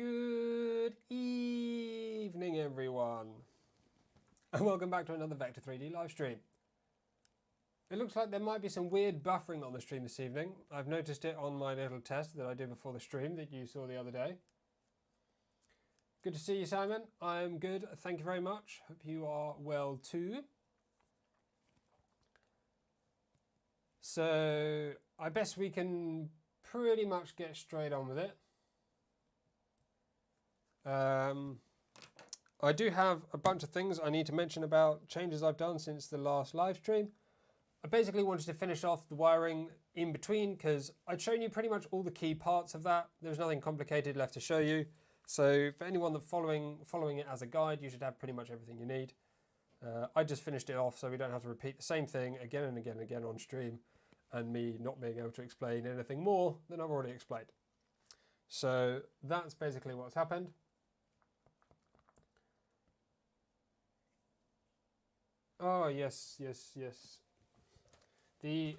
Good evening, everyone, and welcome back to another Vector 3D live stream. It looks like there might be some weird buffering on the stream this evening. I've noticed it on my little test that I did before the stream that you saw the other day. Good to see you, Simon. I'm good, thank you very much. Hope you are well too. So I guess we can pretty much get straight on with it. I do have a bunch of things I need to mention about changes I've done since the last live stream. I basically wanted to finish off the wiring in between because I'd shown you pretty much all the key parts of that. There's nothing complicated left to show you. So for anyone that's following it as a guide, you should have pretty much everything you need. I just finished it off so we don't have to repeat the same thing again and again and again on stream and me not being able to explain anything more than I've already explained. So that's basically what's happened. Oh, yes. The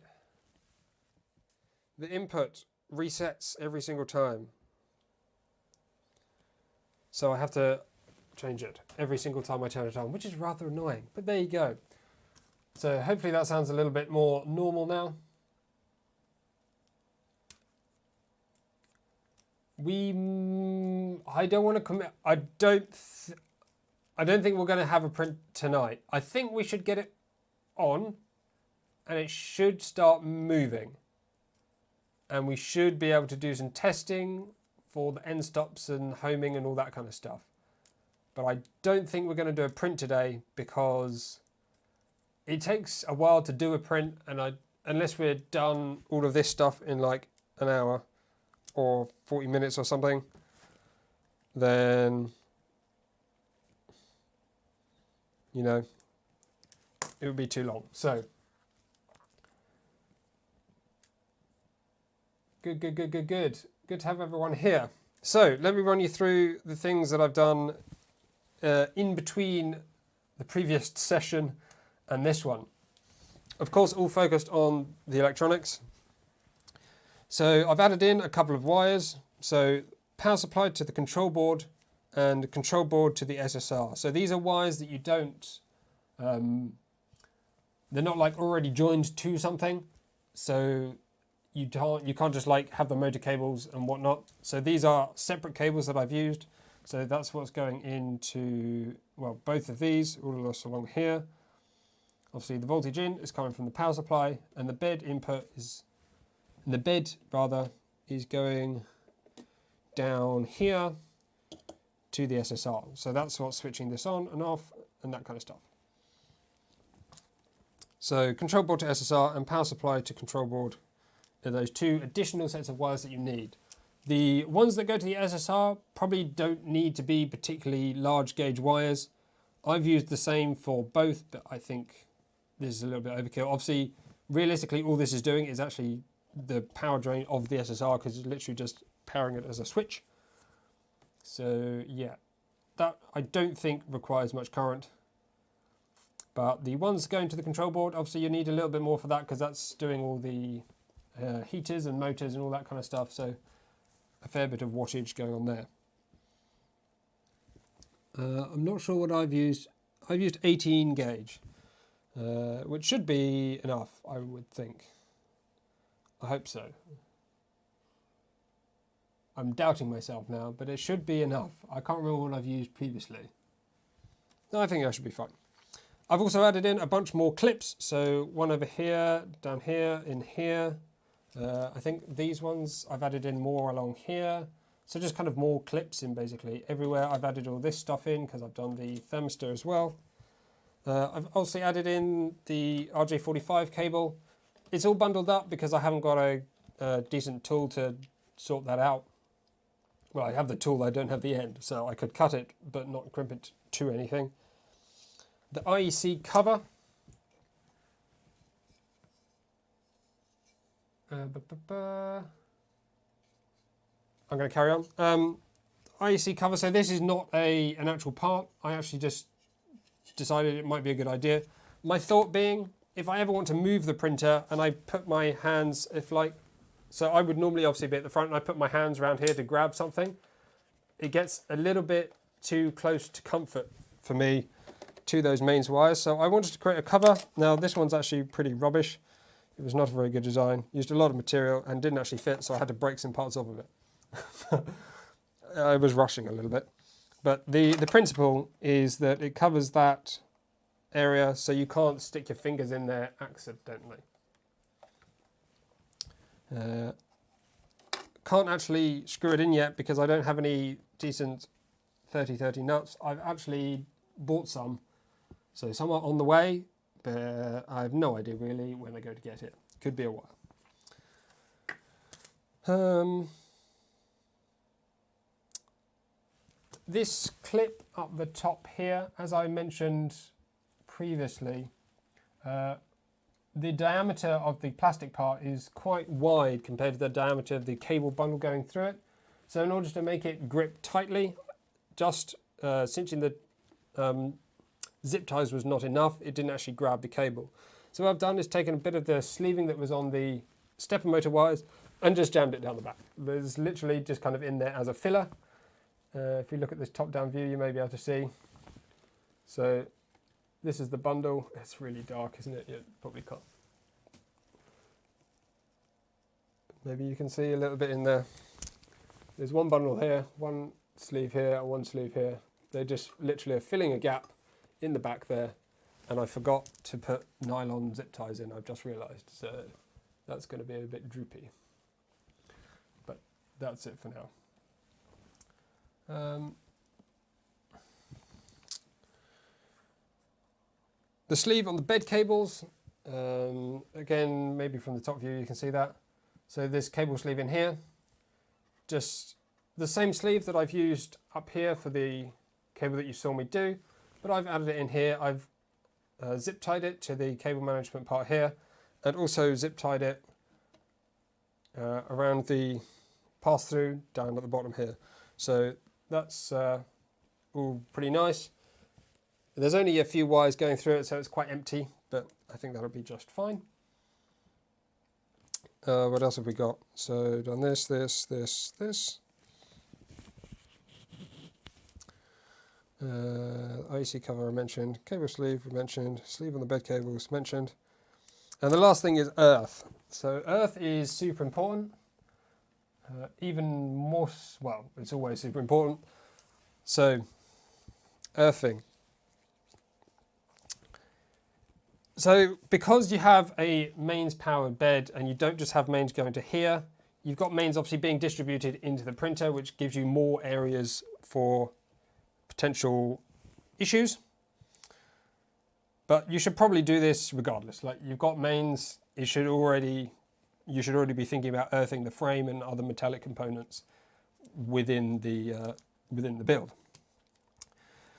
input resets every single time. So I have to change it every single time I turn it on, which is rather annoying, but there you go. So hopefully that sounds a little bit more normal now. I don't want to commit. I don't think we're going to have a print tonight. I think we should get it on and it should start moving. And we should be able to do some testing for the end stops and homing and all that kind of stuff. But I don't think we're going to do a print today because it takes a while to do a print, and unless we're done all of this stuff in like an hour or 40 minutes or something, then you know, it would be too long. So, good. Good to have everyone here. So, let me run you through the things that I've done in between the previous session and this one. Of course, all focused on the electronics. So, I've added in a couple of wires. So, power supply to the control board and control board to the SSR. So these are wires that you don't, they're not like already joined to something. So you can't just like have the motor cables and whatnot. So these are separate cables that I've used. So that's what's going into, well, both of these, all of this along here. Obviously the voltage in is coming from the power supply, and the bed input is, and the bed rather, is going down here to the SSR. So that's what's switching this on and off and that kind of stuff. So control board to SSR and power supply to control board are those two additional sets of wires that you need. The ones that go to the SSR probably don't need to be particularly large gauge wires. I've used the same for both, but I think this is a little bit overkill. Obviously, realistically, all this is doing is actually the power drain of the SSR because it's literally just powering it as a switch. So yeah, that I don't think requires much current. But the ones going to the control board, obviously you need a little bit more for that because that's doing all the heaters and motors and all that kind of stuff. So a fair bit of wattage going on there. I'm not sure what I've used. I've used 18 gauge, which should be enough, I would think. I hope so. I'm doubting myself now, but it should be enough. I can't remember what I've used previously. No, I think that should be fine. I've also added in a bunch more clips. So one over here, down here, in here. I think these ones I've added in more along here. So just kind of more clips in basically everywhere. I've added all this stuff in because I've done the thermistor as well. I've also added in the RJ45 cable. It's all bundled up because I haven't got a decent tool to sort that out. Well, I have the tool, I don't have the end, so I could cut it but not crimp it to anything. The IEC cover. I'm going to carry on. IEC cover, so this is not an actual part. I actually just decided it might be a good idea. My thought being, if I ever want to move the printer and I put my hands, so I would normally obviously be at the front and I put my hands around here to grab something. it gets a little bit too close to comfort for me to those mains wires. So I wanted to create a cover. Now this one's actually pretty rubbish. It was not a very good design. Used a lot of material and didn't actually fit, so I had to break some parts off of it. I was rushing a little bit. But the principle is that it covers that area so you can't stick your fingers in there accidentally. Can't actually screw it in yet because I don't have any decent 30-30 nuts. I've actually bought some, so some are on the way, but I have no idea really when they go to get it. Could be a while. This clip up the top here, as I mentioned previously, the diameter of the plastic part is quite wide compared to the diameter of the cable bundle going through it. So in order to make it grip tightly, just cinching the zip ties was not enough. It didn't actually grab the cable. So what I've done is taken a bit of the sleeving that was on the stepper motor wires and just jammed it down the back. There's literally just kind of in there as a filler. If you look at this top-down view, you may be able to see. So this is the bundle. It's really dark, isn't it? You probably can't. Maybe you can see a little bit in there. There's one bundle here, one sleeve here, and one sleeve here. They just literally are filling a gap in the back there. And I forgot to put nylon zip ties in, I've just realised. So that's going to be a bit droopy. But that's it for now. The sleeve on the bed cables, again, maybe from the top view you can see that. So this cable sleeve in here, just the same sleeve that I've used up here for the cable that you saw me do, but I've added it in here. I've zip tied it to the cable management part here, and also zip tied it around the pass-through down at the bottom here. So that's all pretty nice. There's only a few wires going through it, so it's quite empty, but I think that'll be just fine. What else have we got? So done this. IEC cover I mentioned, cable sleeve we mentioned, sleeve on the bed cables mentioned. And the last thing is earth. So earth is super important. Even more, well, it's always super important. So, earthing. So, because you have a mains powered bed and you don't just have mains going to here, you've got mains obviously being distributed into the printer, which gives you more areas for potential issues. But you should probably do this regardless. Like, you've got mains, you should already be thinking about earthing the frame and other metallic components within the build.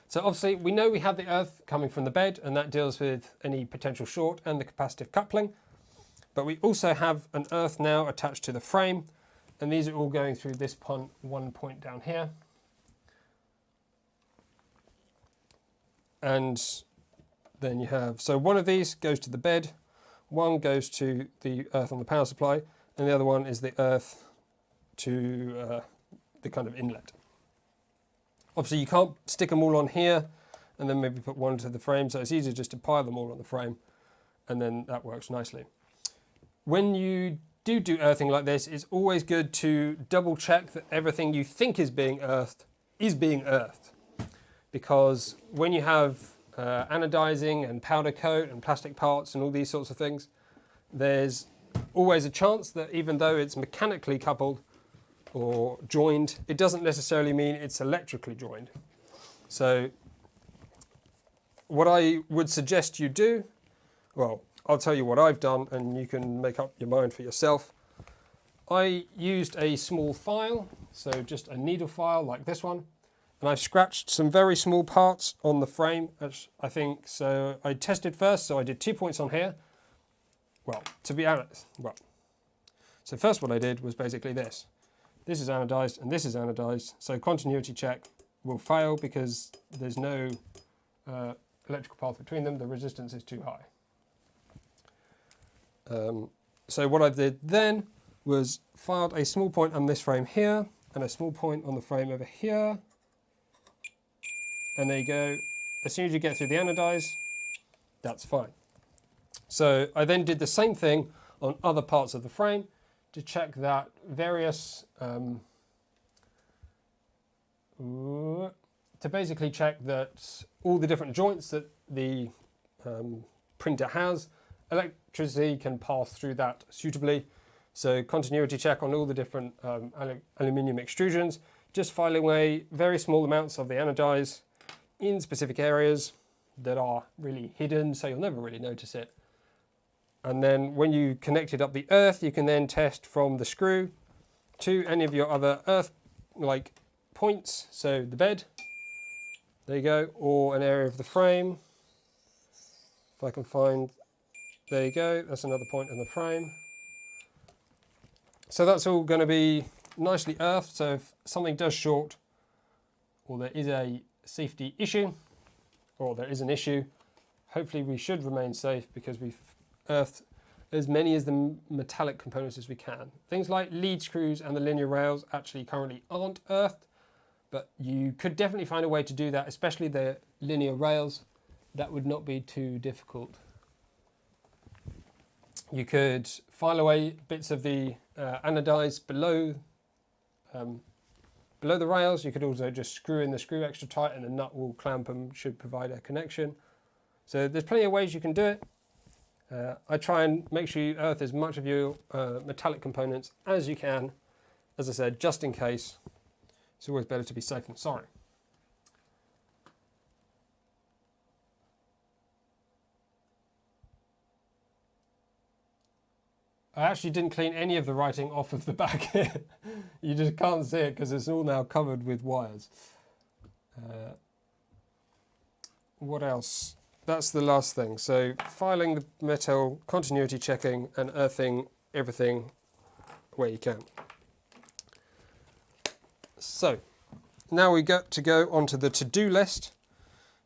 So obviously we know we have the earth coming from the bed, and that deals with any potential short and the capacitive coupling. But we also have an earth now attached to the frame, and these are all going through this one point down here. And then you have, so one of these goes to the bed, one goes to the earth on the power supply, and the other one is the earth to the kind of inlet. Obviously you can't stick them all on here and then maybe put one to the frame, so it's easier just to pile them all on the frame, and then that works nicely. When you do earthing like this, it's always good to double check that everything you think is being earthed, because when you have anodizing and powder coat and plastic parts and all these sorts of things, there's always a chance that even though it's mechanically coupled or joined, it doesn't necessarily mean it's electrically joined. So what I would suggest you do, well, I'll tell you what I've done and you can make up your mind for yourself. I used a small file, so just a needle file like this one, and I've scratched some very small parts on the frame, I think. So I tested first, so I did 2 points on here. Well, to be honest, so first what I did was basically this. This is anodized and this is anodized, so continuity check will fail because there's no electrical path between them, the resistance is too high. So what I did then was filed a small point on this frame here. and a small point on the frame over here. And there you go. As soon as you get through the anodize, that's fine. So I then did the same thing on other parts of the frame to check that various, to basically check that all the different joints that the printer has, electricity can pass through that suitably. So continuity check on all the different aluminium extrusions, just filing away very small amounts of the anodize in specific areas that are really hidden, so you'll never really notice it. And then when you connected up the earth, you can then test from the screw to any of your other earth-like points. So the bed, there you go, or an area of the frame. If I can find, there you go, that's another point in the frame. So that's all going to be nicely earthed, so if something does short, or there is a safety issue, or there is an issue, hopefully we should remain safe because we've earthed as many as the metallic components as we can. Things like lead screws and the linear rails actually currently aren't earthed, but you could definitely find a way to do that, especially the linear rails. That would not be too difficult. You could file away bits of the anodize below the rails. You could also just screw in the screw extra tight and the nut will clamp and should provide a connection. So there's plenty of ways you can do it. I try and make sure you earth as much of your metallic components as you can. As I said, just in case. It's always better to be safe than sorry. I actually didn't clean any of the writing off of the back here. You just can't see it because it's all now covered with wires. What else? That's the last thing. So filing the metal, continuity checking, and earthing everything where you can. So now we got to go onto the to-do list.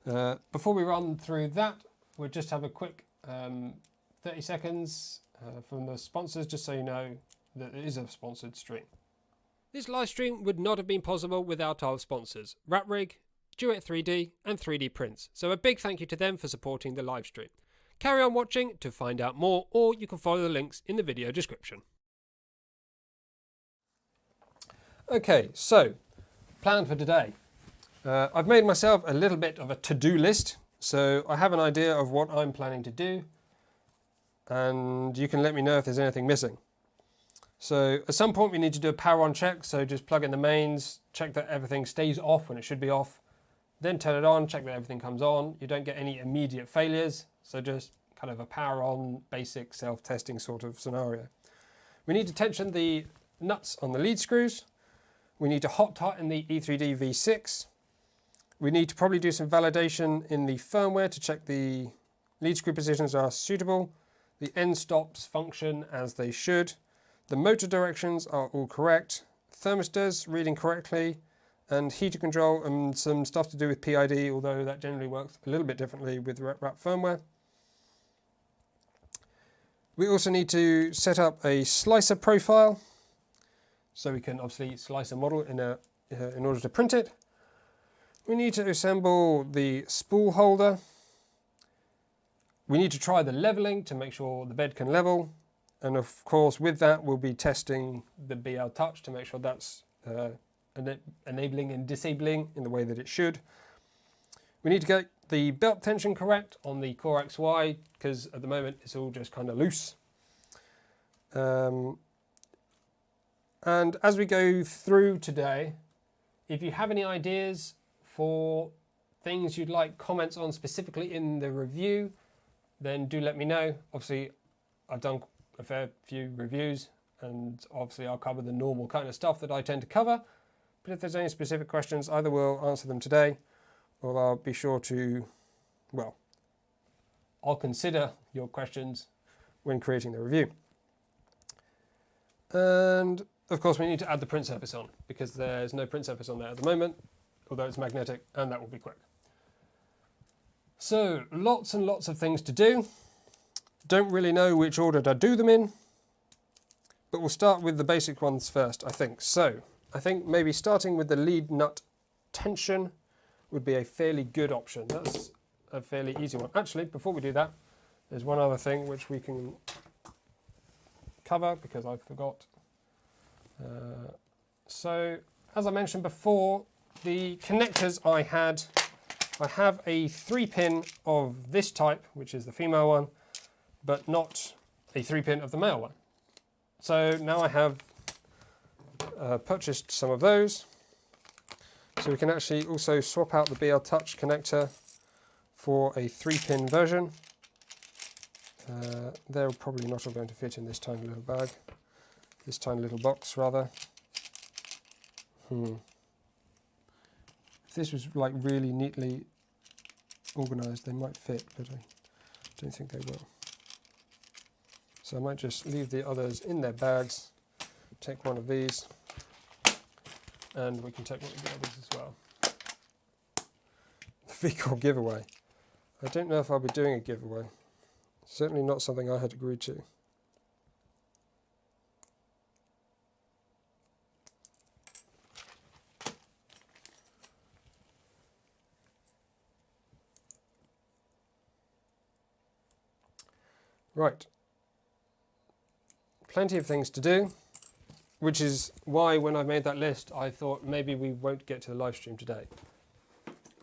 Before we run through that, we'll just have a quick 30 seconds from the sponsors, just so you know that it is a sponsored stream. This live stream would not have been possible without our sponsors, RapRig, Duet 3D and 3D Printz, so a big thank you to them for supporting the live stream. Carry on watching to find out more, or you can follow the links in the video description. Okay, so plan for today. I've made myself a little bit of a to-do list, so I have an idea of what I'm planning to do, and you can let me know if there's anything missing. So at some point we need to do a power on check, so just plug in the mains, check that everything stays off when it should be off, then turn it on, check that everything comes on. You don't get any immediate failures, so just kind of a power on, basic self-testing sort of scenario. We need to tension the nuts on the lead screws. We need to hot tighten the E3D V6. We need to probably do some validation in the firmware to check the lead screw positions are suitable. The end stops function as they should. The motor directions are all correct. Thermistors reading correctly. And heater control and some stuff to do with PID, although that generally works a little bit differently with wrap firmware. We also need to set up a slicer profile, so we can obviously slice a model in order to print it. We need to assemble the spool holder. We need to try the leveling to make sure the bed can level. And of course, with that, we'll be testing the BL Touch to make sure that's enabling and disabling in the way that it should. We need to get the belt tension correct on the CoreXY because at the moment it's all just kind of loose. And as we go through today, if you have any ideas for things you'd like comments on specifically in the review, then do let me know. Obviously, I've done a fair few reviews and obviously I'll cover the normal kind of stuff that I tend to cover. But if there's any specific questions, either we'll answer them today or I'll be sure to, well, I'll consider your questions when creating the review. And of course, we need to add the print surface on because there's no print surface on there at the moment, although it's magnetic, and that will be quick. So lots and lots of things to do. Don't really know which order to do them in, but we'll start with the basic ones first, I think. So I think maybe starting with the lead nut tension would be a fairly good option. That's a fairly easy one. Actually, before we do that, there's one other thing which we can cover because I forgot. So, as I mentioned before, the connectors I have a 3-pin of this type, which is the female one, but not a 3-pin of the male one. So now I have purchased some of those. So we can actually also swap out the BL Touch connector for a 3-pin version. They're probably not all going to fit in this tiny little bag, this tiny little box rather. If this was like really neatly organized, they might fit, but I don't think they will. So I might just leave the others in their bags, take one of these, and we can take one of the others as well. The VCore giveaway. I don't know if I'll be doing a giveaway. Certainly not something I had agreed to. Right. Plenty of things to do, which is why when I made that list, I thought maybe we won't get to the live stream today.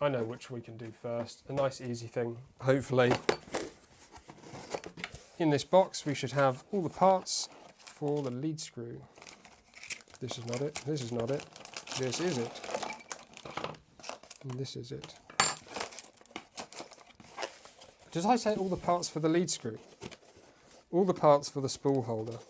I know which we can do first. A nice easy thing, hopefully. In this box, we should have all the parts for the lead screw. This is not it. This is not it. This is it. And this is it. Did I say all the parts for the lead screw? All the parts for the spool holder.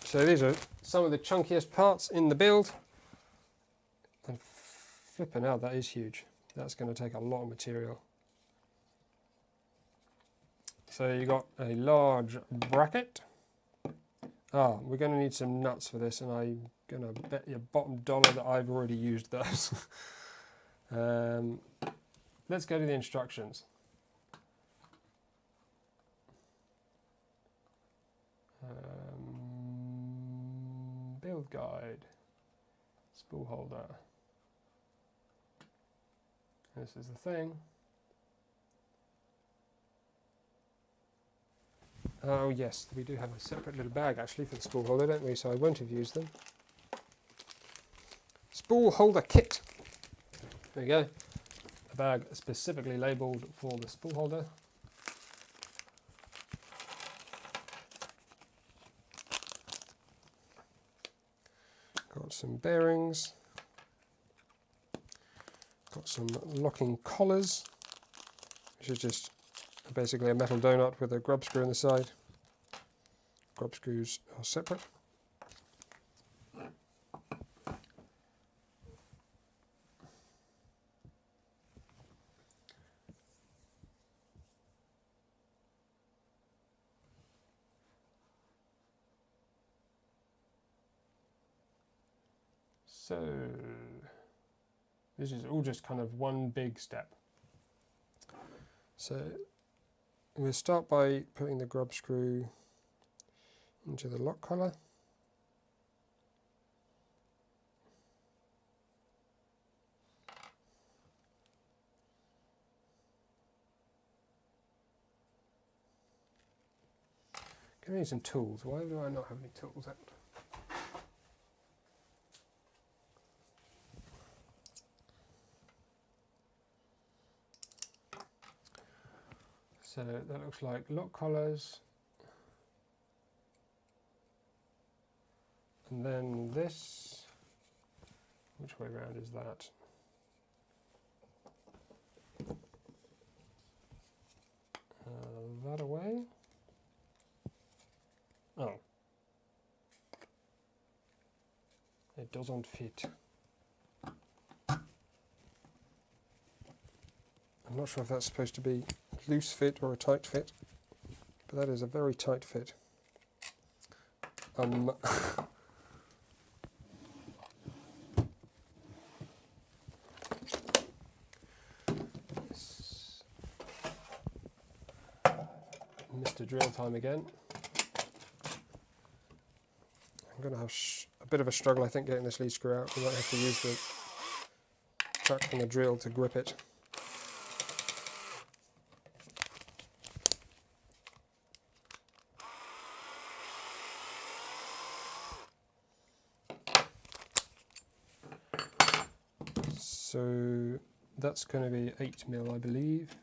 So these are some of the chunkiest parts in the build. And flipping out, that is huge. That's going to take a lot of material. So you got a large bracket. We're going to need some nuts for this, and I'm going to bet your bottom dollar that I've already used those. Let's go to the instructions. Build guide, spool holder. This is the thing. Oh yes, we do have a separate little bag actually for the spool holder, don't we? So I won't have used them. Spool holder kit. There you go. A bag specifically labelled for the spool holder. Got some bearings. Got some locking collars, which is just basically a metal donut with a grub screw on the side. Grub screws are separate. So this is all just kind of one big step. So we'll start by putting the grub screw into the lock collar. Give me some tools. Why do I not have any tools out? So that looks like lock collars, and then this, which way around is that? That away? Oh, it doesn't fit. I'm not sure if that's supposed to be loose fit or a tight fit, but that is a very tight fit. Mr. Drill time again. I'm going to have a bit of a struggle, I think, getting this lead screw out. We might have to use the track from the drill to grip it. So that's going to be 8mm, I believe.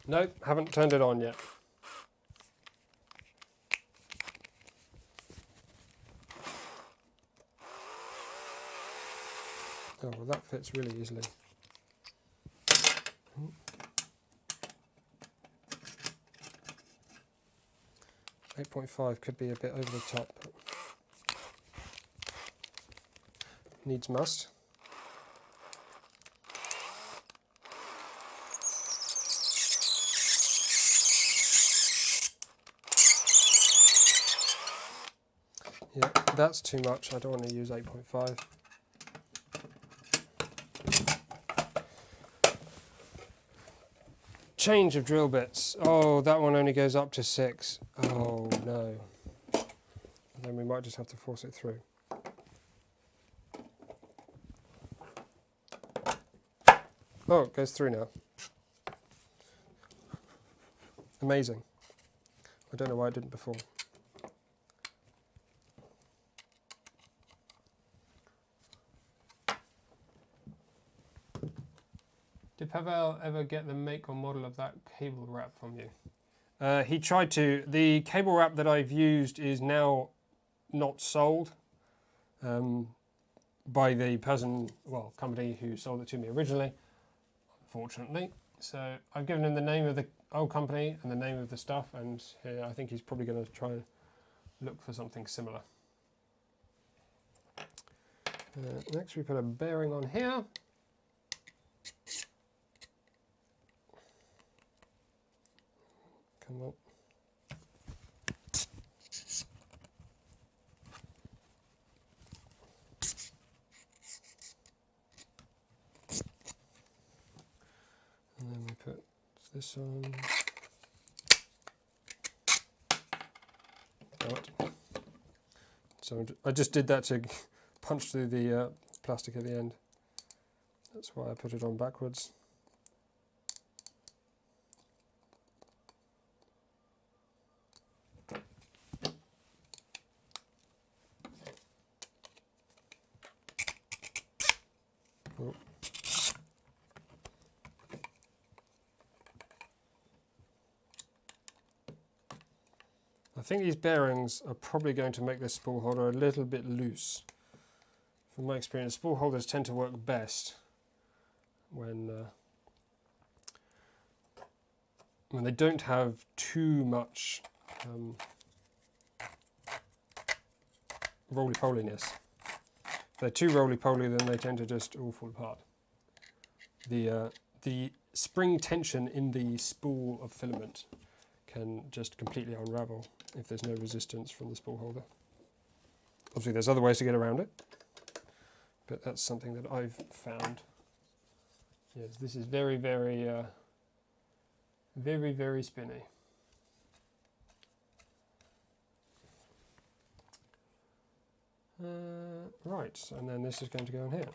Nope, haven't turned it on yet. Oh, well, that fits really easily. 8.5 could be a bit over the top, but needs must. Yeah, that's too much. I don't want to use 8.5. Change of drill bits. Oh, that one only goes up to 6. Oh no. Then we might just have to force it through. Oh, it goes through now. Amazing. I don't know why it didn't before. Did Pavel ever get the make or model of that cable wrap from you? He tried to. The cable wrap that I've used is now not sold by the person, well, company who sold it to me originally, unfortunately. So I've given him the name of the old company and the name of the stuff, and I think he's probably going to try and look for something similar. Next we put a bearing on here. Come on. And then we put this on. Right. So I just did that to punch through the plastic at the end. That's why I put it on backwards. Oh. I think these bearings are probably going to make this spool holder a little bit loose. From my experience, spool holders tend to work best when they don't have too much roly-poliness. If they're too roly-poly, then they tend to just all fall apart. The spring tension in the spool of filament can just completely unravel if there's no resistance from the spool holder. Obviously there's other ways to get around it, but that's something that I've found. Yes, this is very, very, very, very spinny. Right, and then this is going to go in here.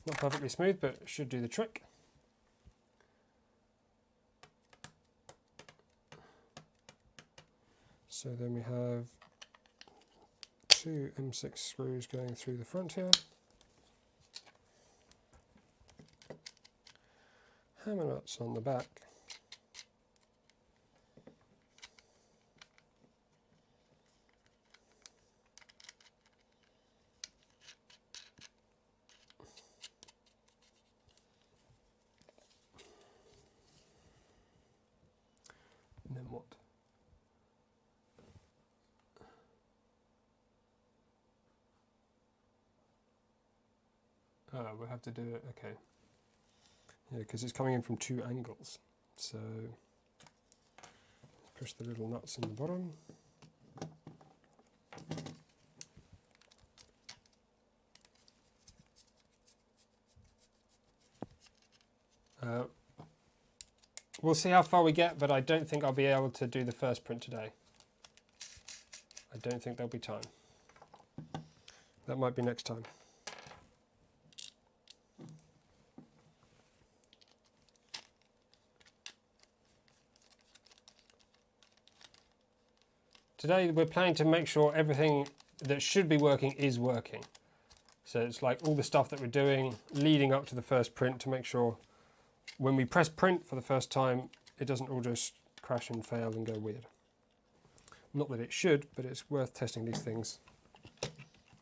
Not perfectly smooth, but it should do the trick. So then we have 2 M6 screws going through the front here. Hammer nuts on the back. And then what? Oh, we'll have to do it, okay. Yeah, because it's coming in from 2 angles. So push the little nuts in the bottom. We'll see how far we get, but I don't think I'll be able to do the first print today. I don't think there'll be time. That might be next time. Today we're planning to make sure everything that should be working is working. So it's like all the stuff that we're doing leading up to the first print to make sure when we press print for the first time, it doesn't all just crash and fail and go weird. Not that it should, but it's worth testing these things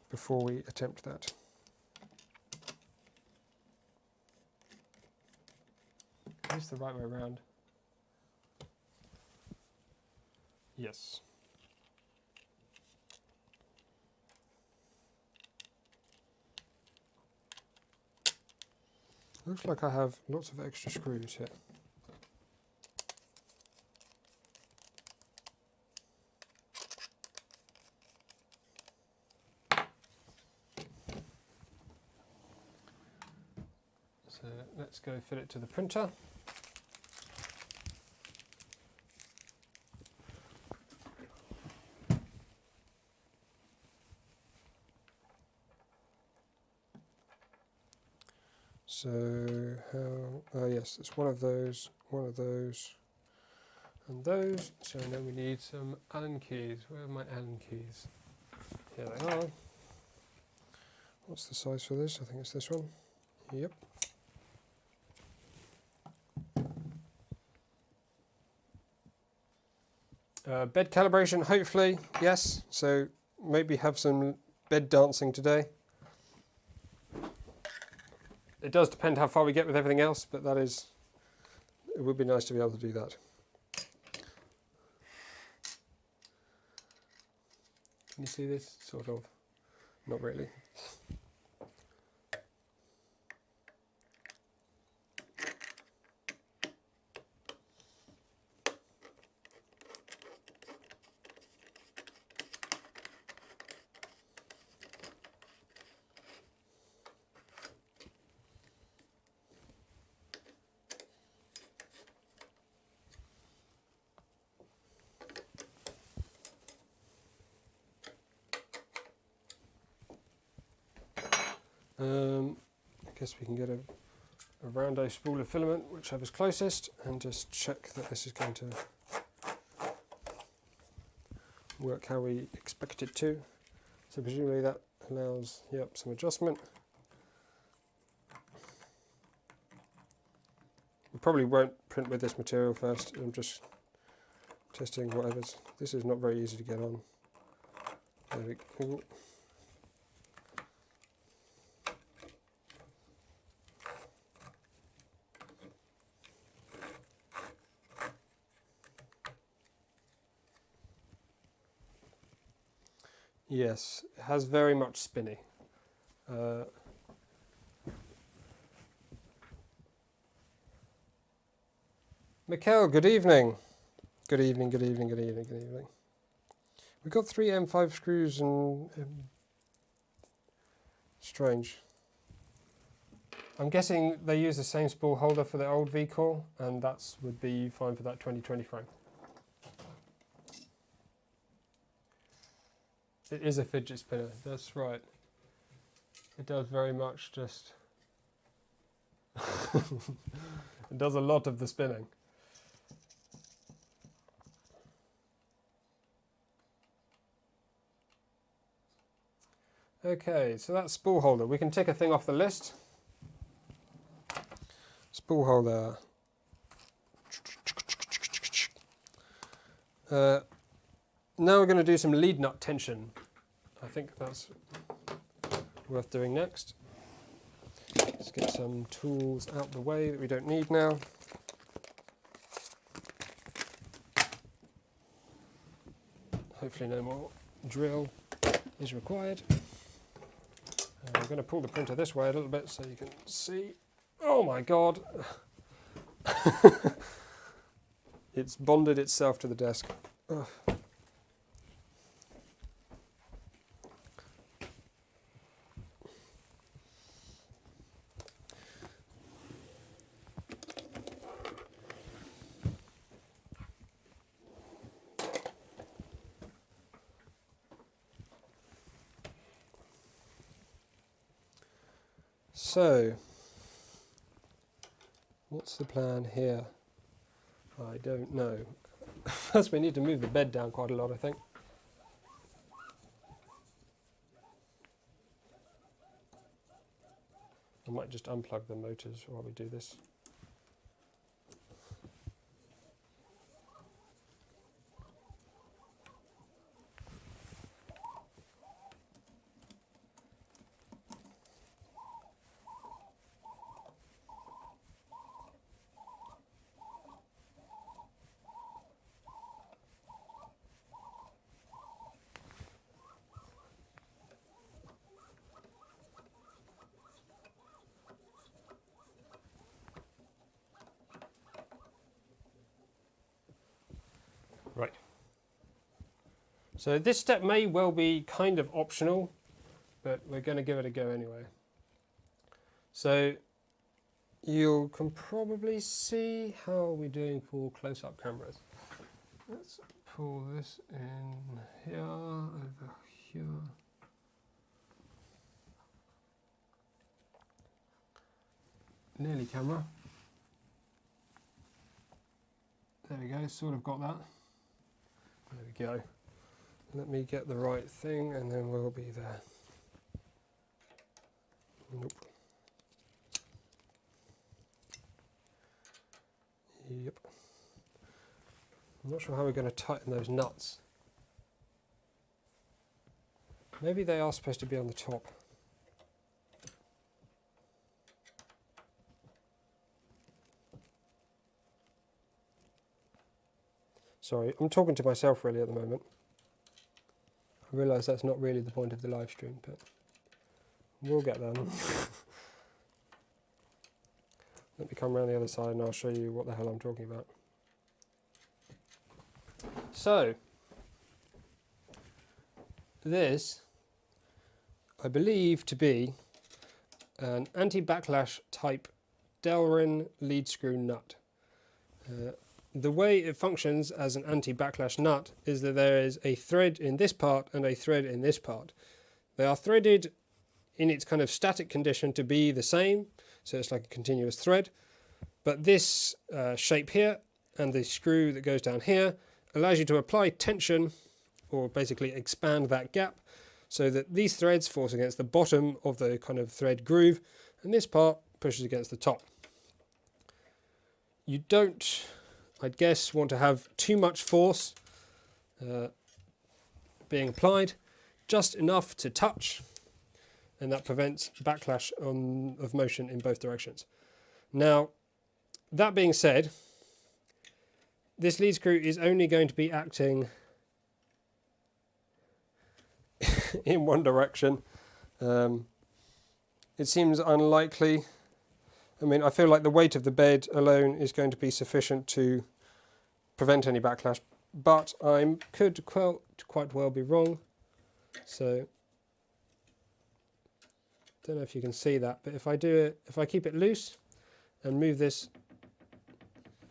before we attempt that. Is this the right way around? Yes. Looks like I have lots of extra screws here. So let's go fit it to the printer. So how, yes, it's one of those, and those. So now we need some Allen keys. Where are my Allen keys? Here they are. What's the size for this? I think it's this one. Yep. Bed calibration, hopefully, yes. So maybe have some bed dancing today. It does depend how far we get with everything else, but that is, it would be nice to be able to do that. Can you see this? Sort of. Not really. I guess we can get a roundo spool of filament, whichever's closest, and just check that this is going to work how we expect it to. So presumably that allows, yep, some adjustment. We probably won't print with this material first. I'm just testing whatever's. This is not very easy to get on. There we go. Yes, it has very much spinny. Mikkel, good evening. Good evening, good evening, good evening, good evening. We've got 3 M5 screws and strange. I'm guessing they use the same spool holder for the old V-Core, and that would be fine for that 2020 frame. It is a fidget spinner, that's right. It does very much just... it does a lot of the spinning. Okay, so that's spool holder. We can tick a thing off the list. Spool holder. Now we're going to do some lead nut tension. I think that's worth doing next. Let's get some tools out the way that we don't need now. Hopefully no more drill is required. I'm going to pull the printer this way a little bit so you can see. Oh my god. It's bonded itself to the desk. Ugh. So, what's the plan here? I don't know. First we need to move the bed down quite a lot, I think. I might just unplug the motors while we do this. Right. So this step may well be kind of optional, but we're going to give it a go anyway. So you can probably see how we're doing for close-up cameras. Let's pull this in here, over here. Nearly camera. There we go, sort of got that. There we go. Let me get the right thing and then we'll be there. Nope. Yep. I'm not sure how we're going to tighten those nuts. Maybe they are supposed to be on the top. Sorry, I'm talking to myself really at the moment. I realise that's not really the point of the live stream, but we'll get there. Let me come around the other side and I'll show you what the hell I'm talking about. So, this, I believe to be an anti-backlash type Delrin lead screw nut. The way it functions as an anti-backlash nut is that there is a thread in this part and a thread in this part. They are threaded in its kind of static condition to be the same, so it's like a continuous thread. But this shape here and the screw that goes down here allows you to apply tension, or basically expand that gap, so that these threads force against the bottom of the kind of thread groove, and this part pushes against the top. You don't, I'd guess, want to have too much force being applied, just enough to touch, and that prevents backlash of motion in both directions. Now, that being said, this lead screw is only going to be acting in one direction. It seems unlikely. I mean, I feel like the weight of the bed alone is going to be sufficient to prevent any backlash, but I could quite well be wrong. So, don't know if you can see that, but if I do it, if I keep it loose and move this,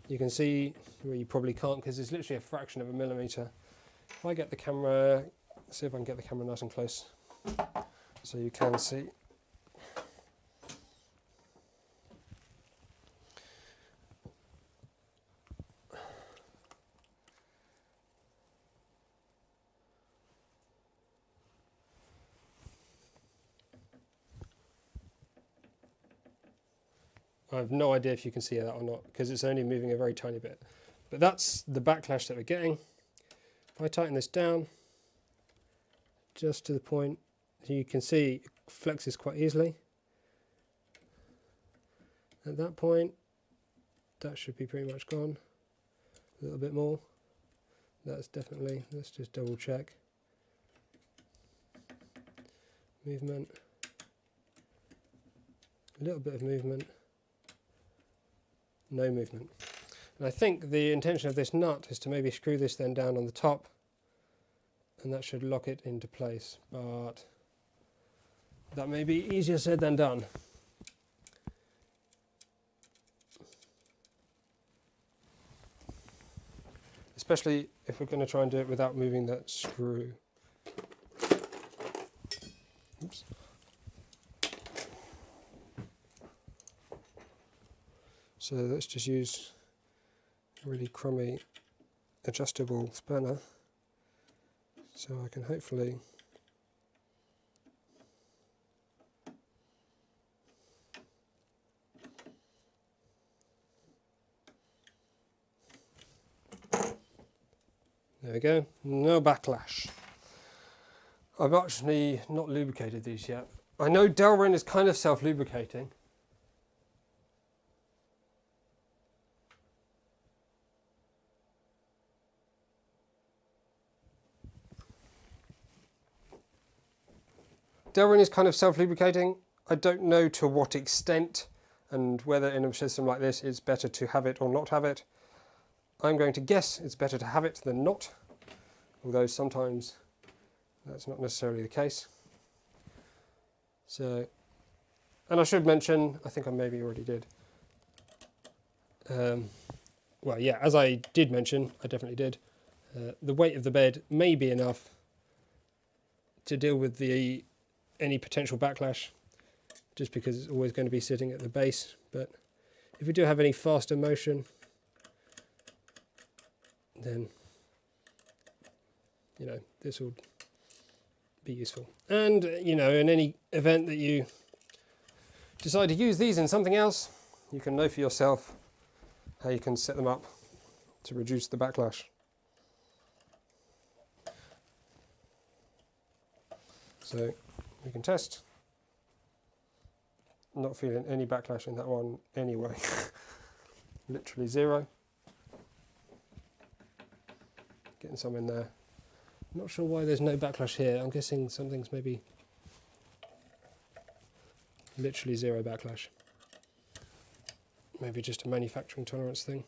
you can see, well, you probably can't because it's literally a fraction of a millimetre. If I get the camera, see if I can get the camera nice and close so you can see. I have no idea if you can see that or not because it's only moving a very tiny bit. But that's the backlash that we're getting. If I tighten this down just to the point, you can see it flexes quite easily. At that point, that should be pretty much gone. A little bit more. That's definitely, let's just double check. Movement. A little bit of movement. no movement. And I think the intention of this nut is to maybe screw this then down on the top, and that should lock it into place, but that may be easier said than done. Especially if we're going to try and do it without moving that screw. Oops. So let's just use a really crummy adjustable spanner, so I can hopefully there we go, no backlash. I've actually not lubricated these yet. I know Delrin is kind of self-lubricating. Delrin is kind of self-lubricating. I don't know to what extent and whether in a system like this it's better to have it or not have it. I'm going to guess it's better to have it than not, although sometimes that's not necessarily the case. So, and I should mention, I think I maybe already did. Well, yeah, as I did mention, I definitely did. The weight of the bed may be enough to deal with any potential backlash, just because it's always going to be sitting at the base. But if we do have any faster motion, then, you know, this will be useful. And, you know, in any event that you decide to use these in something else, you can know for yourself how you can set them up to reduce the backlash. So we can test. Not feeling any backlash in that one anyway. Literally zero. Getting some in there. Not sure why there's no backlash here. I'm guessing something's maybe literally zero backlash. Maybe just a manufacturing tolerance thing.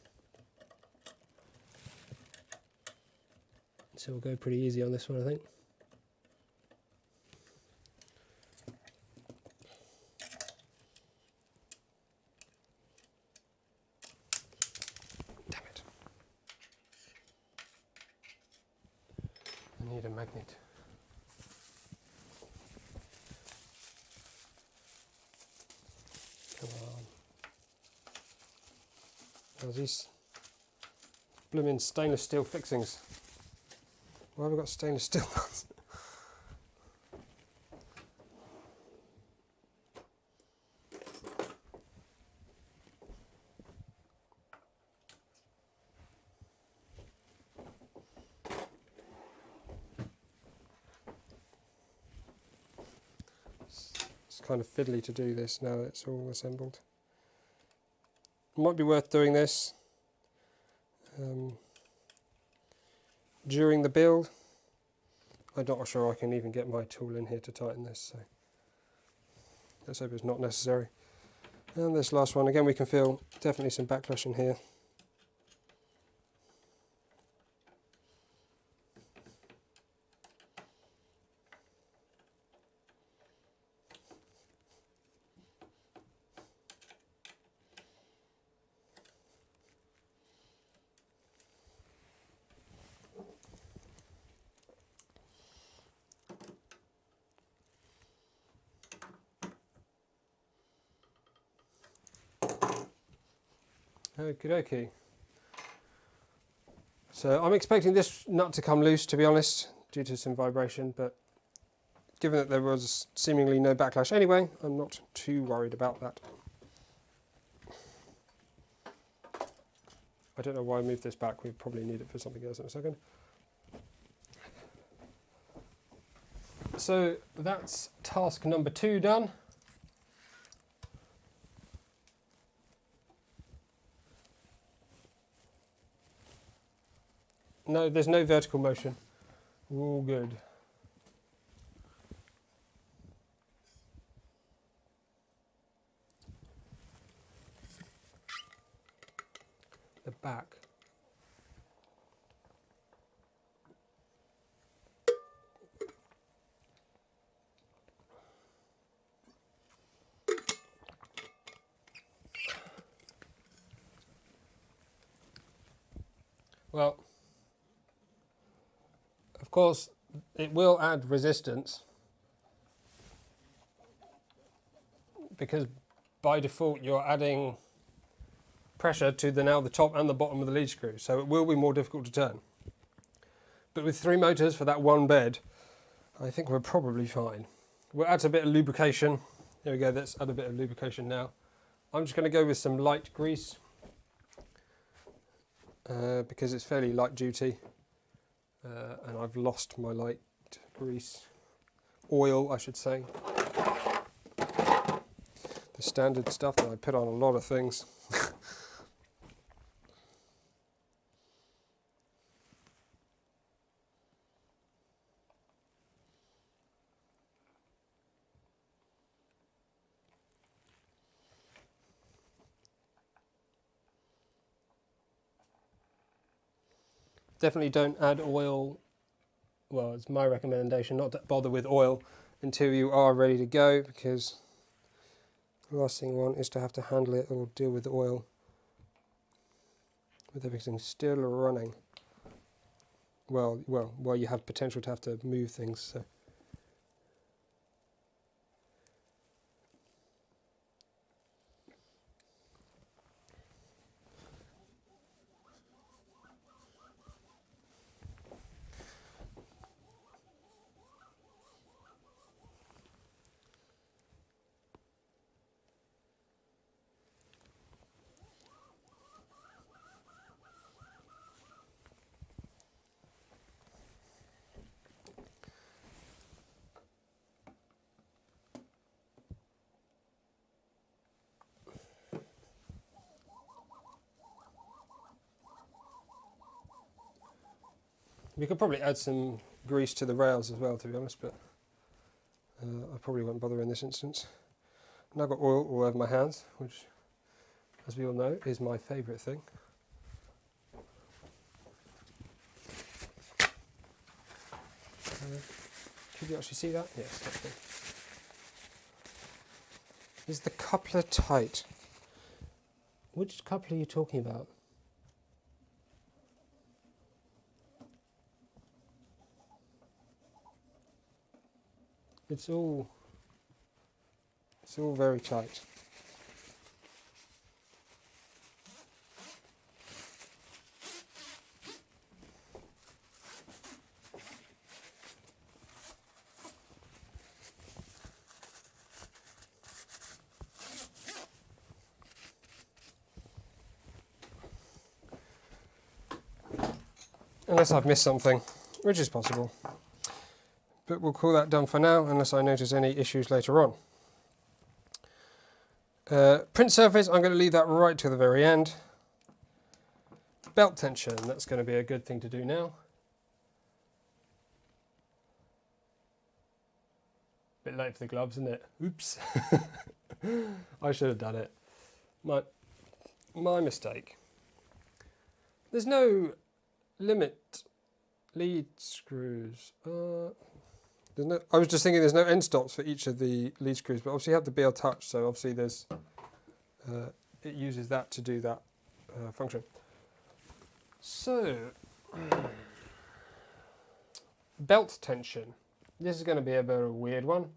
So we'll go pretty easy on this one, I think. Damn it. I need a magnet. Come on. Oh, these blooming stainless steel fixings. Why have I got stainless steel ones? It's kind of fiddly to do this now that it's all assembled. Might be worth doing this during the build. I'm not sure I can even get my tool in here to tighten this, so let's hope it's not necessary. And this last one, again, we can feel definitely some backlash in here. Okie dokie. So I'm expecting this nut to come loose, to be honest, due to some vibration, but given that there was seemingly no backlash anyway, I'm not too worried about that. I don't know why I moved this back. We probably need it for something else in a second. So that's task number 2 done. No, there's no vertical motion. All good. the back. Well, of course, it will add resistance because by default you're adding pressure to the top and the bottom of the lead screw, so it will be more difficult to turn. But with 3 motors for that one bed, I think we're probably fine. We'll add a bit of lubrication. There we go, let's add a bit of lubrication now. I'm just going to go with some light grease because it's fairly light duty and I've lost my light grease. Oil, I should say. The standard stuff that I put on a lot of things. Definitely don't add oil, well, it's my recommendation not to bother with oil until you are ready to go, because the last thing you want is to have to handle it or deal with the oil with everything still running. Well, you have potential to have to move things. So. We could probably add some grease to the rails as well, to be honest, but I probably won't bother in this instance. And I've got oil all over my hands, which, as we all know, is my favourite thing. Could you actually see that? Yes, that's good. Is the coupler tight? Which coupler are you talking about? It's all very tight. Unless I've missed something, which is possible. But we'll call that done for now, unless I notice any issues later on. Print surface, I'm going to leave that right to the very end. Belt tension, that's going to be a good thing to do now. Bit late for the gloves, isn't it? Oops. I should have done it. My mistake. There's no limit lead screws. There's no, I was just thinking there's no end stops for each of the lead screws, but obviously you have the BL touch, so obviously there's it uses that to do that function. So belt tension. This is going to be a bit of a weird one.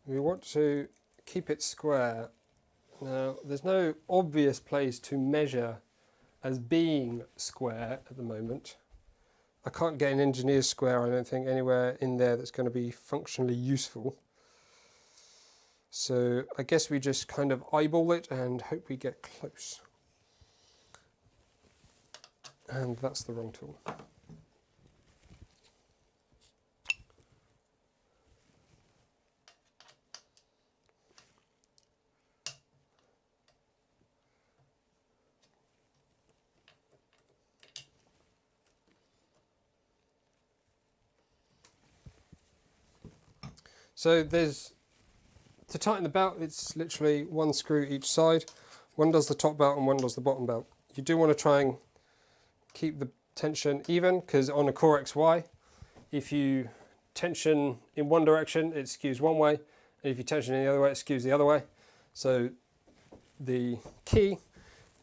We want to keep it square. Now, there's no obvious place to measure as being square at the moment. I can't get an engineer's square, I don't think, anywhere in there that's going to be functionally useful. So I guess we just kind of eyeball it and hope we get close. And that's the wrong tool. So there's, to tighten the belt, it's literally one screw each side. One does the top belt and one does the bottom belt. You do want to try and keep the tension even, because on a CoreXY, if you tension in one direction, it skews one way, and if you tension in the other way, it skews the other way. So the key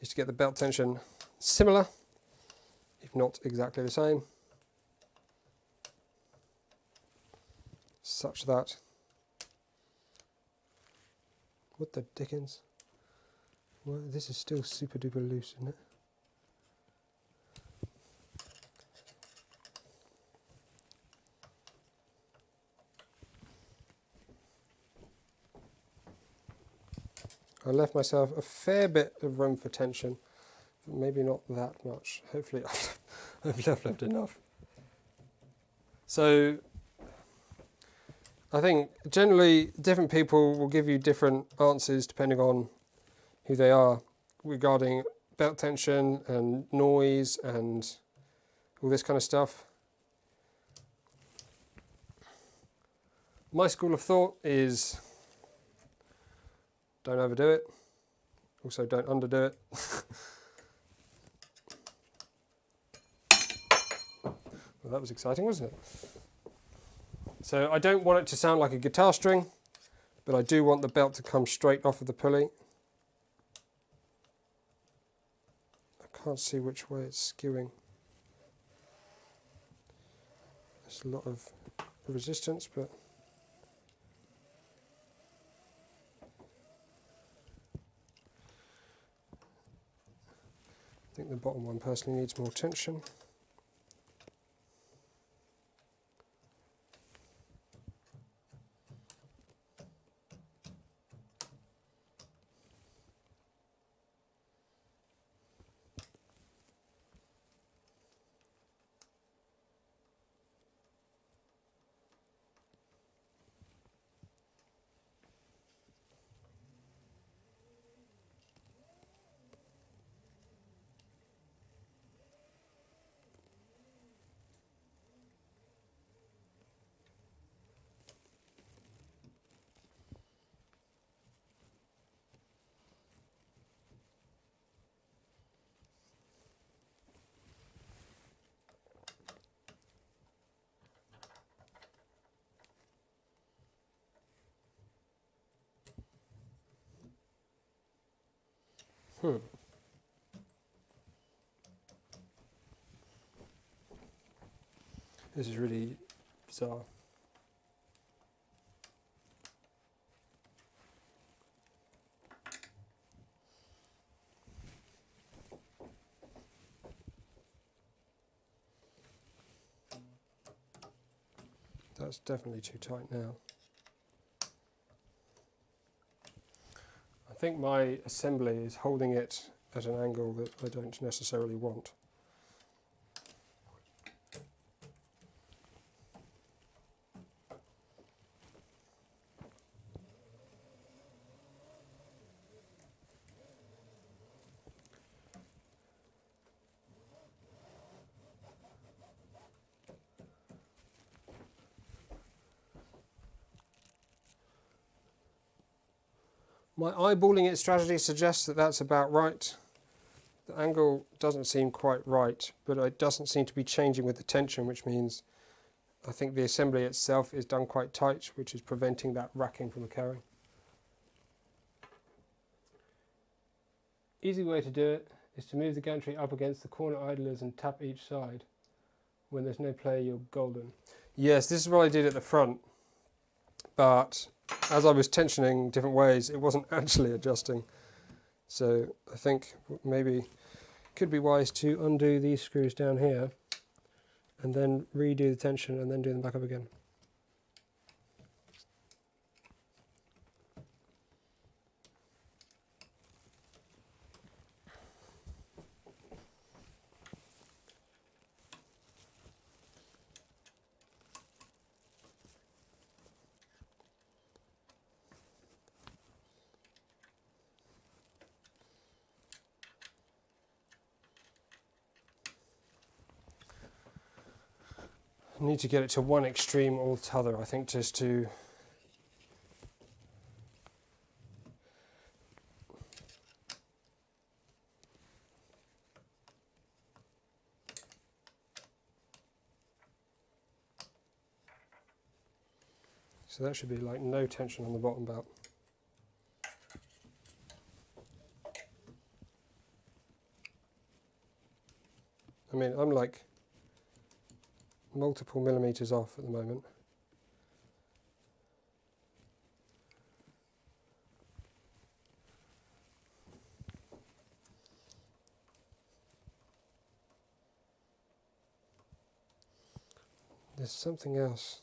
is to get the belt tension similar, if not exactly the same, such that, what the dickens? Well, this is still super duper loose, isn't it? I left myself a fair bit of room for tension, but maybe not that much. Hopefully I've left enough. So I think generally different people will give you different answers depending on who they are regarding belt tension and noise and all this kind of stuff. My school of thought is don't overdo it, also don't underdo it. Well, that was exciting, wasn't it? So I don't want it to sound like a guitar string, but I do want the belt to come straight off of the pulley. I can't see which way it's skewing. There's a lot of resistance, but I think the bottom one personally needs more tension. This is really bizarre. That's definitely too tight now. I think my assembly is holding it at an angle that I don't necessarily want. My eyeballing it strategy suggests that that's about right. The angle doesn't seem quite right, but it doesn't seem to be changing with the tension, which means I think the assembly itself is done quite tight, which is preventing that racking from occurring. Easy way to do it is to move the gantry up against the corner idlers and tap each side. When there's no play, you're golden. Yes, this is what I did at the front, but as I was tensioning different ways, it wasn't actually adjusting. So I think maybe it could be wise to undo these screws down here and then redo the tension and then do them back up again. I need to get it to one extreme or the other, I think, just to So that should be like no tension on the bottom belt. I mean, I'm like multiple millimeters off at the moment. There's something else.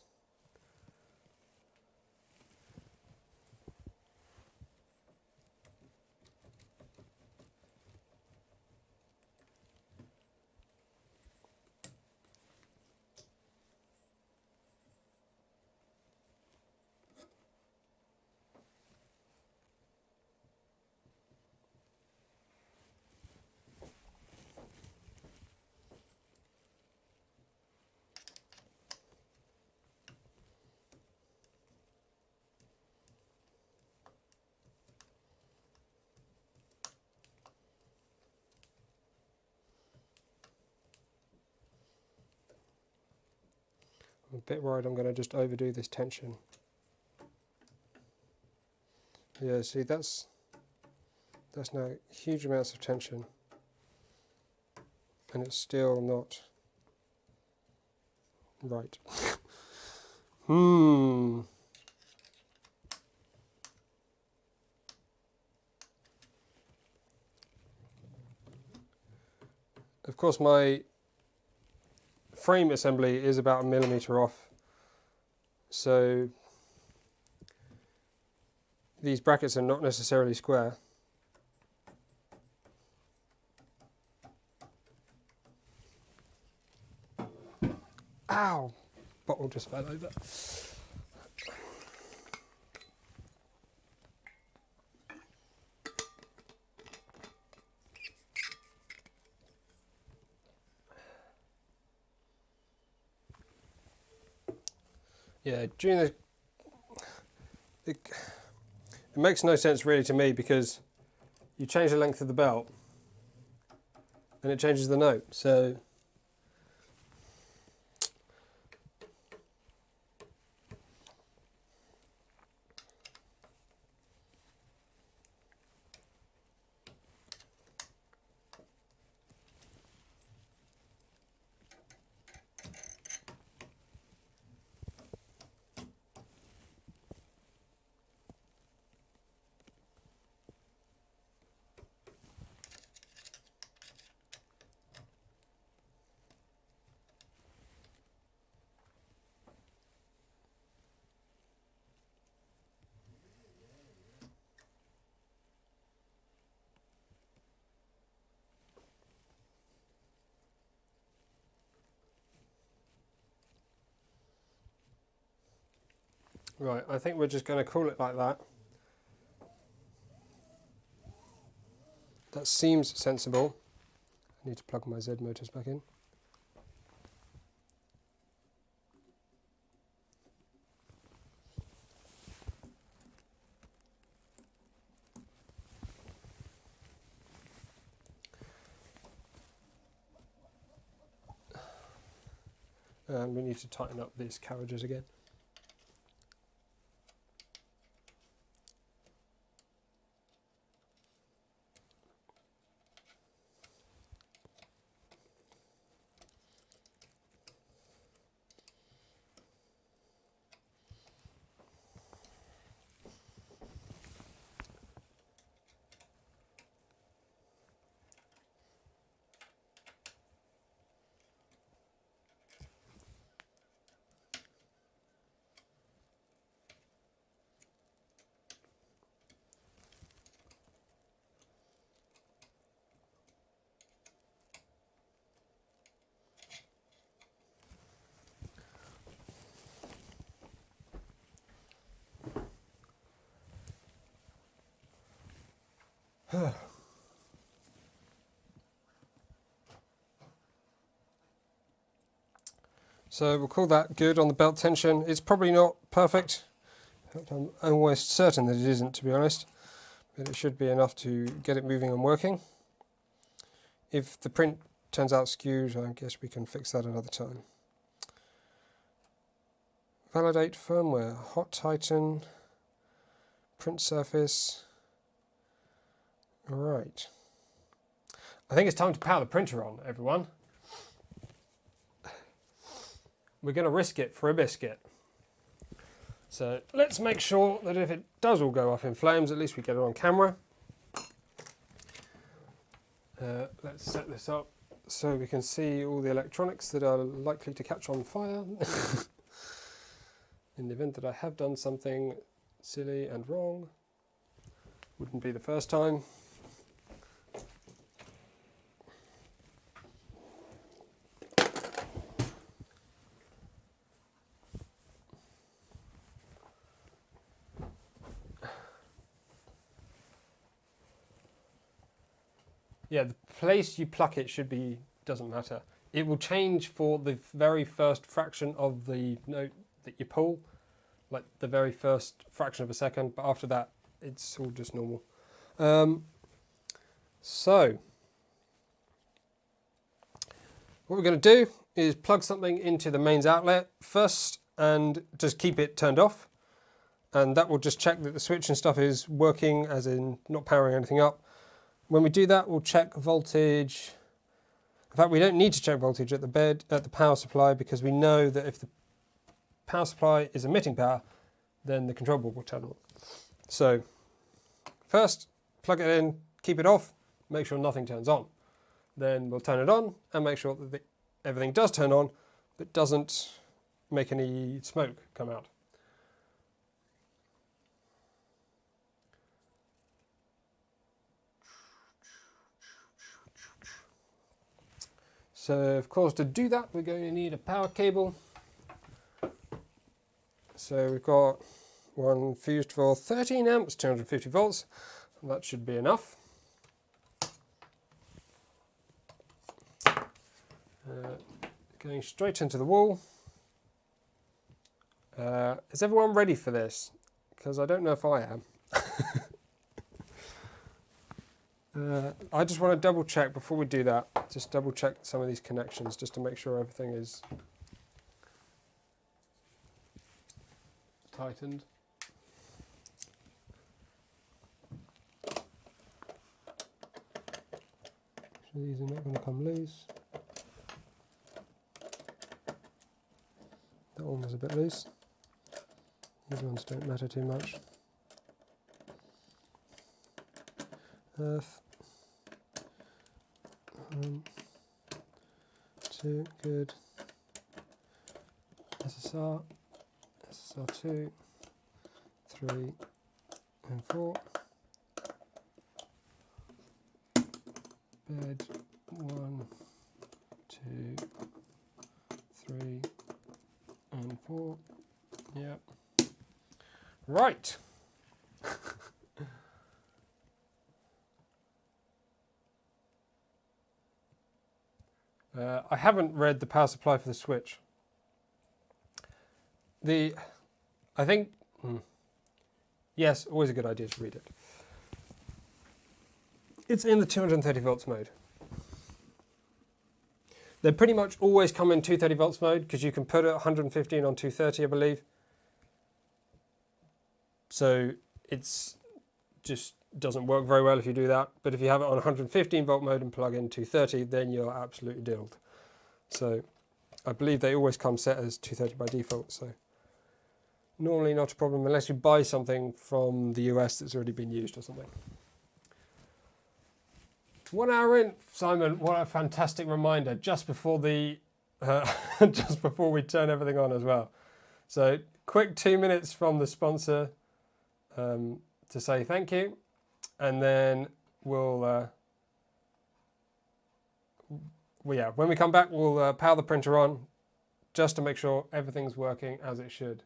I'm a bit worried I'm going to just overdo this tension. Yeah, see, that's now huge amounts of tension, and it's still not right. Of course, my frame assembly is about 1 millimeter off, so these brackets are not necessarily square. Ow! Bottle just fell over. Yeah, during the it makes no sense really to me, because you change the length of the belt and it changes the note. So right, I think we're just going to call it like that. That seems sensible. I need to plug my Z motors back in. And we need to tighten up these carriages again. So we'll call that good on the belt tension. It's probably not perfect. I'm almost certain that it isn't, to be honest, but it should be enough to get it moving and working. If the print turns out skewed, I guess we can fix that another time. Validate firmware, hot tighten, print surface. Alright. I think it's time to power the printer on, everyone. We're going to risk it for a biscuit. So let's make sure that if it does all go up in flames, at least we get it on camera. Let's set this up so we can see all the electronics that are likely to catch on fire. In the event that I have done something silly and wrong. Wouldn't be the first time. Yeah, the place you pluck it doesn't matter. It will change for the very first fraction of the note that you pull, like the very first fraction of a second, but after that, it's all just normal. So, what we're going to do is plug something into the mains outlet first and just keep it turned off. And that will just check that the switch and stuff is working, as in not powering anything up. When we do that, we'll check voltage. In fact, we don't need to check voltage at the power supply, because we know that if the power supply is emitting power, then the control board will turn on. So first, plug it in, keep it off, make sure nothing turns on. Then we'll turn it on and make sure that everything does turn on, but doesn't make any smoke come out. So of course, to do that, we're going to need a power cable. So we've got one fused for 13 amps, 250 volts, and that should be enough. Going straight into the wall. Is everyone ready for this? Because I don't know if I am. I just want to double check before we do that. Just double check some of these connections just to make sure everything is tightened. So these are not going to come loose. That one was a bit loose. These ones don't matter too much. Two, good. SSR, SSR2, 3 and 4. Bed 1, 2, 3 and 4. Yep. Right. I haven't read the power supply for the switch. I think, yes, always a good idea to read it. It's in the 230 volts mode. They pretty much always come in 230 volts mode, because you can put it 115 on 230, I believe. So it's just doesn't work very well if you do that. But if you have it on 115 volt mode and plug in 230, then you're absolutely dilled. So I believe they always come set as 230 by default. So normally not a problem unless you buy something from the US that's already been used or something. 1 hour in, Simon. What a fantastic reminder! Just before the, just before we turn everything on as well. So quick 2 minutes from the sponsor to say thank you, and then we'll. When we come back, we'll power the printer on, just to make sure everything's working as it should.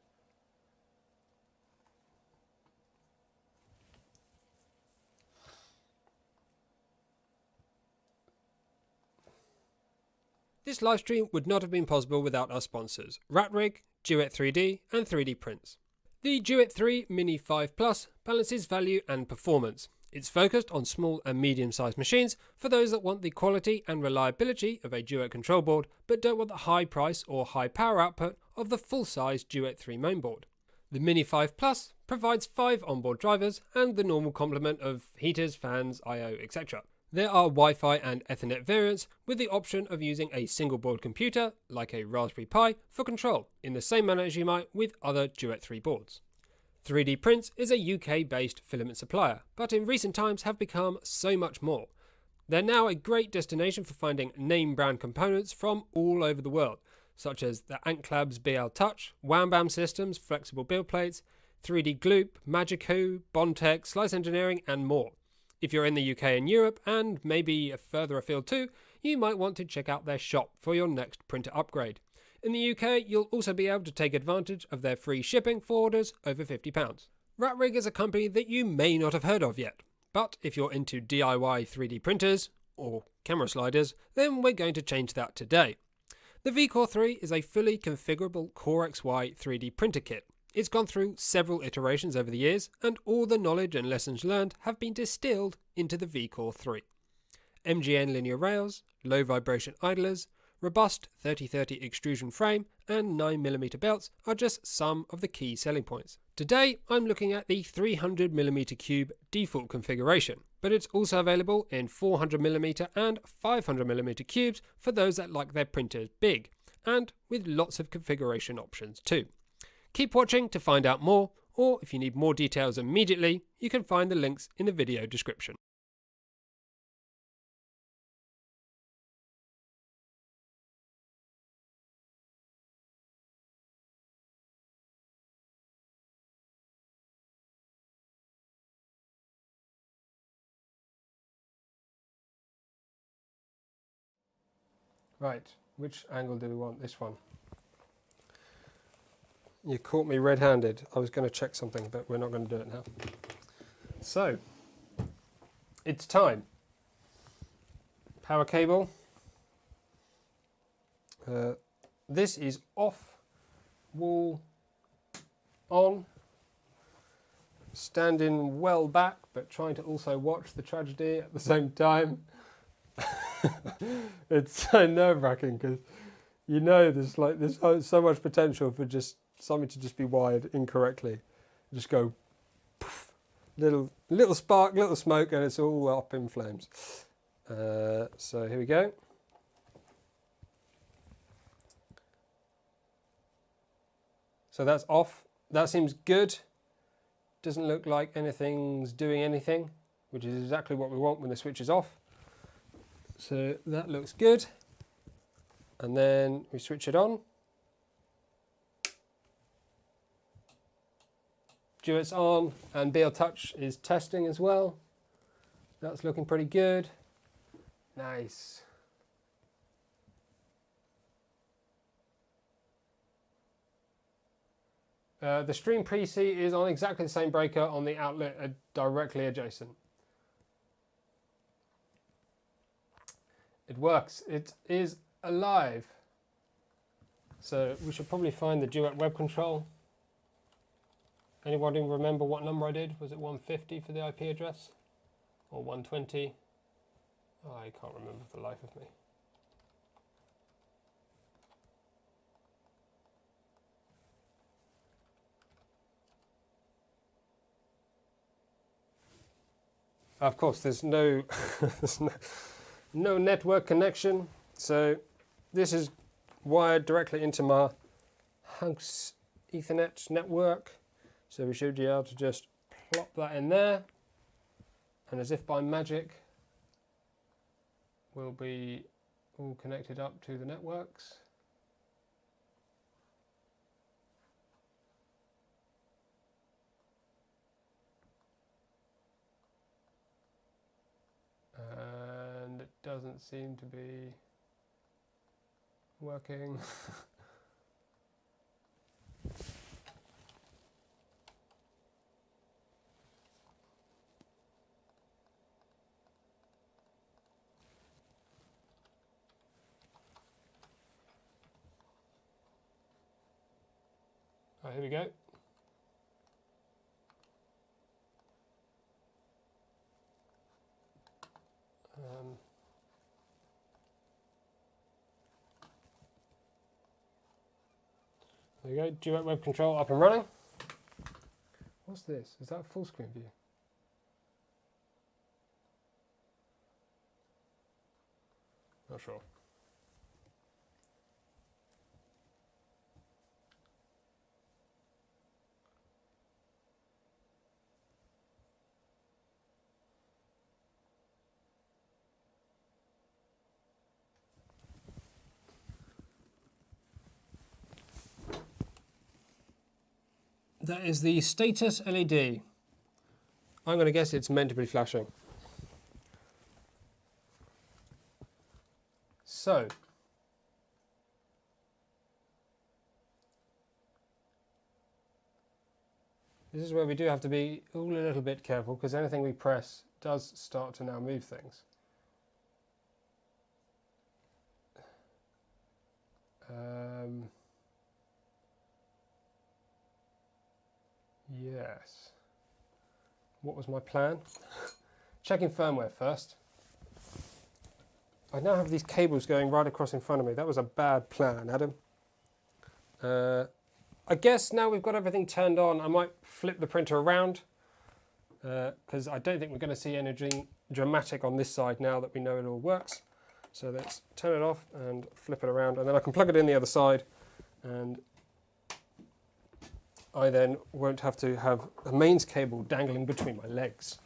This live stream would not have been possible without our sponsors, Ratrig, Duet 3D and 3D Printz. The Duet 3 Mini 5 Plus balances value and performance. It's focused on small and medium-sized machines for those that want the quality and reliability of a Duet control board but don't want the high price or high power output of the full-size Duet 3 mainboard. The Mini 5 Plus provides 5 onboard drivers and the normal complement of heaters, fans, I/O, etc. There are Wi-Fi and Ethernet variants with the option of using a single board computer, like a Raspberry Pi, for control, in the same manner as you might with other Duet 3 boards. 3D Printz is a UK-based filament supplier, but in recent times have become so much more. They're now a great destination for finding name brand components from all over the world, such as the Antlab's BL Touch, Wham Bam Systems, flexible build plates, 3D Gloop, Magico, Bondtech, Slice Engineering, and more. If you're in the UK and Europe, and maybe further afield too, you might want to check out their shop for your next printer upgrade. In the UK, you'll also be able to take advantage of their free shipping for orders over £50. Ratrig is a company that you may not have heard of yet, but if you're into DIY 3D printers, or camera sliders, then we're going to change that today. The VCore 3 is a fully configurable CoreXY 3D printer kit. It's gone through several iterations over the years, and all the knowledge and lessons learned have been distilled into the VCore 3. MGN linear rails, low vibration idlers, robust 3030 extrusion frame and 9mm belts are just some of the key selling points. Today I'm looking at the 300mm cube default configuration, but it's also available in 400mm and 500mm cubes for those that like their printers big, and with lots of configuration options too. Keep watching to find out more, or if you need more details immediately, you can find the links in the video description. Right, which angle do we want? This one. You caught me red-handed. I was going to check something, but we're not going to do it now. So, it's time. Power cable. This is off, wall on, standing well back, but trying to also watch the tragedy at the same time. It's so nerve-wracking because you know there's so much potential for just something to just be wired incorrectly. Just go poof, little spark, little smoke, and it's all up in flames. So here we go. So that's off. That seems good. Doesn't look like anything's doing anything, which is exactly what we want when the switch is off. So that looks good. And then we switch it on. Duet's on, and BL Touch is testing as well. That's looking pretty good. Nice. The stream PC is on exactly the same breaker on the outlet directly adjacent. It works. It is alive. So we should probably find the Duet web control. Anybody remember what number I did? Was it 150 for the IP address? Or 120? Oh, I can't remember for the life of me. Of course, there's no, no network connection. So this is wired directly into my house Ethernet network. So we should be able to just plop that in there. And as if by magic, we'll be all connected up to the networks. And it doesn't seem to be working. Here we go. There you go, Duet web control up and running. What's this? Is that a full screen view? Not sure. That is the status LED. I'm going to guess it's meant to be flashing. So, this is where we do have to be all a little bit careful, because anything we press does start to now move things. Yes. What was my plan? Checking firmware first. I now have these cables going right across in front of me. That was a bad plan, Adam. I guess now we've got everything turned on, I might flip the printer around, because I don't think we're going to see anything dramatic on this side now that we know it all works. So let's turn it off and flip it around, and then I can plug it in the other side, and I then won't have to have a mains cable dangling between my legs.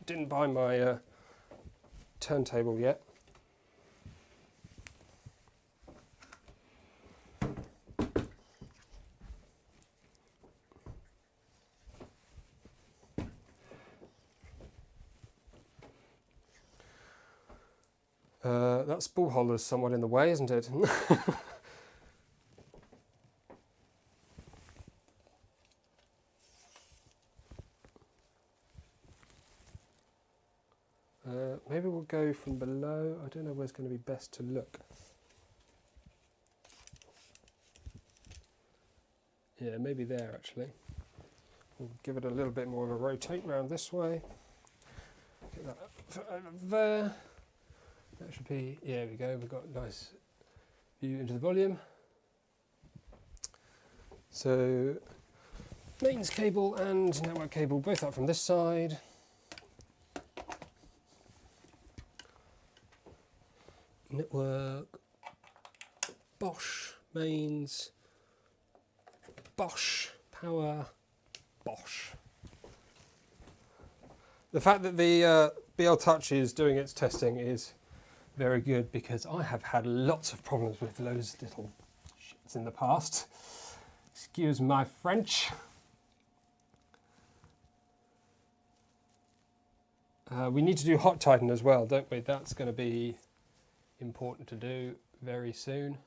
Didn't buy my turntable yet. That spool holder is somewhat in the way, isn't it? Maybe we'll go from below. I don't know where's going to be best to look. Yeah, maybe there actually. We'll give it a little bit more of a rotate round this way. Get that over there. That should be, yeah, there we go. We've got a nice view into the volume. So, mains cable and network cable both up from this side. Network, Bosch, mains, Bosch, power, Bosch. The fact that the BL Touch is doing its testing is very good, because I have had lots of problems with those little shits in the past. Excuse my French. We need to do hot tighten as well, don't we? That's going to be important to do very soon,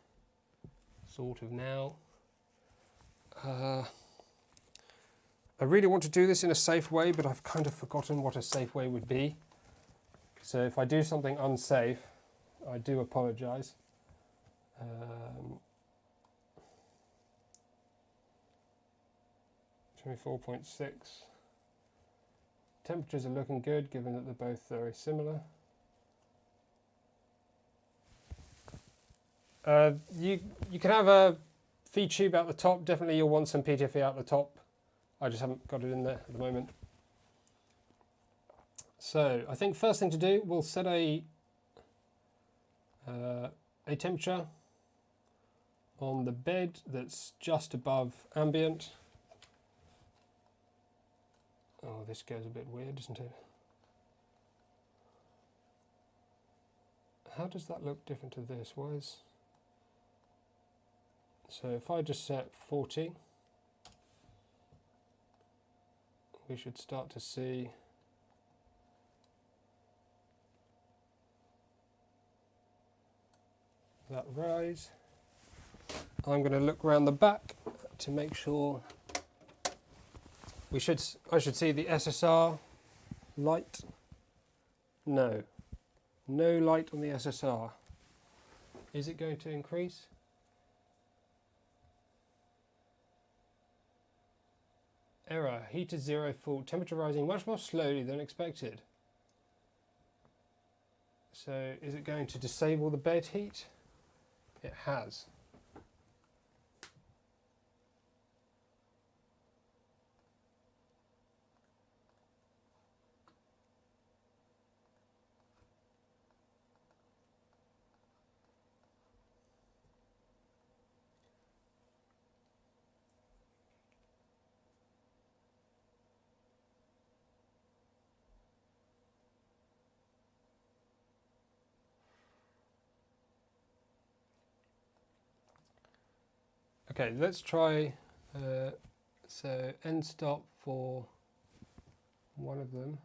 sort of now. I really want to do this in a safe way, but I've kind of forgotten what a safe way would be. So if I do something unsafe, I do apologise. 24.6. Temperatures are looking good, given that they're both very similar. You can have a feed tube out the top. Definitely you'll want some PTFE out the top. I just haven't got it in there at the moment. So I think first thing to do, we'll set a temperature on the bed that's just above ambient. Oh, this goes a bit weird, doesn't it? How does that look different to this? Why is... So if I just set 40, we should start to see that rise. I'm going to look around the back to make sure I should see the SSR light. No light on the SSR. Is it going to increase? error. Heater 0 fault. Temperature rising much more slowly than expected. So is it going to disable the bed heat? It has. Okay, let's try, so end stop for one of them.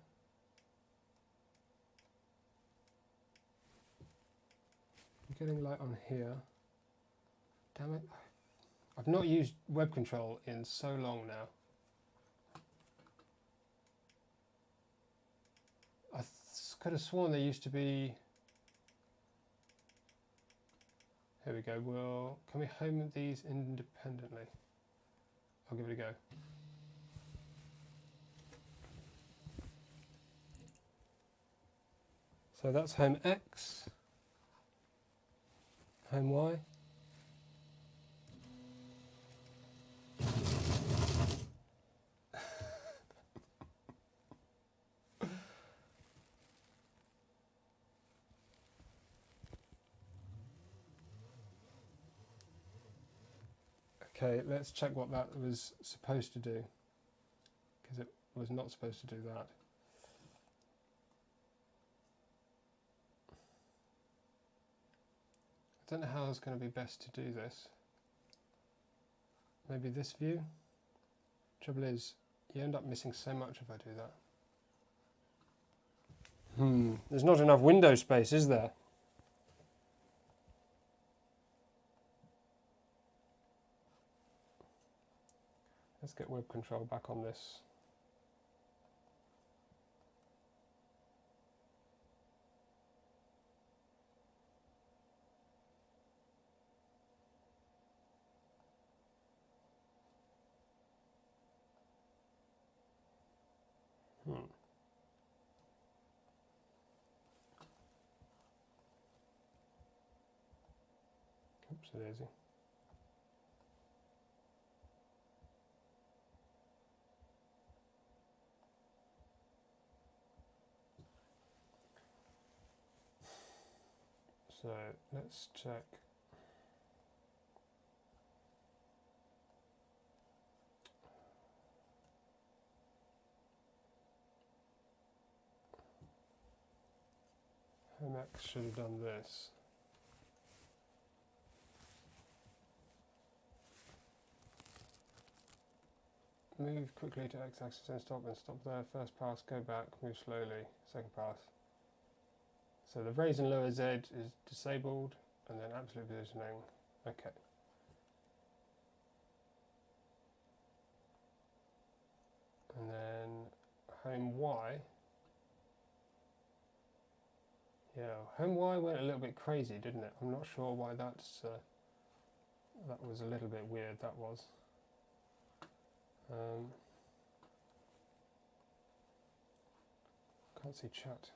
I'm getting light on here. Damn it. I've not used web control in so long now. I could have sworn there used to be... Here we go. Well, can we home these independently? I'll give it a go. So that's home X, home Y. Okay, let's check what that was supposed to do, because it was not supposed to do that. I don't know how it's going to be best to do this. Maybe this view? Trouble is, you end up missing so much if I do that. There's not enough window space, is there? Let's get web control back on this. Oops, daisy. So let's check. Home X should have done this. Move quickly to X-axis and stop there. First pass, go back, move slowly. Second pass. So the raise and lower Z is disabled, and then absolute positioning. Okay. And then home Y. Yeah, home Y went a little bit crazy, didn't it? I'm not sure why that's that was a little bit weird. That was. Can't see chat.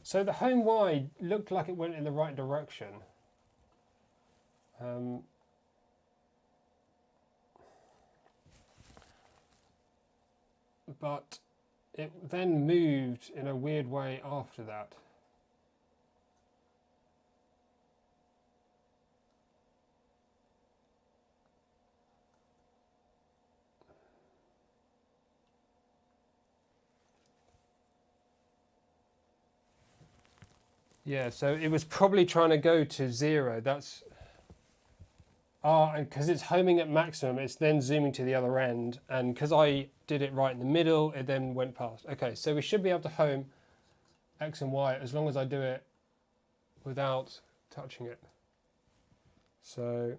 So the home Y looked like it went in the right direction. But it then moved in a weird way after that. Yeah, so it was probably trying to go to 0. That's because it's homing at maximum, it's then zooming to the other end, and because I did it right in the middle, it then went past. Okay, so we should be able to home X and Y as long as I do it without touching it. So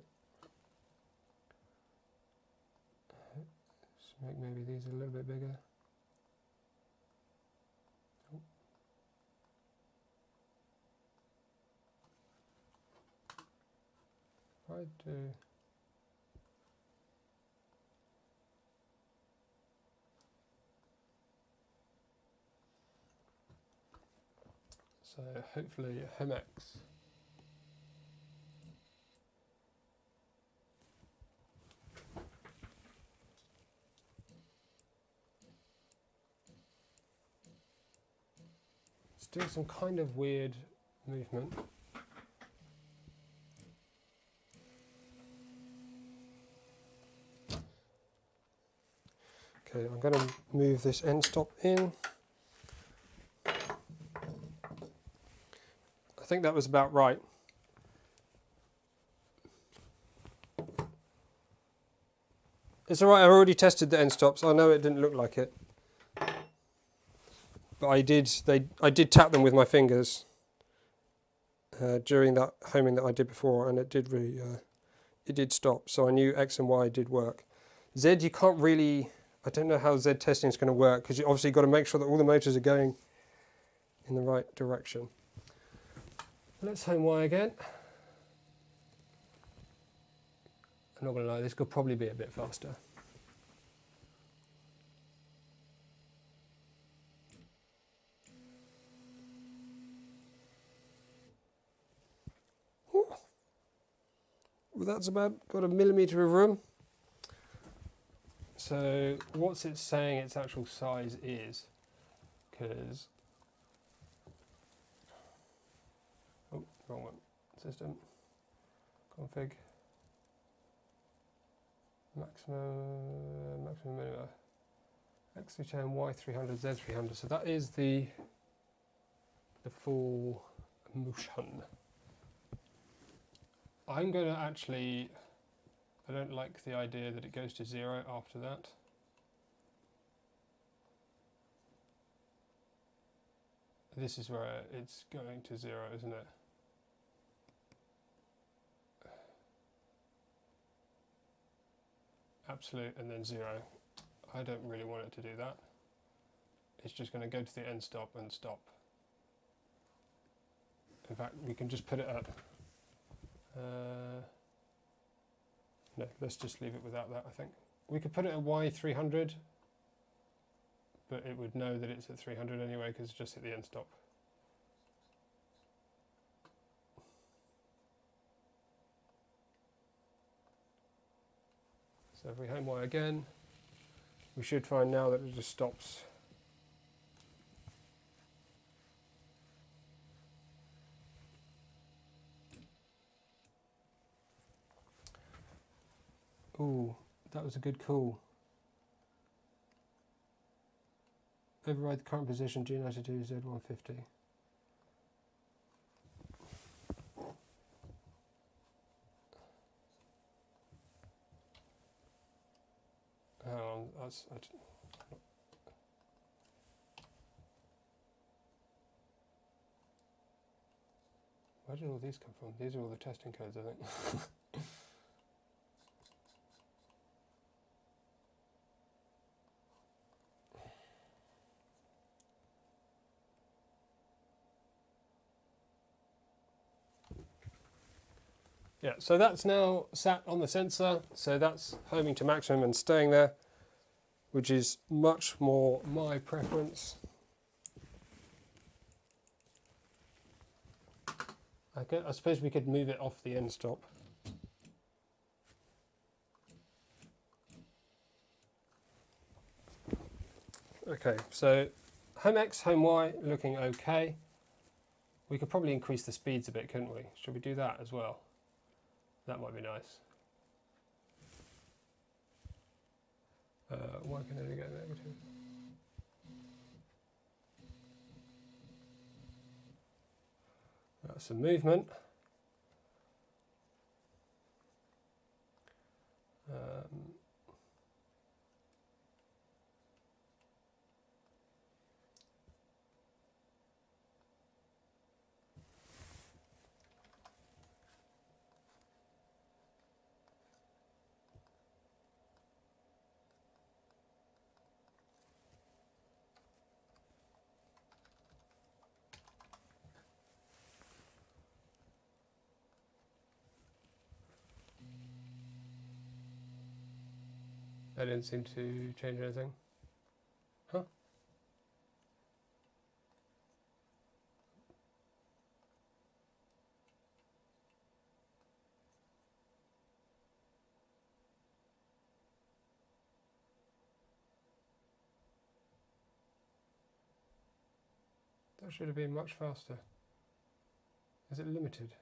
let's make maybe these a little bit bigger. I do. So hopefully home X. It's doing some kind of weird movement. Okay, I'm going to move this end stop in. I think that was about right. It's alright, I already tested the end stops. I know it didn't look like it. But I did tap them with my fingers during that homing that I did before, and it did really, it did stop. So I knew X and Y did work. Z, you can't really, I don't know how Z testing is going to work, because you obviously got to make sure that all the motors are going in the right direction. Let's home Y again. I'm not going to lie, this could probably be a bit faster. Well, that's about got a millimetre of room. So what's it saying its actual size is? Because, oh, wrong one. System, config, maximum minimum, X310, Y300, Z300. So that is the full motion. I'm going to actually, I don't like the idea that it goes to 0 after that. This is where it's going to 0, isn't it? Absolute and then 0. I don't really want it to do that. It's just going to go to the end stop and stop. In fact, we can just put it at no, let's just leave it without that, I think. We could put it at Y300, but it would know that it's at 300 anyway because it's just at the end stop. So if we home Y again, we should find now that it just stops. Ooh, that was a good call. Override the current position, G92, Z150. Where did all these come from? These are all the testing codes, I think. Yeah, so that's now sat on the sensor, so that's homing to maximum and staying there, which is much more my preference. I suppose we could move it off the end stop. Okay, so home X, home Y looking okay. We could probably increase the speeds a bit, couldn't we? Should we do that as well? That might be nice. Why can I get negative? some movement. That didn't seem to change anything. Huh? That should have been much faster. Is it limited?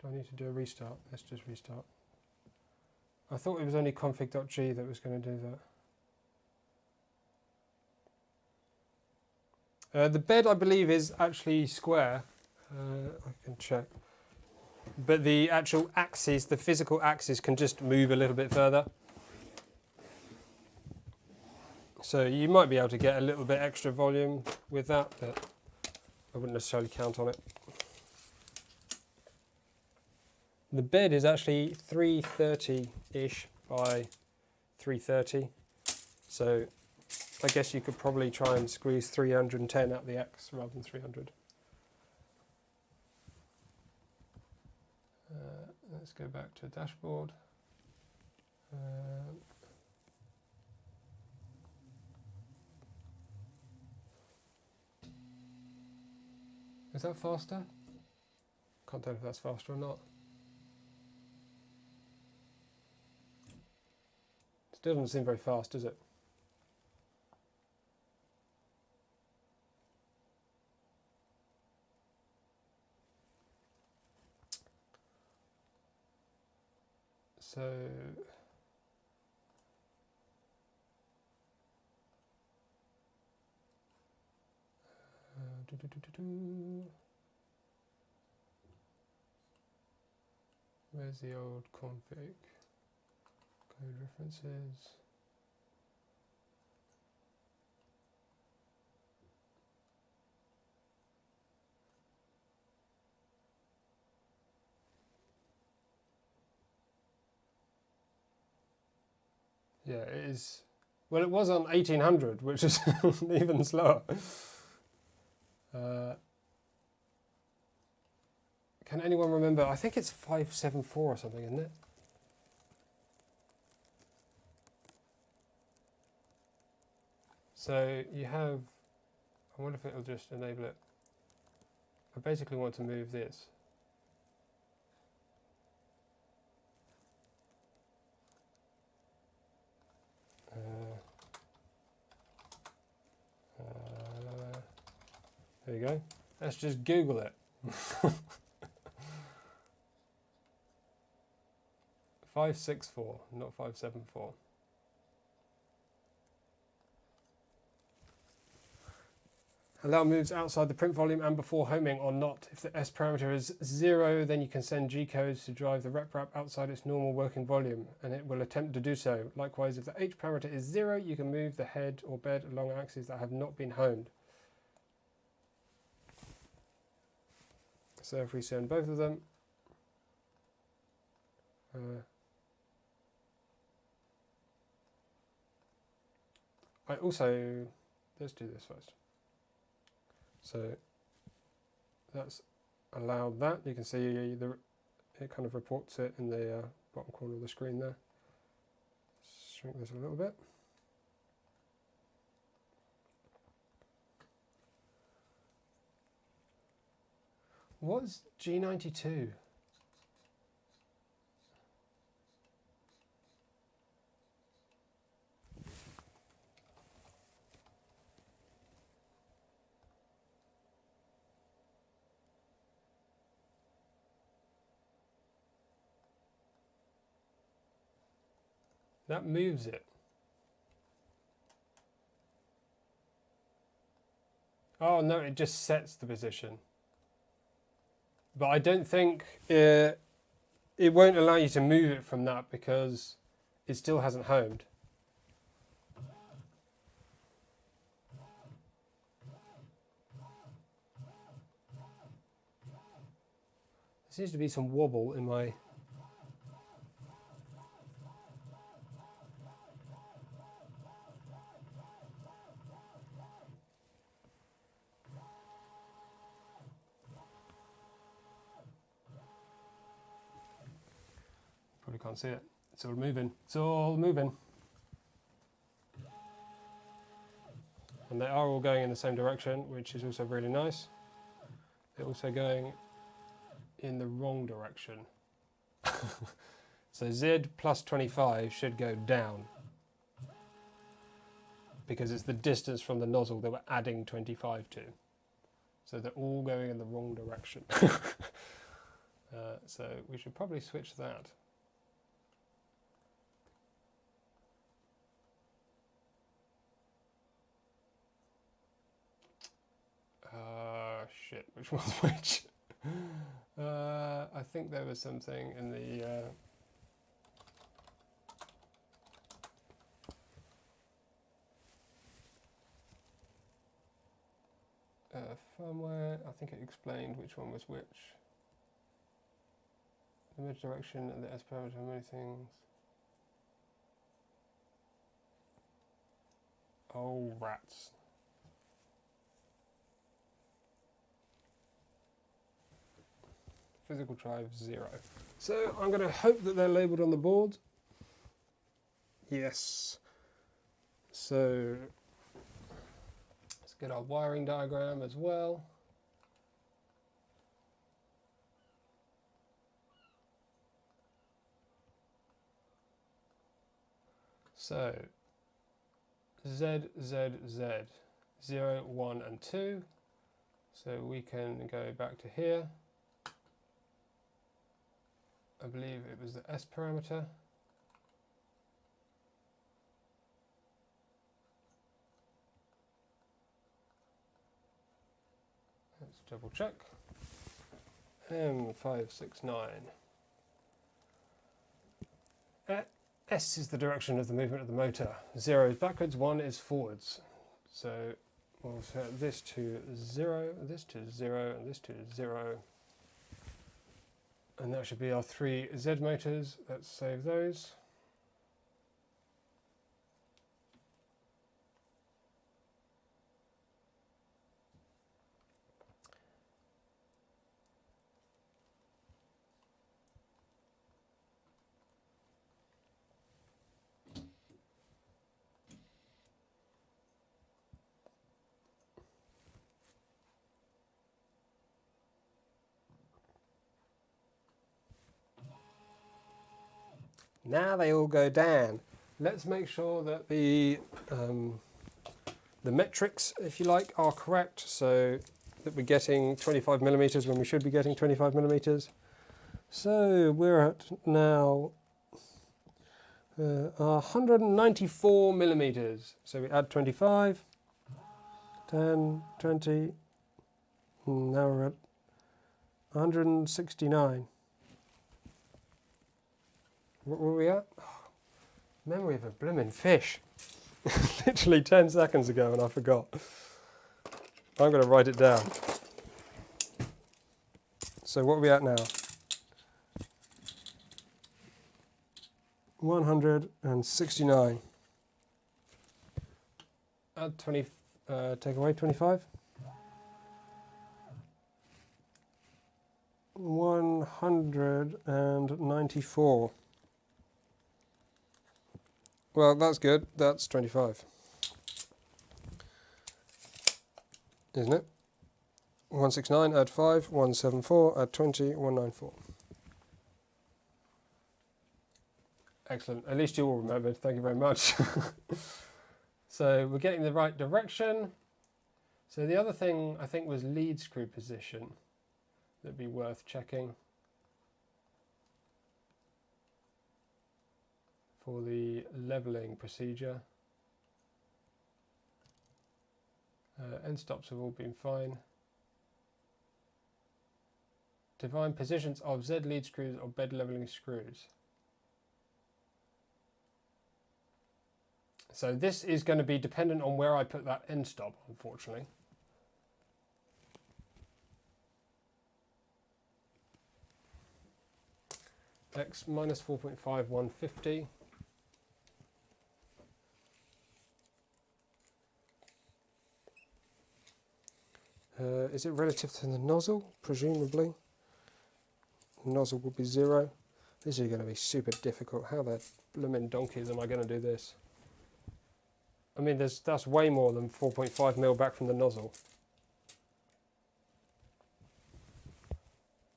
Do I need to do a restart? Let's just restart. I thought it was only config.g that was going to do that. The bed, I believe, is actually square. I can check. But the actual axis, the physical axis, can just move a little bit further. So you might be able to get a little bit extra volume with that, but I wouldn't necessarily count on it. The bed is actually 330-ish by 330. So I guess you could probably try and squeeze 310 out the X rather than 300. Let's go back to dashboard. Is that faster? Can't tell if that's faster or not. Still doesn't seem very fast, does it? So where's the old config? Code references. Yeah, it is. Well, it was on 1800, which is even slower. Can anyone remember? I think it's 574 or something, isn't it? So you have, I wonder if it'll just enable it. I basically want to move this. There you go. Let's just Google it. 564, not 574. Allow moves outside the print volume and before homing or not. If the S parameter is 0, then you can send G codes to drive the rep wrap outside its normal working volume, and it will attempt to do so. Likewise, if the H parameter is 0, you can move the head or bed along axes that have not been homed. So if we send both of them, I also, let's do this first. So that's allowed that. You can see it kind of reports it in the bottom corner of the screen there. Shrink this a little bit. What's G92? That moves it. Oh no, it just sets the position. But I don't think it won't allow you to move it from that because it still hasn't homed. There seems to be some wobble in my... Probably can't see it. It's all moving. It's all moving. And they are all going in the same direction, which is also really nice. They're also going in the wrong direction. So Z plus 25 should go down because it's the distance from the nozzle that we're adding 25 to. So they're all going in the wrong direction. So we should probably switch that. Shit, which one's which? I think there was something in the firmware. I think it explained which one was which. The mid direction and the S parameter, many things. Oh, rats. Physical drive 0. So I'm going to hope that they're labelled on the board. Yes. So let's get our wiring diagram as well. So Z, Z, Z, 0, 1 and 2. So we can go back to here. I believe it was the S parameter. Let's double check. M569. S is the direction of the movement of the motor. 0 is backwards, 1 is forwards. So we'll set this to 0, this to 0, and this to 0. And that should be our 3 Z motors. Let's save those. Now they all go down. Let's make sure that the metrics, if you like, are correct, so that we're getting 25 millimeters when we should be getting 25 millimeters. So we're at now 194 millimeters. So we add 25, 10, 20, and now we're at 169. What were we at? Oh, memory of a blooming fish. Literally 10 seconds ago and I forgot. I'm going to write it down. So what are we at now? 169. Add 20, take away 25. 194. Well, that's good. That's 25. Isn't it? 169, add 5, 174, add 20, 194. Excellent. At least you all remembered. Thank you very much. So we're getting the right direction. So the other thing I think was lead screw position. That'd be worth checking for the leveling procedure. End stops have all been fine. Define positions of Z lead screws or bed leveling screws. So this is going to be dependent on where I put that end stop, unfortunately. X minus 4.5, 150. Is it relative to the nozzle? Presumably. Nozzle will be 0. This is going to be super difficult. How the blooming donkeys am I going to do this? I mean, that's way more than 4.5 mil back from the nozzle.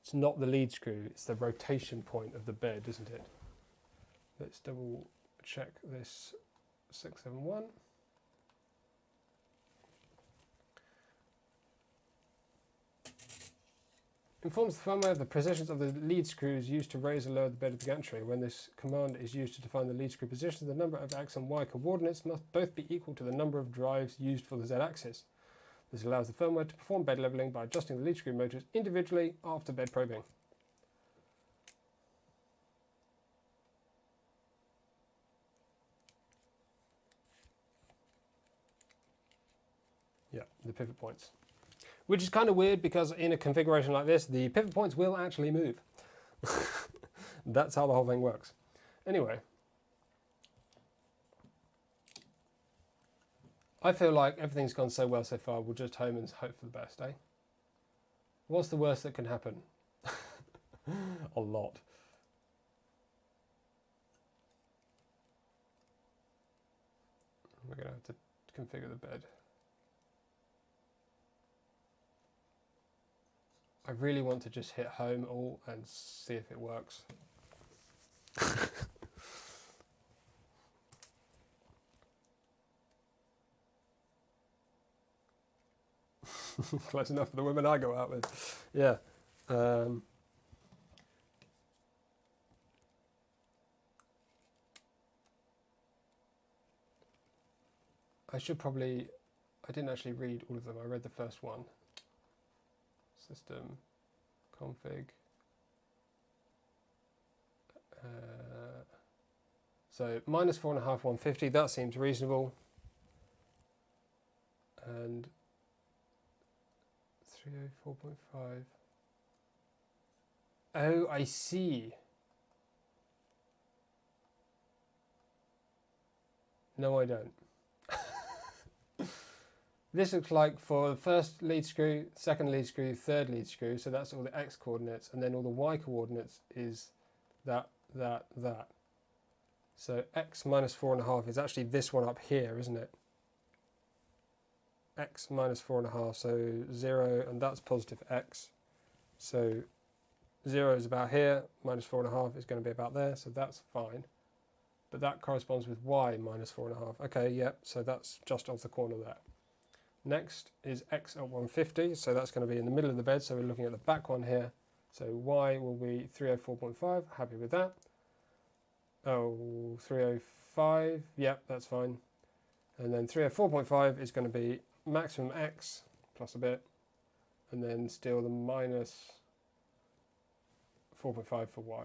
It's not the lead screw, it's the rotation point of the bed, isn't it? Let's double check this 671. Informs the firmware of the positions of the lead screws used to raise or lower the bed of the gantry. When this command is used to define the lead screw position, the number of X and Y coordinates must both be equal to the number of drives used for the Z axis. This allows the firmware to perform bed leveling by adjusting the lead screw motors individually after bed probing. Yeah, the pivot points. Which is kind of weird because in a configuration like this, the pivot points will actually move. That's how the whole thing works. Anyway. I feel like everything's gone so well so far, we'll just home and hope for the best, eh? What's the worst that can happen? A lot. We're going to have to configure the bed. I really want to just hit home all and see if it works. Close enough for the women I go out with. Yeah. I didn't actually read all of them. I read the first one. System, config. So minus 4.5, 150, that seems reasonable. And 304.5. Oh, I see. No, I don't. This looks like for the first lead screw, second lead screw, third lead screw, so that's all the X coordinates, and then all the Y coordinates is that. So X minus 4.5 is actually this one up here, isn't it? X minus 4.5, so 0, and that's positive X. So 0 is about here, minus 4.5 is going to be about there, so that's fine. But that corresponds with Y minus 4.5. Okay, yeah, so that's just off the corner there. Next is X at 150, so that's going to be in the middle of the bed, so we're looking at the back one here. So Y will be 304.5, happy with that. Oh, 305, yep, that's fine. And then 304.5 is going to be maximum X plus a bit, and then still the minus 4.5 for Y.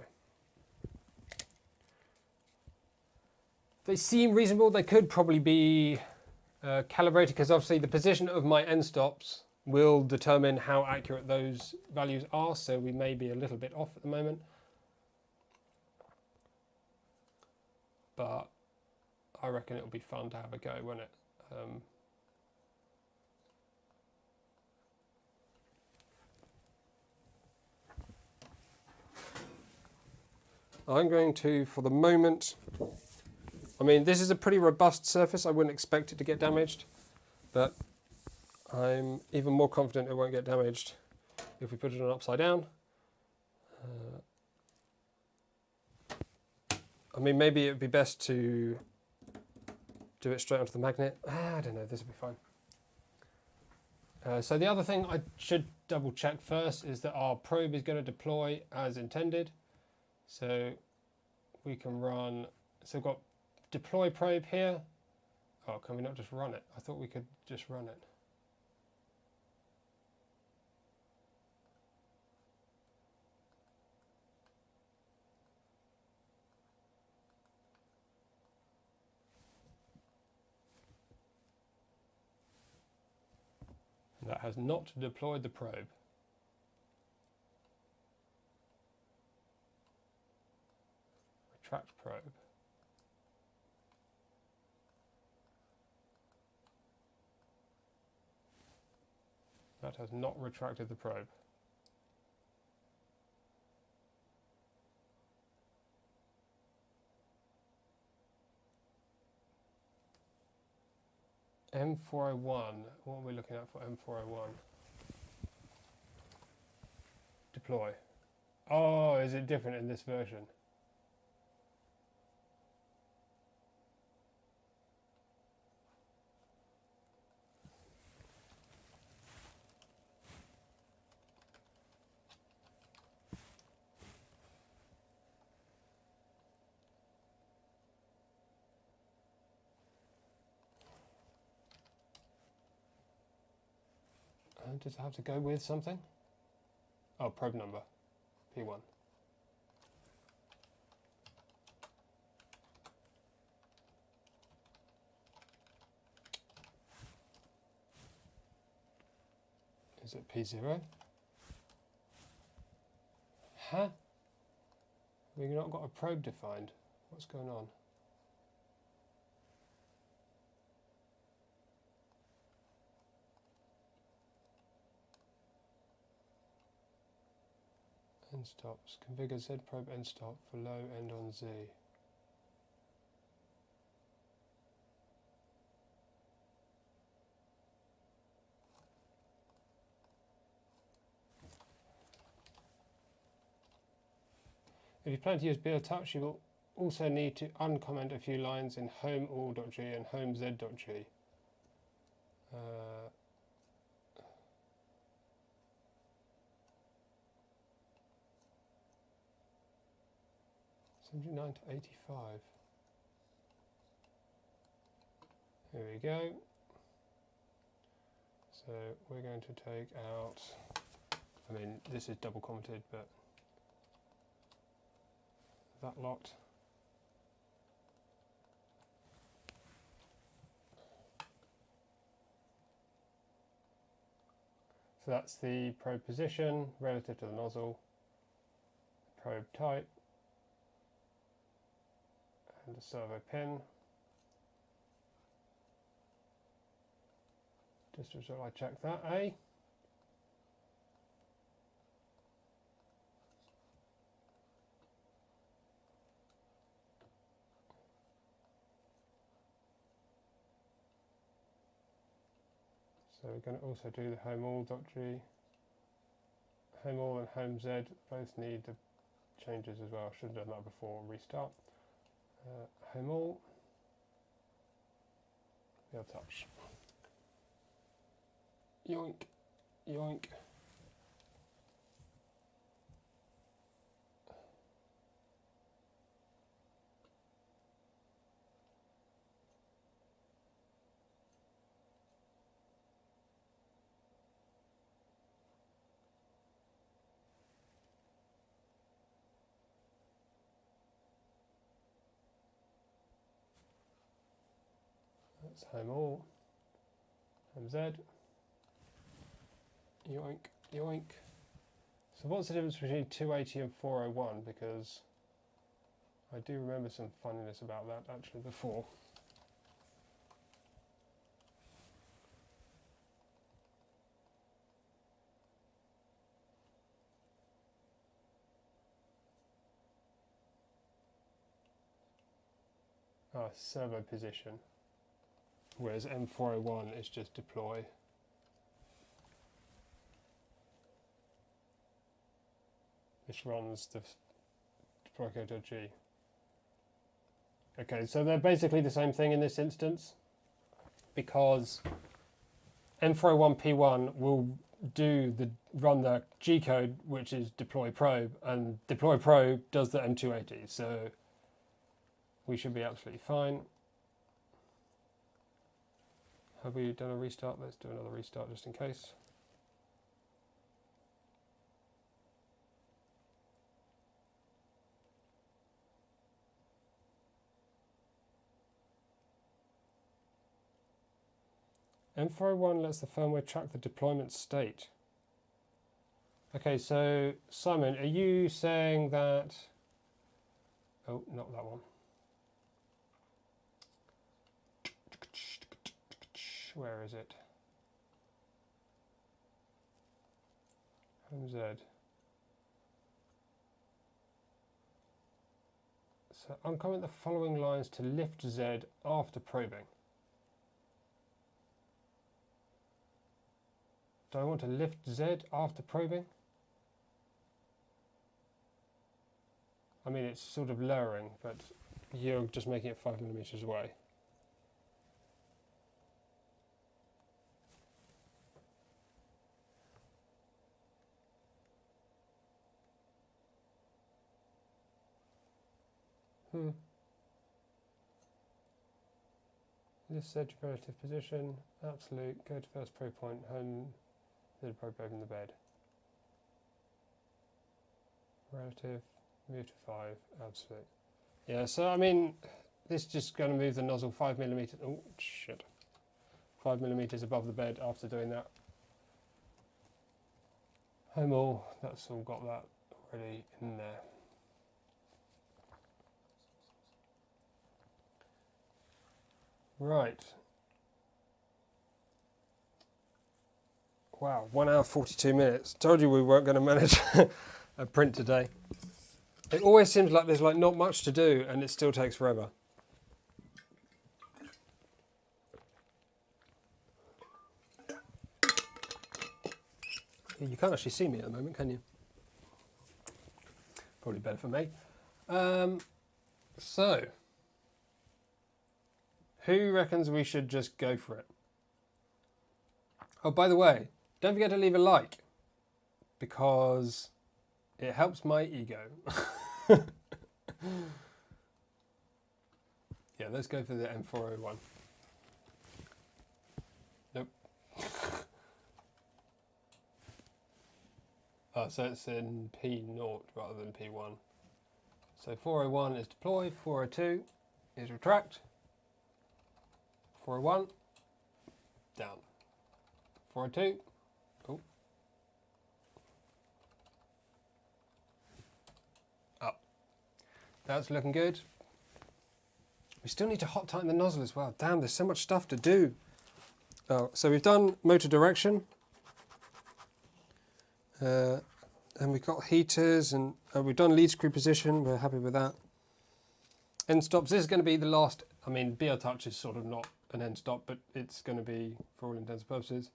They seem reasonable. They could probably be calibrated, because obviously the position of my end stops will determine how accurate those values are, so we may be a little bit off at the moment. But I reckon it'll be fun to have a go, won't it? I'm going to, for the moment, I mean, this is a pretty robust surface. I wouldn't expect it to get damaged, but I'm even more confident it won't get damaged if we put it on upside down. I mean, maybe it would be best to do it straight onto the magnet. I don't know, this will be fine. So the other thing I should double check first is that our probe is going to deploy as intended. So we can run, so we've got deploy probe here. Oh, can we not just run it? I thought we could just run it. That has not deployed the probe. Retract probe. That has not retracted the probe. M401, what are we looking at for M401? Deploy. Oh, is it different in this version? Does it have to go with something? Oh, probe number, P1. Is it P0? Huh? We've not got a probe defined. What's going on? End stops. Configure Z probe end stop for low end on Z. If you plan to use BL Touch, you will also need to uncomment a few lines in homeall.g and homez.g. 79 to 85. Here we go. So we're going to take out, I mean, this is double commented, but that lot. So that's the probe position relative to the nozzle, probe type, and the servo pin. Just as I check that, eh? So we're going to also do the homeall.g. Homeall and homez both need the changes as well. I should have done that before restart. Homeall, BL Touch. Yoink, yoink. That's homeall, homez. Yoink, yoink. So what's the difference between 280 and 401? Because I do remember some funniness about that actually before. Ah, servo position. Whereas M401 is just deploy. This runs the deploy.g. Okay, so they're basically the same thing in this instance, because M401 P1 will run the G code, which is deploy probe, and deploy probe does the M280. So we should be absolutely fine. Have we done a restart? Let's do another restart just in case. M401 lets the firmware track the deployment state. Okay, so Simon, are you saying that... Oh, not that one. Where is it? Home Z. So uncomment the following lines to lift Z after probing. Do I want to lift Z after probing? I mean, it's sort of lowering, but you're just making it 5mm away. Lift Z to relative position, absolute, go to first probe point, home, then probe open the bed. Relative, move to 5, absolute. Yeah, so I mean, this is just going to move the nozzle 5mm, oh shit, 5mm above the bed after doing that. Home all, that's all got that already in there. Right. Wow, 1 hour 42 minutes. Told you we weren't going to manage a print today. It always seems like there's like not much to do and it still takes forever. You can't actually see me at the moment, can you? Probably better for me. So, who reckons we should just go for it? Oh, by the way, don't forget to leave a like, because it helps my ego. Yeah, let's go for the M401. Nope. Oh, so it's in P0 rather than P1. So 401 is deployed, 402 is retract, 401, down, 402, oh, up. That's looking good. We still need to hot tighten the nozzle as well. Damn, there's so much stuff to do. Oh, so we've done motor direction. And we've got heaters, and we've done lead screw position. We're happy with that. End stops. This is going to be the last. I mean, BR touch is sort of not an end stop, but it's going to be for all intents and purposes.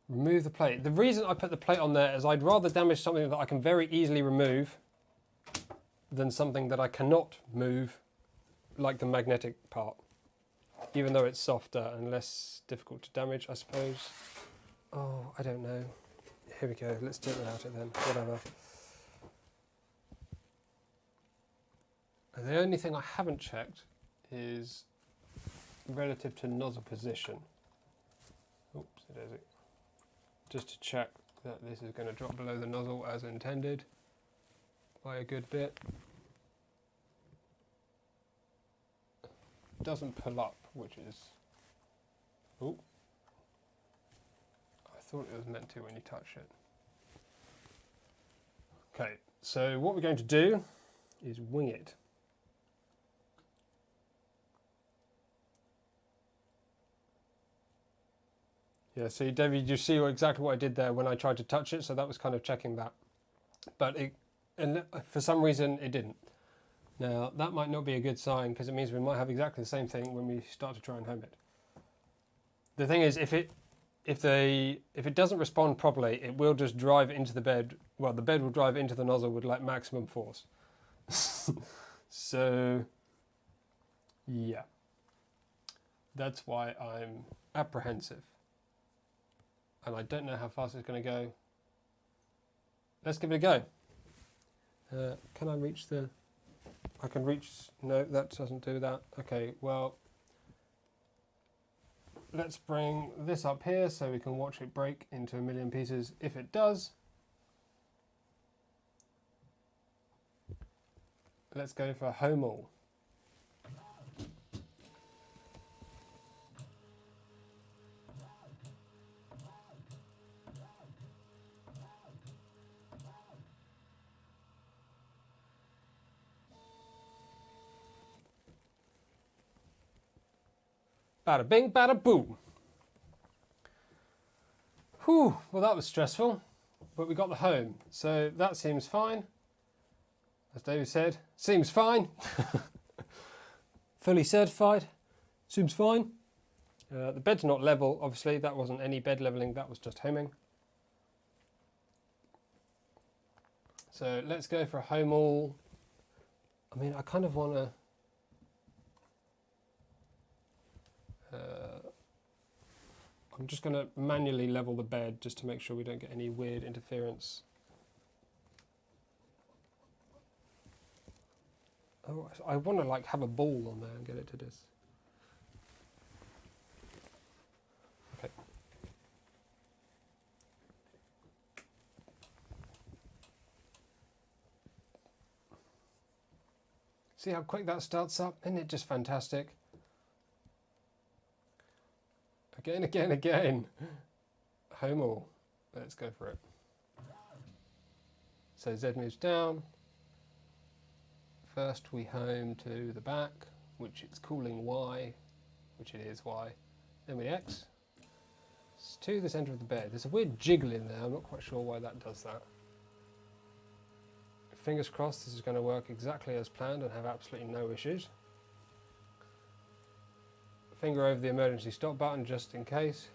Remove the plate. The reason I put the plate on there is I'd rather damage something that I can very easily remove than something that I cannot move, like the magnetic part, even though it's softer and less difficult to damage, I suppose. Oh, I don't know. Here we go, let's do it without it then, whatever. The only thing I haven't checked is relative to nozzle position. Oops, it is it. Just to check that this is going to drop below the nozzle as intended by a good bit. It doesn't pull up, which is... Ooh. I thought it was meant to when you touch it. Okay, so what we're going to do is wing it. Yeah, so David, you see exactly what I did there when I tried to touch it, so that was kind of checking that. But for some reason it didn't. Now, that might not be a good sign, because it means we might have exactly the same thing when we start to try and home it. The thing is, if it doesn't respond properly, it will just drive into the bed. Well, the bed will drive into the nozzle with like maximum force. So, yeah. That's why I'm apprehensive. And I don't know how fast it's going to go. Let's give it a go. Can I reach the... I can reach... No, that doesn't do that. Okay, well... Let's bring this up here so we can watch it break into a million pieces. If it does, let's go for home all. Bada bing, bada boom. Whew, well that was stressful, but we got the home, so that seems fine. As David said, seems fine. Fully certified, seems fine. The bed's not level, obviously, that wasn't any bed leveling, that was just homing. So let's go for a home all. I mean, I kind of want to... I'm just going to manually level the bed just to make sure we don't get any weird interference. Oh, I want to like have a ball on there and get it to this. Okay. See how quick that starts up? Isn't it just fantastic? Again, again, again. Home all. Let's go for it. So Z moves down. First we home to the back, which it's calling Y, which it is Y. Then we X. It's to the centre of the bed. There's a weird jiggle in there. I'm not quite sure why that does that. Fingers crossed this is going to work exactly as planned and have absolutely no issues. Finger over the emergency stop button just in case.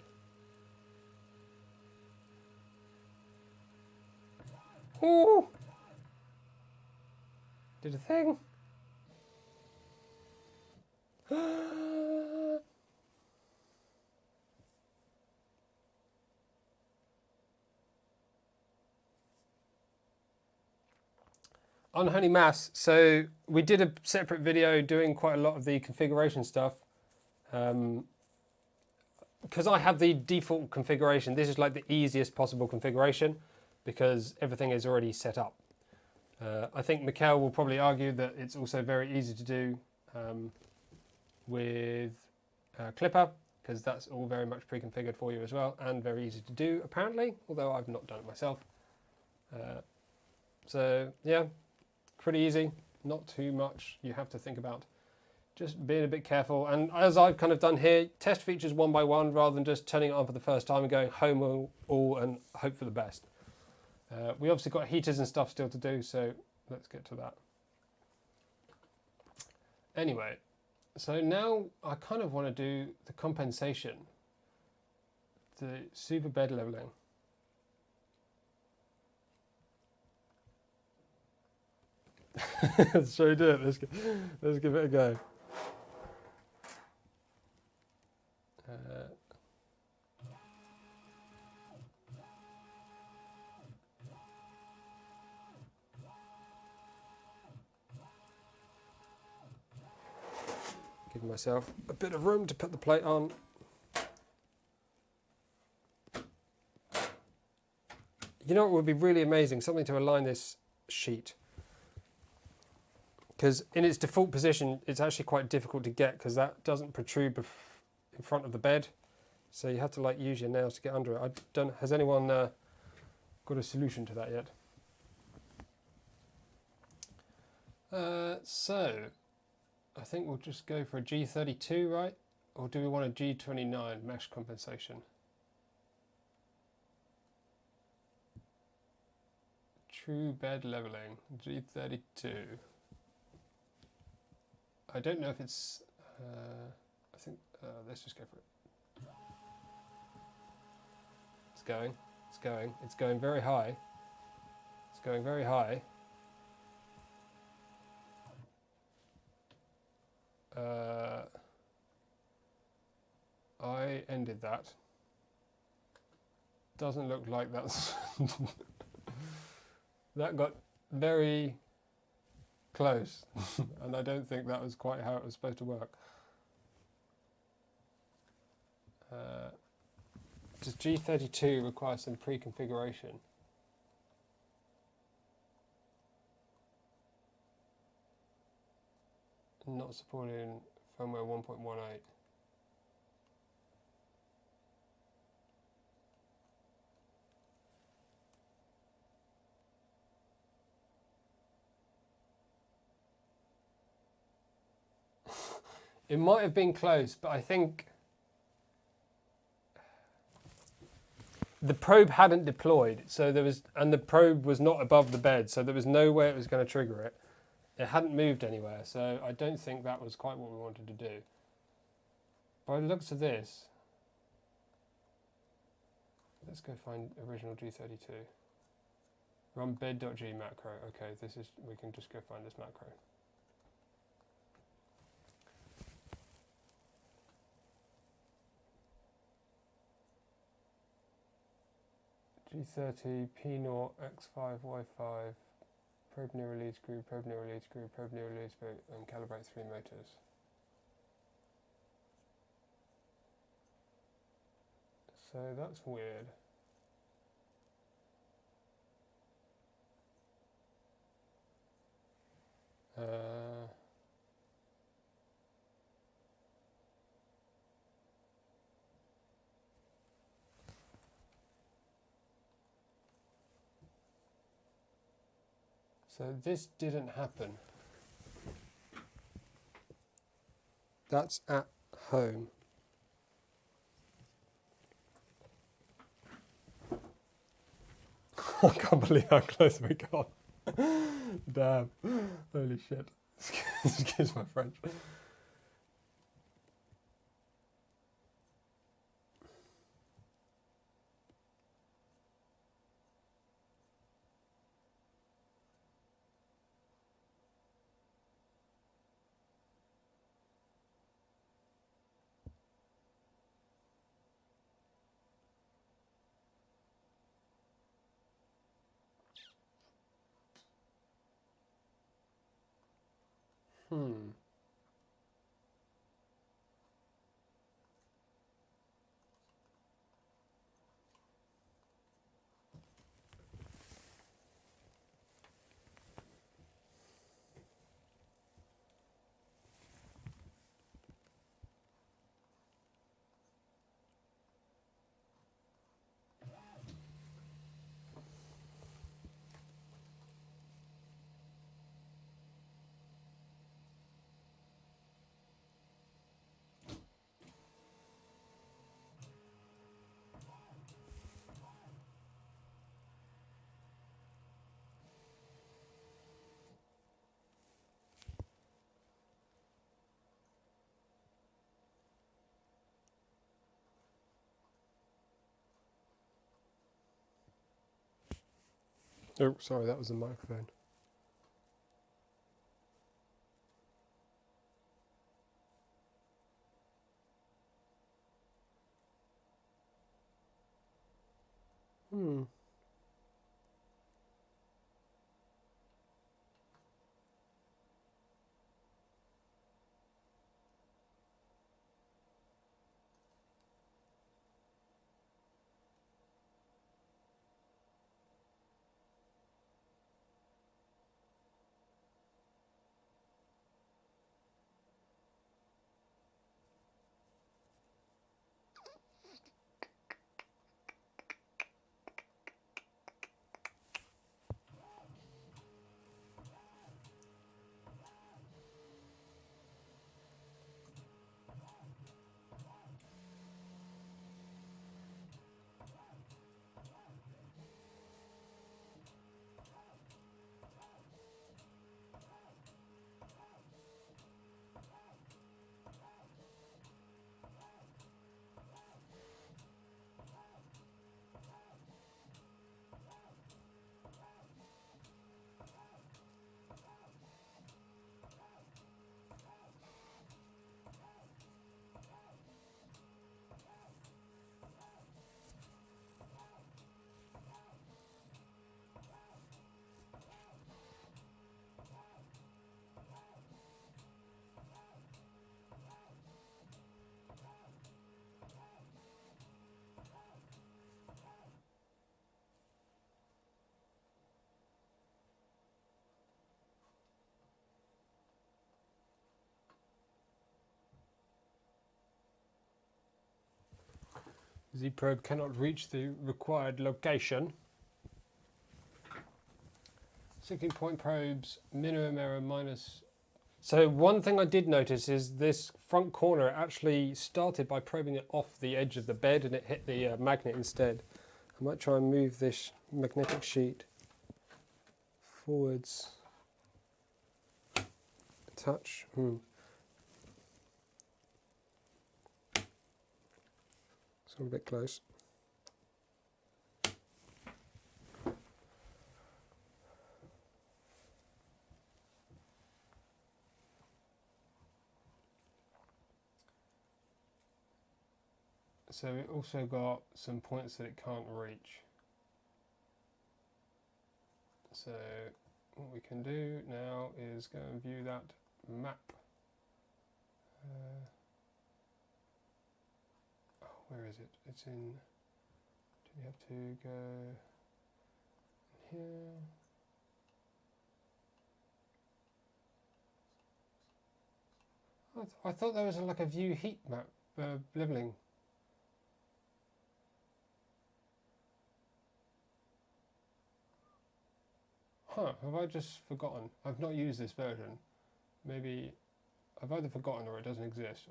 Ooh! Did a thing. Unholy mass. So we did a separate video doing quite a lot of the configuration stuff. Because I have the default configuration, this is like the easiest possible configuration because everything is already set up. I think Mikhail will probably argue that it's also very easy to do with Clipper because that's all very much pre-configured for you as well and very easy to do apparently, although I've not done it myself. So yeah, pretty easy, not too much you have to think about. Just being a bit careful, and as I've kind of done here, test features one by one rather than just turning it on for the first time and going home all and hope for the best. We obviously got heaters and stuff still to do, so let's get to that. Anyway, so now I kind of want to do the compensation, the super bed leveling. Shall we do it? Let's give it a go. Give myself a bit of room to put the plate on. You know what would be really amazing? Something to align this sheet. Because in its default position, it's actually quite difficult to get because that doesn't protrude in front of the bed. So you have to like use your nails to get under it. I don't. Has anyone got a solution to that yet? So I think we'll just go for a G32, right? Or do we want a G29 mesh compensation? True bed leveling, G32. I don't know if it's, I think, let's just go for it. It's going very high. It's going very high. I ended that. Doesn't look like that's... That got very close, and I don't think that was quite how it was supposed to work. Does G32 require some pre-configuration? Not supporting firmware 1.18. It might have been close, but I think the probe hadn't deployed, so there was, and the probe was not above the bed, so there was no way it was going to trigger it. It hadn't moved anywhere, so I don't think that was quite what we wanted to do. By the looks of this, let's go find original G32. Run bed.g macro. Okay, this is, we can just go find this macro. G30, P0, X5, Y5, probe near lead screw, probe near lead screw, probe near lead screw, and calibrate 3 motors. So that's weird. So this didn't happen. That's at home. I can't believe how close we got. Damn. Holy shit. Excuse my French. Oh, sorry, that was the microphone. Z probe cannot reach the required location. 16 point probes, minimum error minus. So one thing I did notice is this front corner actually started by probing it off the edge of the bed and it hit the magnet instead. I might try and move this magnetic sheet forwards a touch. It's all a bit close. So it also got some points that it can't reach. So what we can do now is go and view that map. Where is it? It's in, do you have to go here? I thought there was like a view heat map leveling. Huh, have I just forgotten? I've not used this version. Maybe I've either forgotten or it doesn't exist.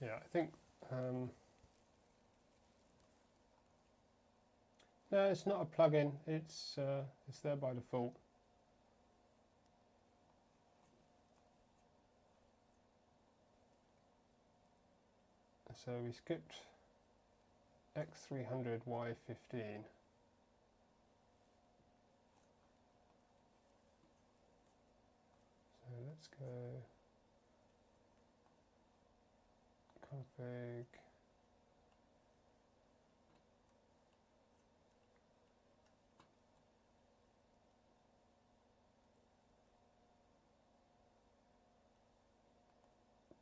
Yeah, I think, no, it's not a plugin, it's there by default. So we skipped X300Y15. So let's go config.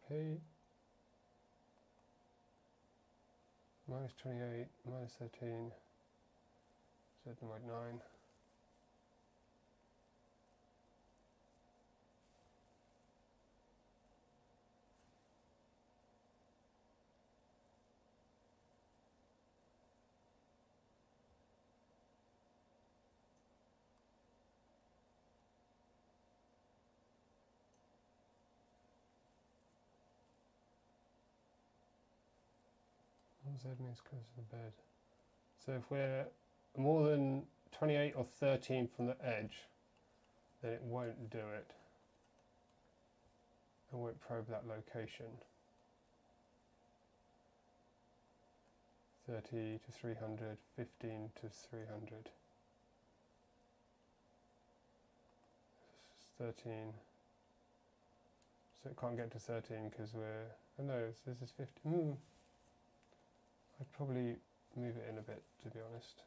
P -28, -13, Z9. Z means close to the bed. So if we're more than 28 or 13 from the edge, then it won't do it. It won't probe that location. 30 to 300, 15 to 300. 13. So it can't get to 13 because we're, oh no, this is 15. I'd probably move it in a bit, to be honest.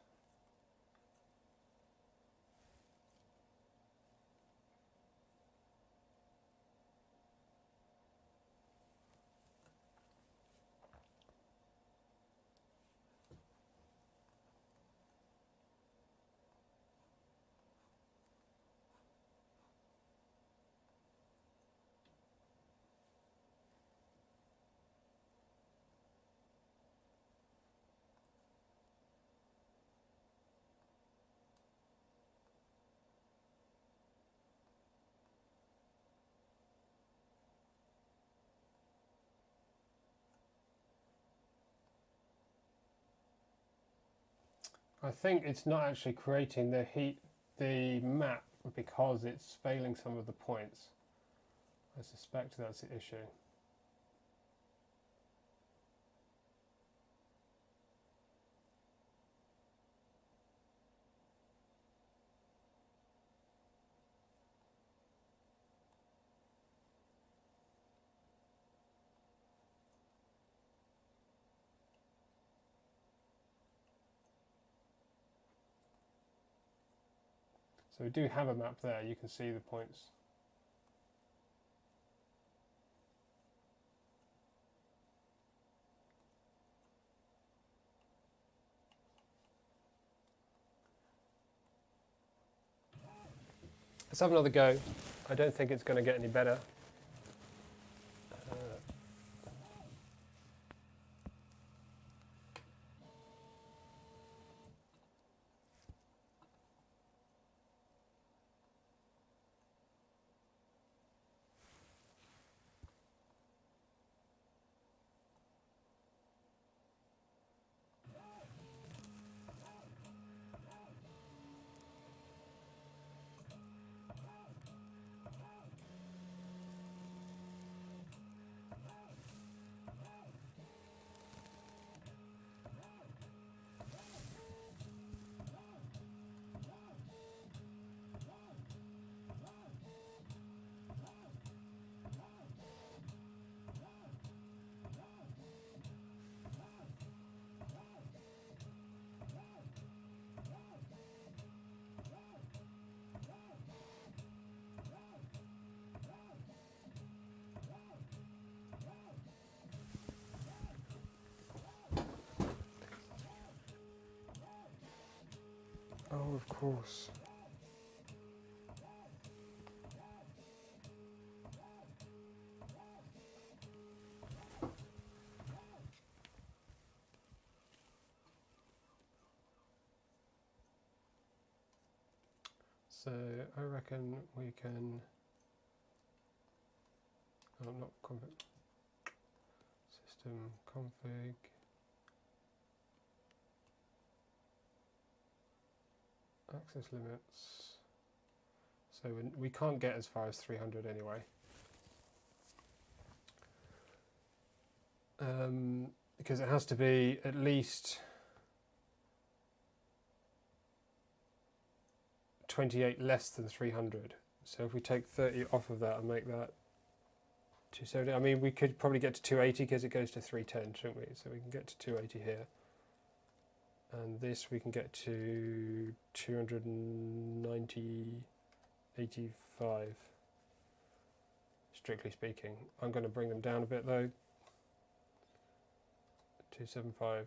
I think it's not actually creating the map because it's failing some of the points. I suspect that's the issue. So we do have a map there, you can see the points. Let's have another go. I don't think it's going to get any better. Oh, of course. So I reckon we can, oh, not config, system config, access limits. So we can't get as far as 300 anyway. Because it has to be at least 28 less than 300. So if we take 30 off of that and make that 270, I mean, we could probably get to 280 because it goes to 310, shouldn't we? So we can get to 280 here. And this we can get to 290, 85, strictly speaking. I'm going to bring them down a bit though. 275,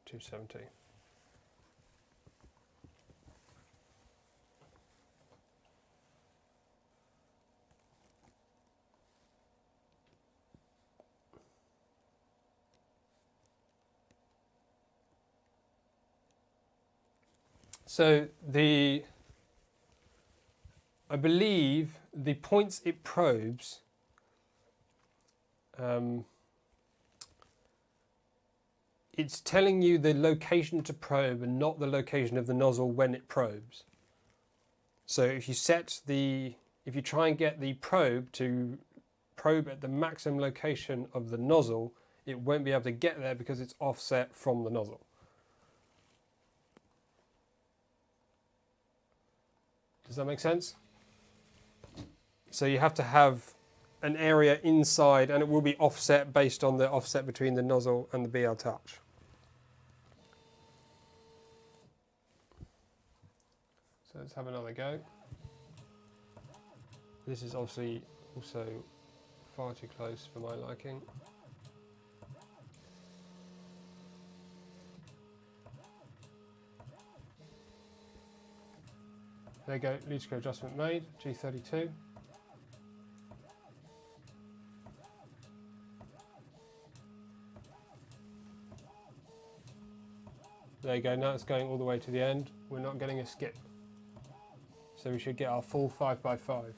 270. So I believe the points it probes it's telling you the location to probe and not the location of the nozzle when it probes. So if you if you try and get the probe to probe at the maximum location of the nozzle, it won't be able to get there because it's offset from the nozzle. Does that make sense? So you have to have an area inside, and it will be offset based on the offset between the nozzle and the BL touch. So let's have another go. This is obviously also far too close for my liking. There you go, lead screw adjustment made, G32. There you go, now it's going all the way to the end. We're not getting a skip. So we should get our full 5x5.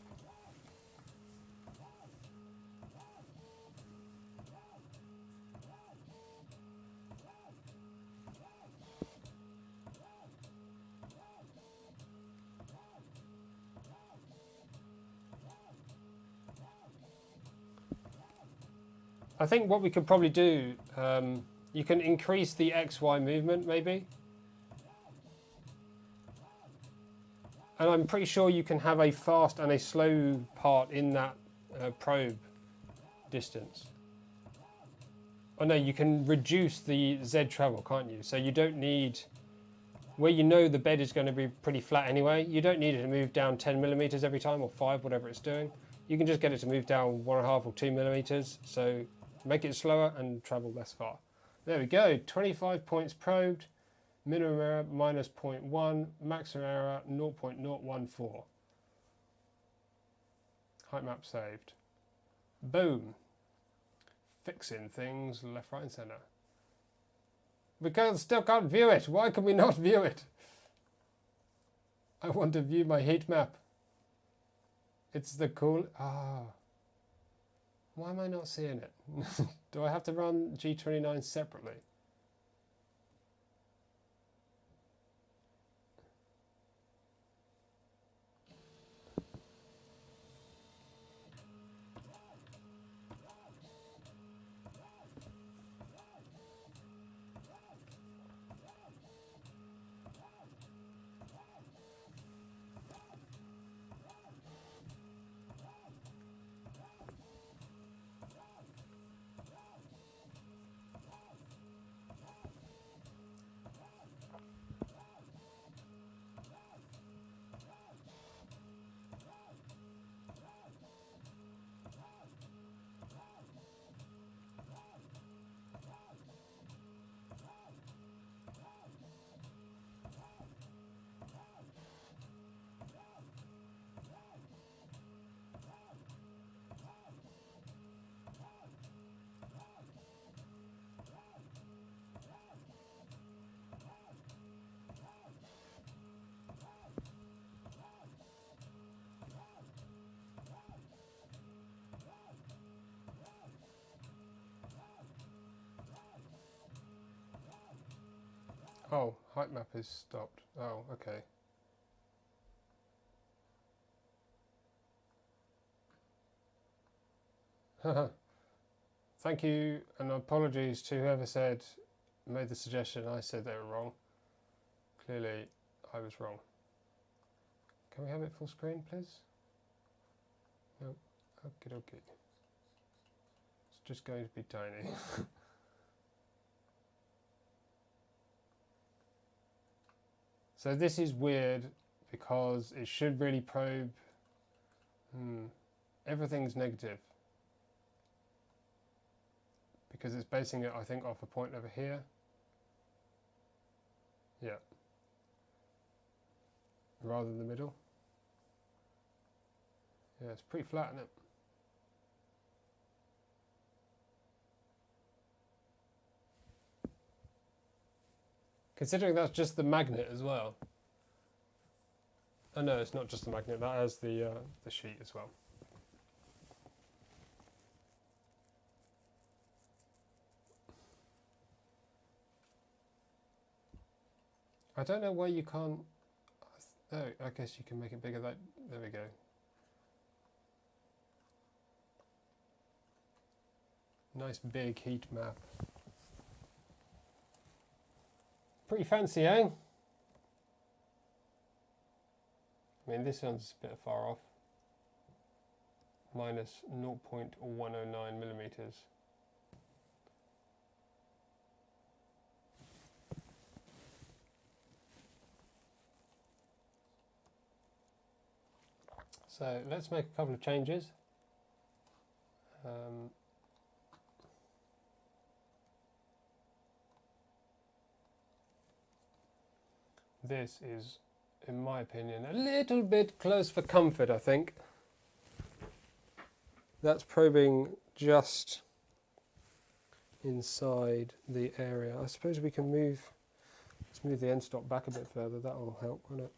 I think what we could probably do, you can increase the XY movement maybe. And I'm pretty sure you can have a fast and a slow part in that probe distance. Oh no, you can reduce the Z travel, can't you? So you don't need, where you know the bed is going to be pretty flat anyway, you don't need it to move down 10 millimeters every time, or 5, whatever it's doing. You can just get it to move down 1.5 or 2 millimeters. So make it slower and travel less far. There we go, 25 points probed, minimum error -0.1, maximum error 0.014. Height map saved. Boom. Fixing things left, right and centre. We still can't view it. Why can we not view it? I want to view my heat map. It's the cool... Why am I not seeing it? Do I have to run G29 separately? Oh, height map is stopped. Oh, okay. Thank you, and apologies to whoever made the suggestion. I said they were wrong. Clearly, I was wrong. Can we have it full screen, please? No. Okie dokie. It's just going to be tiny. So this is weird because it should really probe. Everything's negative because it's basing it, I think, off a point over here. Yeah. Rather than the middle. Yeah, it's pretty flat, isn't it? Considering that's just the magnet as well. Oh no, it's not just the magnet, that has the sheet as well. I don't know why you can't... Oh, I guess you can make it bigger. There we go. Nice big heat map. Pretty fancy, eh? I mean, this one's a bit far off. Minus 0.109 millimeters. So let's make a couple of changes. This is, in my opinion, a little bit close for comfort, I think. That's probing just inside the area. I suppose we can let's move the end stop back a bit further. That'll help, won't it?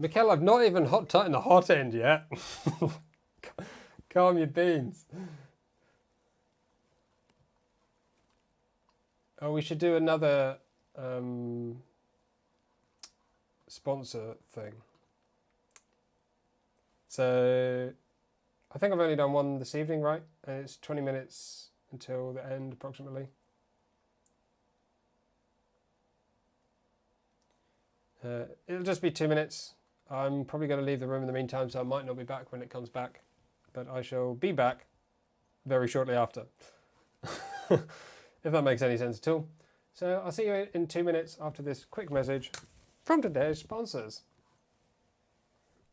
Mikkel, I've not even tightened the hot end yet. Calm your beans. Oh, we should do another sponsor thing. So I think I've only done one this evening, right? And it's 20 minutes until the end, approximately. It'll just be 2 minutes. I'm probably going to leave the room in the meantime, so I might not be back when it comes back. But I shall be back very shortly after. If that makes any sense at all. So I'll see you in 2 minutes after this quick message from today's sponsors.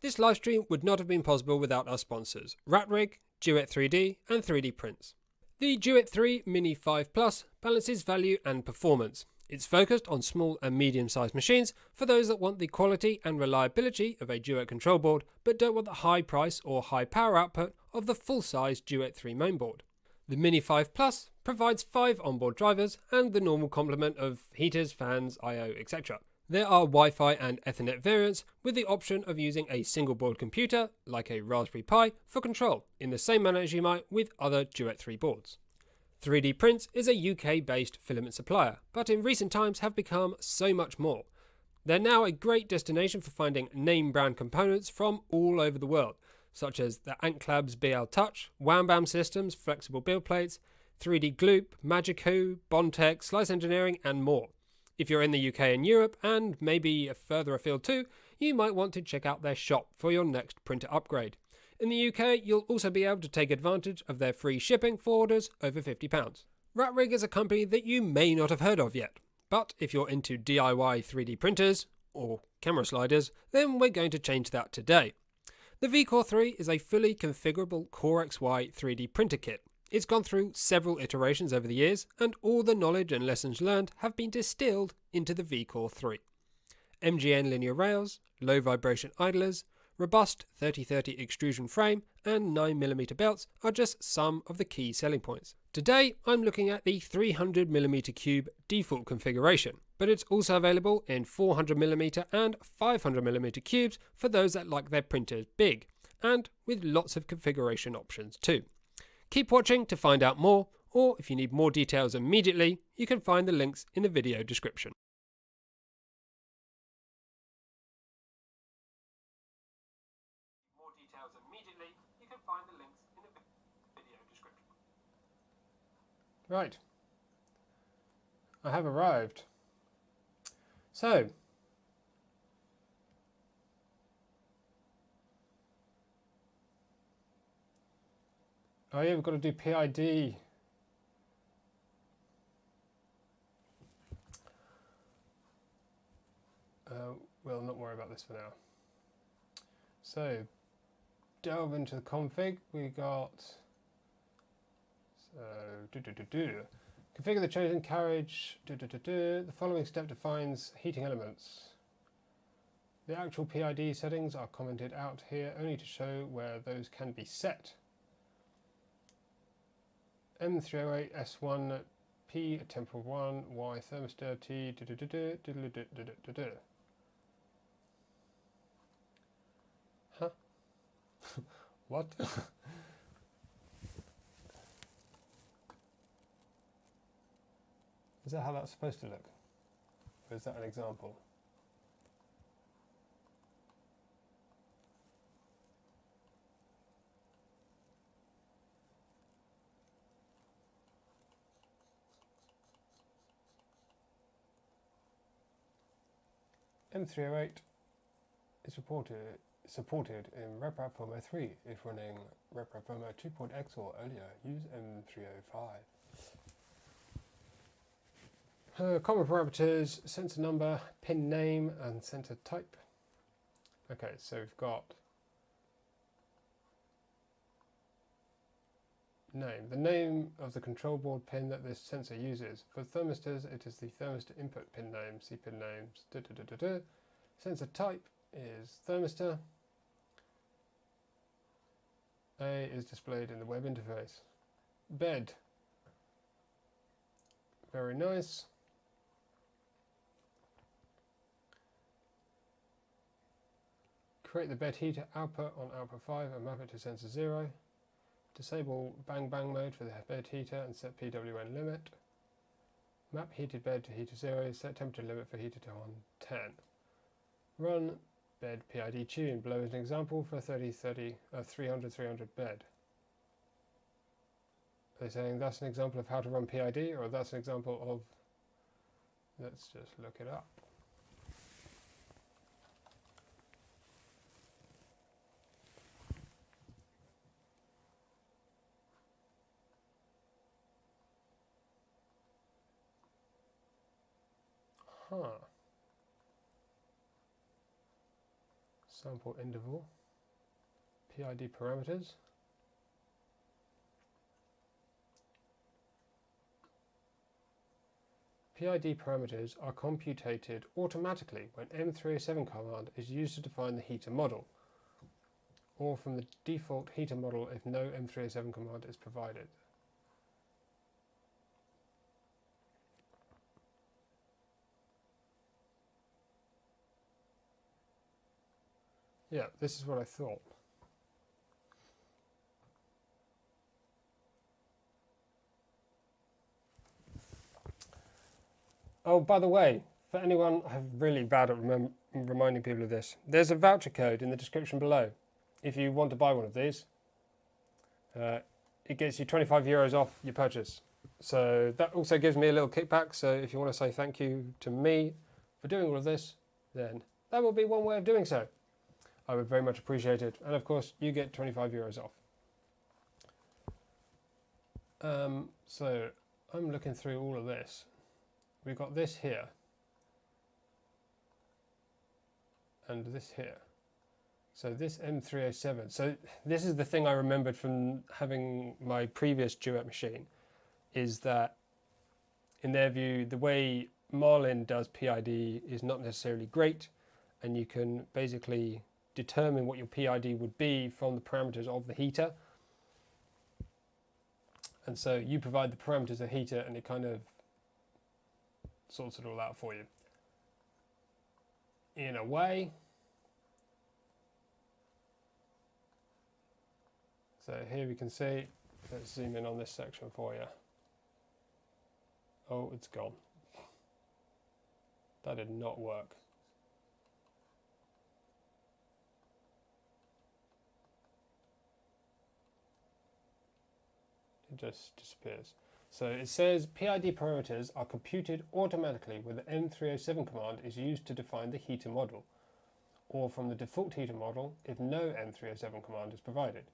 This live stream would not have been possible without our sponsors, RatRig, Duet 3D and 3D Printz. The Duet 3 Mini 5 Plus balances value and performance. It's focused on small and medium-sized machines for those that want the quality and reliability of a Duet control board but don't want the high price or high power output of the full-size Duet 3 mainboard. The Mini 5 Plus provides 5 onboard drivers and the normal complement of heaters, fans, I/O, etc. There are Wi-Fi and Ethernet variants with the option of using a single board computer, like a Raspberry Pi, for control, in the same manner as you might with other Duet 3 boards. 3D Printz is a UK-based filament supplier, but in recent times have become so much more. They're now a great destination for finding name brand components from all over the world, such as the Antlabs BL Touch, Wham Bam Systems, flexible build plates, 3D Gloop, Magico, Bondtech, Slice Engineering, and more. If you're in the UK and Europe, and maybe further afield too, you might want to check out their shop for your next printer upgrade. In the UK, you'll also be able to take advantage of their free shipping for orders over £50. Ratrig is a company that you may not have heard of yet, but if you're into DIY 3D printers, or camera sliders, then we're going to change that today. The VCore 3 is a fully configurable CoreXY 3D printer kit. It's gone through several iterations over the years, and all the knowledge and lessons learned have been distilled into the VCore 3. MGN linear rails, low vibration idlers, robust 3030 extrusion frame and 9mm belts are just some of the key selling points. Today I'm looking at the 300mm cube default configuration, but it's also available in 400mm and 500mm cubes for those that like their printers big, and with lots of configuration options too. Keep watching to find out more, or if you need more details immediately, you can find the links in the video description. Right, I have arrived. So, oh yeah, we've got to do PID. We'll not worry about this for now. So, delve into the config. We got configure the chosen carriage. The following step defines heating elements. The actual PID settings are commented out here only to show where those can be set. M308 S1 P temporal 1 Y thermistor T. Huh? What? Is that how that's supposed to look? Or is that an example? M308 is supported in RepRap Firmware 3 if running RepRap Firmware 2.x or earlier. Use M305. Common parameters, sensor number, pin name and sensor type. Okay, so we've got name. The name of the control board pin that this sensor uses. For thermistors, it is the thermistor input pin name. See pin names. Sensor type is thermistor. A is displayed in the web interface. Bed. Very nice. Create the bed heater output on output 5 and map it to sensor 0. Disable bang bang mode for the bed heater and set PWN limit. Map heated bed to heater 0, set temperature limit for heater to 110. Run bed PID tune. Below is an example for 300 bed. Are they saying that's an example of how to run PID, or that's an example of... Let's just look it up. Sample interval, PID parameters. PID parameters are computed automatically when M307 command is used to define the heater model, or from the default heater model if no M307 command is provided. Yeah, this is what I thought. Oh, by the way, for anyone, I'm really bad at reminding people of this. There's a voucher code in the description below. If you want to buy one of these, it gets you 25 euros off your purchase. So that also gives me a little kickback. So if you want to say thank you to me for doing all of this, then that will be one way of doing so. I would very much appreciate it. And of course, you get 25 euros off. So I'm looking through all of this. We've got this here. And this here. So this M307. So this is the thing I remembered from having my previous Duet machine, is that in their view, the way Marlin does PID is not necessarily great, and you can basically determine what your PID would be from the parameters of the heater. And so you provide the parameters of the heater and it kind of sorts it all out for you. In a way. So here we can see, let's zoom in on this section for you. Oh, it's gone. That did not work. It just disappears. So it says PID parameters are computed automatically when the M307 command is used to define the heater model, or from the default heater model if no M307 command is provided.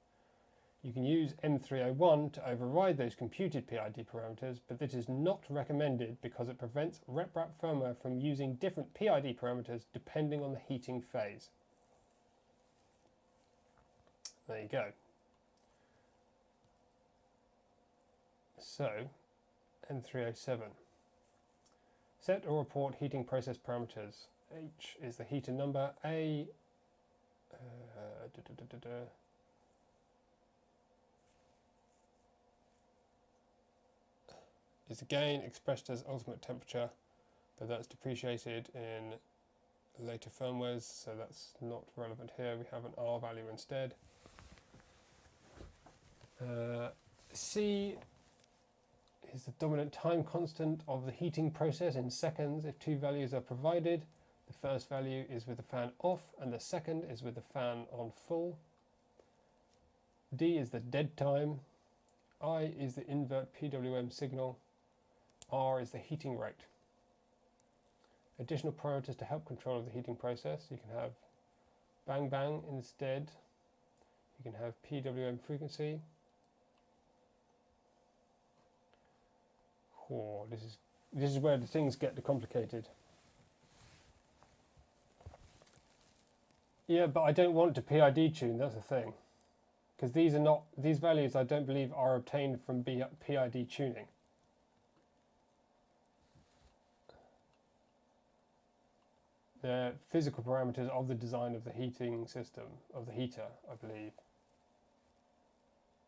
You can use M301 to override those computed PID parameters, but this is not recommended because it prevents RepRap firmware from using different PID parameters depending on the heating phase. There you go. So, M307. Set or report heating process parameters. H is the heater number. A is the gain expressed as ultimate temperature, but that's depreciated in later firmwares, so that's not relevant here. We have an R value instead. C is the dominant time constant of the heating process in seconds if two values are provided. The first value is with the fan off and the second is with the fan on full. D is the dead time. I is the invert PWM signal. R is the heating rate. Additional parameters to help control of the heating process. You can have bang bang instead. You can have PWM frequency. Oh, this is where the things get complicated. Yeah, but I don't want to PID tune, that's the thing. Because these values I don't believe are obtained from PID tuning. They're physical parameters of the design of the heating system, of the heater, I believe.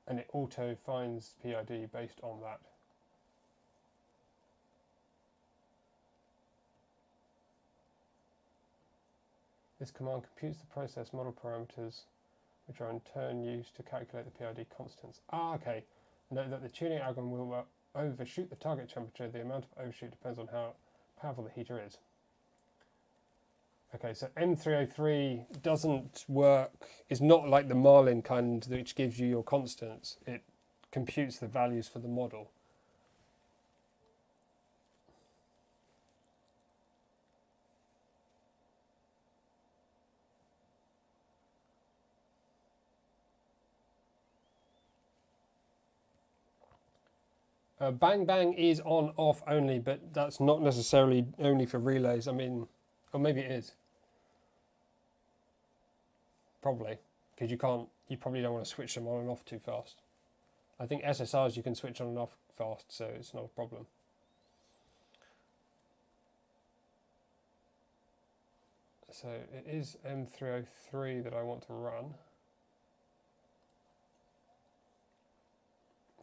And it auto finds PID based on that. This command computes the process model parameters, which are in turn used to calculate the PID constants. Ah, okay. Note that the tuning algorithm will overshoot the target temperature. The amount of overshoot depends on how powerful the heater is. Okay, so M303 doesn't work, is not like the Marlin kind which gives you your constants. It computes the values for the model. Bang bang is on off only, but that's not necessarily only for relays. I mean, or maybe it is. Probably, because you probably don't want to switch them on and off too fast. I think SSRs you can switch on and off fast, so it's not a problem. So it is M303 that I want to run.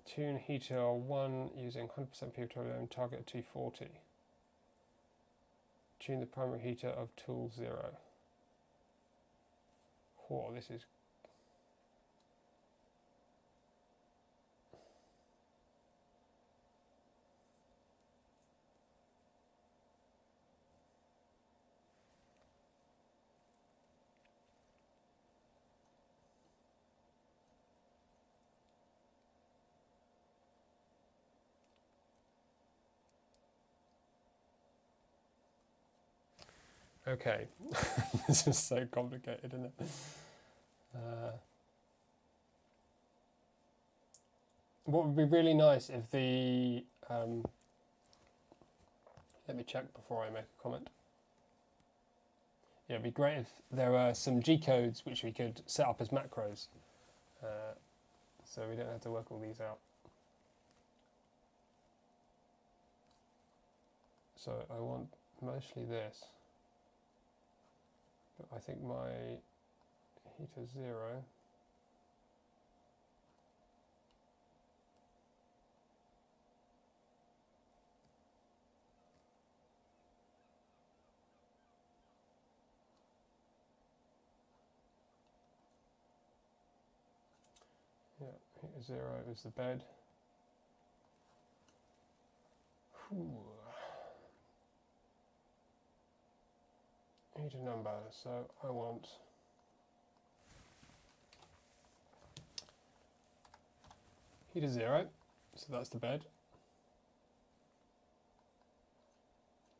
Tune heater 1 using 100% petroleum, target 240. Tune the primary heater of tool 0. Whoa, this is... Okay, this is so complicated, isn't it? What would be really nice if the... let me check before I make a comment. Yeah, it'd be great if there were some G-codes which we could set up as macros, so we don't have to work all these out. So I want mostly this. But I think my heater 0 yeah, heater 0 is the bed. Whew. Heater number, so I want heater 0, so that's the bed.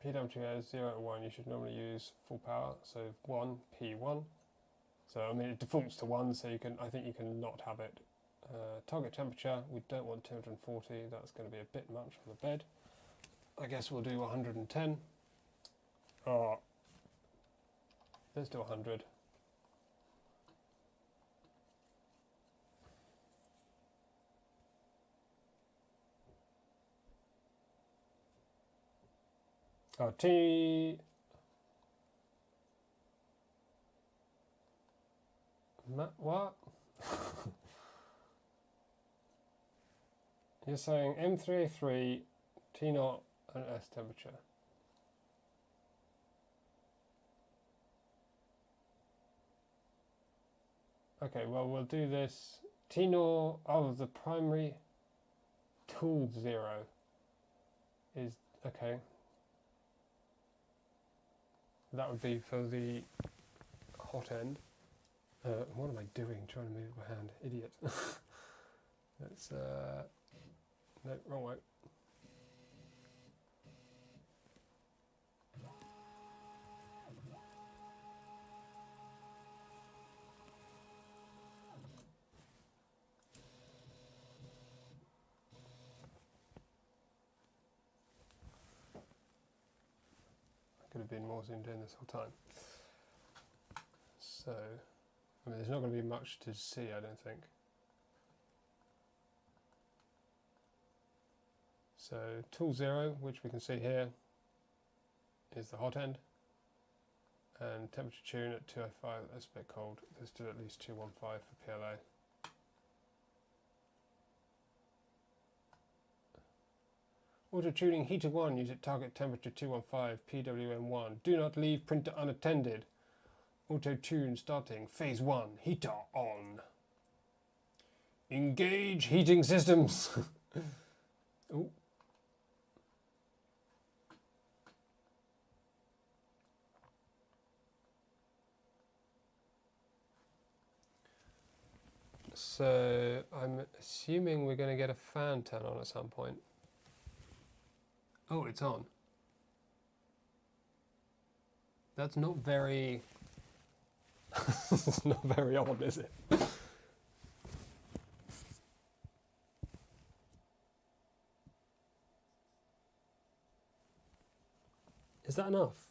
PWM 0 and 1, you should normally use full power, so 1, P1. So I mean it defaults to 1, so you can, I think you can not have it. Target temperature, we don't want 240, that's going to be a bit much on the bed. I guess we'll do 110. Oh, let's do 100. Oh, what? You're saying M303, T0 and S temperature. Okay, well we'll do this. T0, oh, the primary tool 0 is, okay. That would be for the hot end. What am I doing? Trying to move my hand. Idiot. Let's, no, wrong way. Could have been more zoomed in this whole time. So, I mean, there's not going to be much to see, I don't think. So, tool 0, which we can see here, is the hot end. And temperature tune at 205, that's a bit cold. Let's do at least 215 for PLA. Auto tuning heater 1, use at target temperature 215, PWM1. Do not leave printer unattended. Auto tune starting, phase 1, heater on. Engage heating systems. Ooh. So I'm assuming we're going to get a fan turn on at some point. Oh, it's on. That's not very... it's not very odd, is it? Is that enough?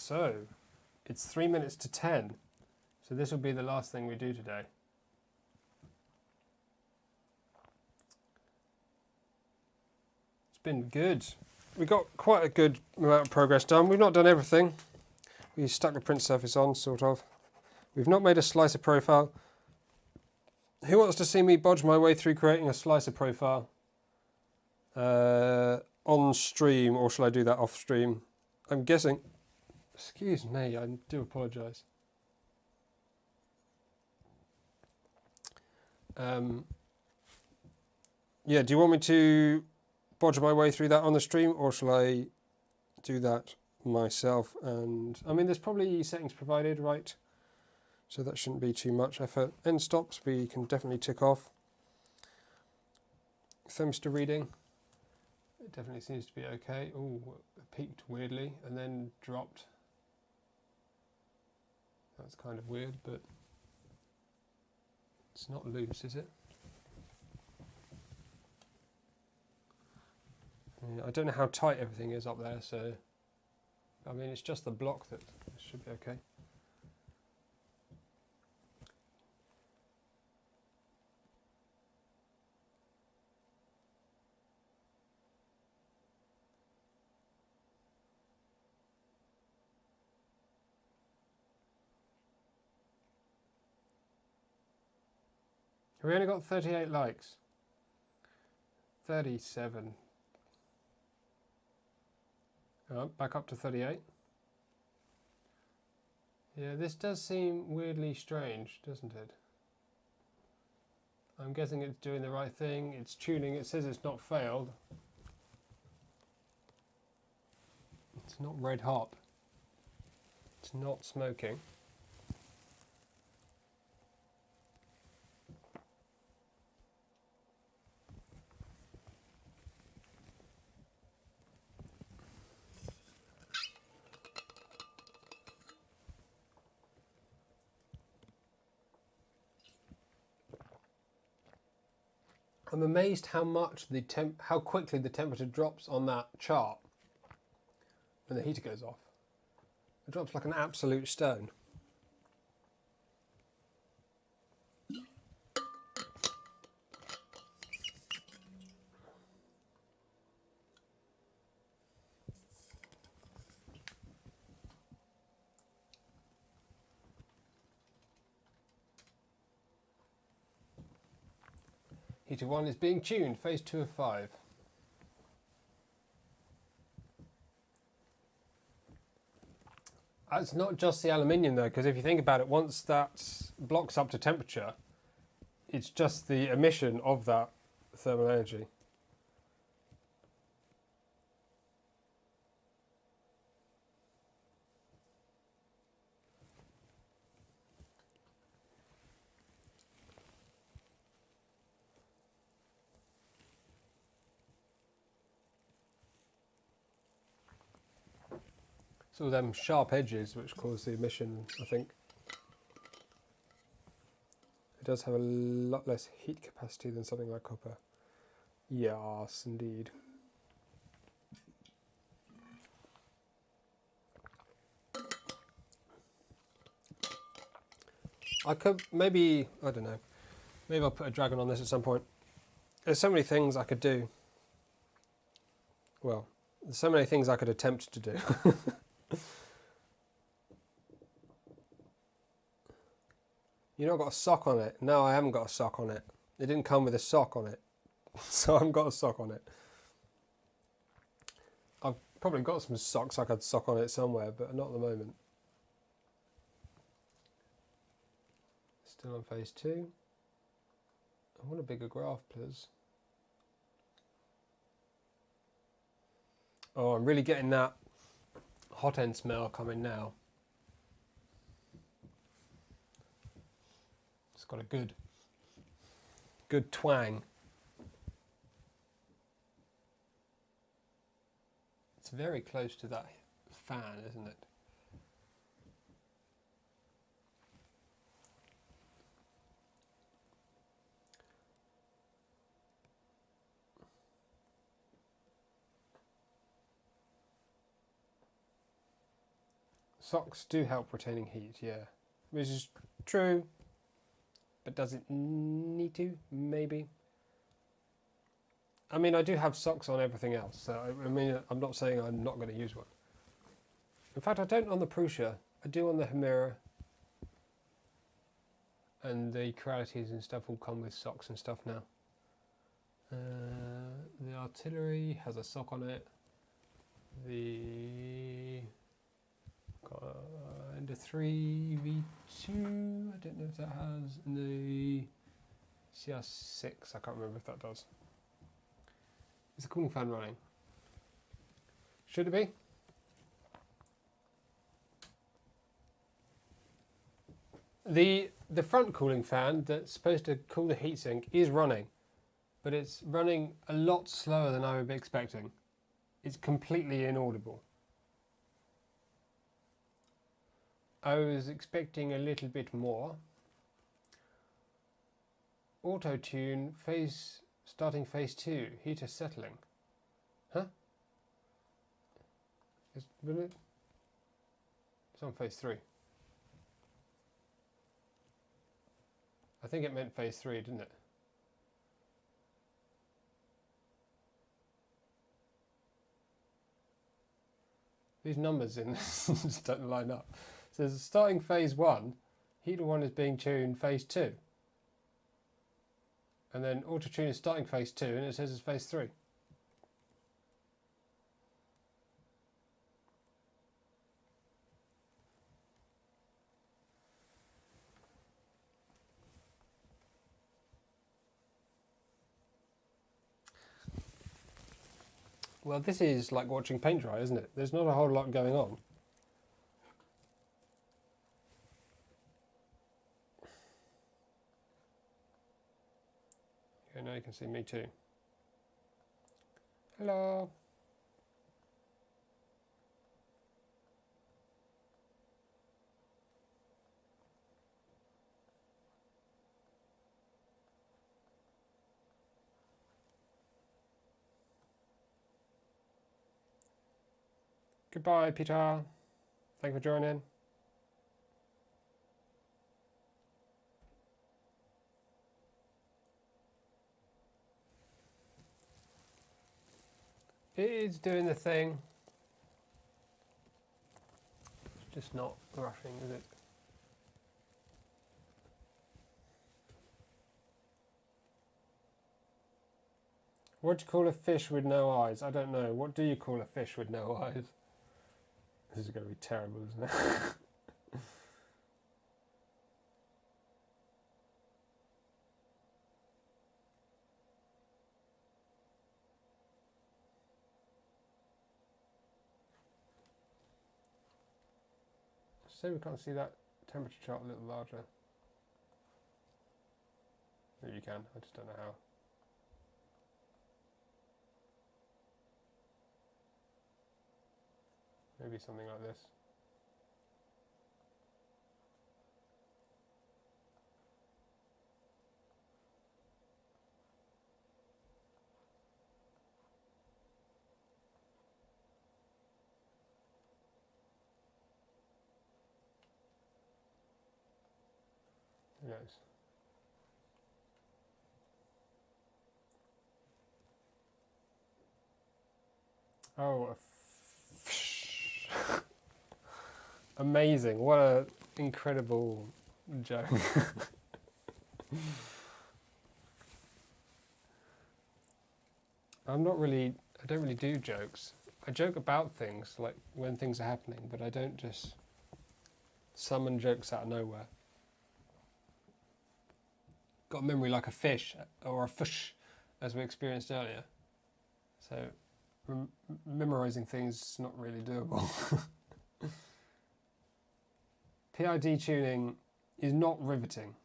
So, it's 3 minutes to 10. So this will be the last thing we do today. It's been good. We got quite a good amount of progress done. We've not done everything. We stuck the print surface on, sort of. We've not made a slicer profile. Who wants to see me bodge my way through creating a slicer profile on stream, or shall I do that off stream? I'm guessing. Excuse me, I do apologise. Yeah, do you want me to bodge my way through that on the stream, or shall I do that myself? And I mean, there's probably settings provided, right? So that shouldn't be too much effort. End stops we can definitely tick off. Thermistor reading, it definitely seems to be okay. Oh, it peaked weirdly and then dropped. That's kind of weird, but it's not loose, is it? Yeah, I don't know how tight everything is up there, so I mean, it's just the block that should be okay. We only got 38 likes. 37. Oh, back up to 38. Yeah, this does seem weirdly strange, doesn't it? I'm guessing it's doing the right thing. It's tuning. It says it's not failed. It's not red hot. It's not smoking. I'm amazed how quickly the temperature drops on that chart when the heater goes off. It drops like an absolute stone. Heater 1 is being tuned, phase 2 of 5. It's not just the aluminium though, because if you think about it, once that block's up to temperature, it's just the emission of that thermal energy. It's all them sharp edges which cause the emission, I think. It does have a lot less heat capacity than something like copper. Yes, indeed. I could maybe, I don't know, maybe I'll put a dragon on this at some point. There's so many things I could do. Well, there's so many things I could attempt to do. You not got a sock on it? No, I haven't got a sock on it. It didn't come with a sock on it. So I haven't got a sock on it. I've probably got some socks I could sock on it somewhere, but not at the moment. Still on phase 2. I want a bigger graph, please. Oh, I'm really getting that hot end smell coming now. It's got a good twang. It's very close to that fan, isn't it? Socks do help retaining heat, yeah. Which is true, but does it need to? Maybe. I mean, I do have socks on everything else, so I mean, I'm not saying I'm not going to use one. In fact, I don't on the Prusa. I do on the Hemera. And the Coralities and stuff all come with socks and stuff now. The Artillery has a sock on it. The E3D V6, I don't know if that has. And the CR6, I can't remember if that does. Is the cooling fan running? Should it be? The front cooling fan that's supposed to cool the heatsink is running, but it's running a lot slower than I would be expecting. It's completely inaudible. I was expecting a little bit more. Auto tune phase starting phase 2, heater settling. Huh? It's on phase 3. I think it meant phase 3, didn't it? These numbers in this just don't line up. It says starting phase 1, heater 1 is being tuned phase 2. And then auto tune is starting phase 2 and it says it's phase 3. Well, this is like watching paint dry, isn't it? There's not a whole lot going on. Okay, now you can see me too. Hello. Goodbye, Peter. Thank you for joining. It is doing the thing. It's just not rushing, is it? What do you call a fish with no eyes? I don't know. What do you call a fish with no eyes? This is going to be terrible, isn't it? Say we can't see that temperature chart a little larger. Maybe you can, I just don't know how. Maybe something like this. Who knows? Oh, amazing. What an incredible joke. I don't really do jokes. I joke about things, like when things are happening, but I don't just summon jokes out of nowhere. Got a memory like a fish, or a fish, as we experienced earlier. So, memorizing things is not really doable. PID tuning is not riveting.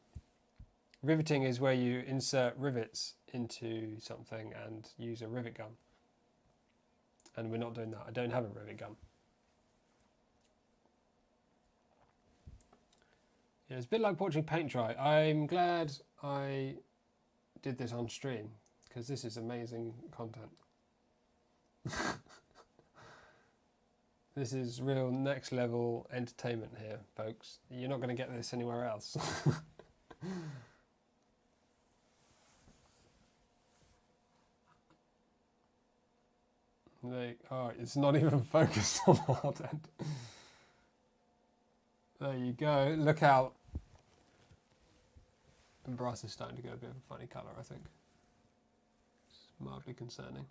Riveting is where you insert rivets into something and use a rivet gun. And we're not doing that. I don't have a rivet gun. Yeah, it's a bit like watching paint dry. I'm glad I did this on stream, because this is amazing content. This is real next level entertainment here, folks. You're not going to get this anywhere else. Oh, it's not even focused on the hot end. There you go. Look out. And brass is starting to go a bit of a funny colour, I think. It's mildly concerning.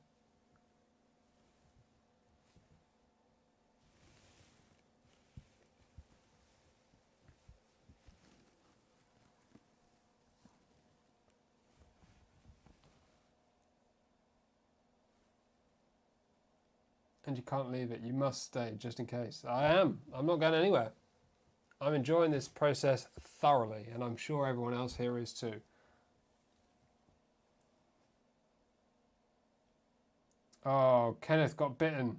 And you can't leave it. You must stay just in case. I am. I'm not going anywhere. I'm enjoying this process thoroughly, and I'm sure everyone else here is too. Oh, Kenneth got bitten.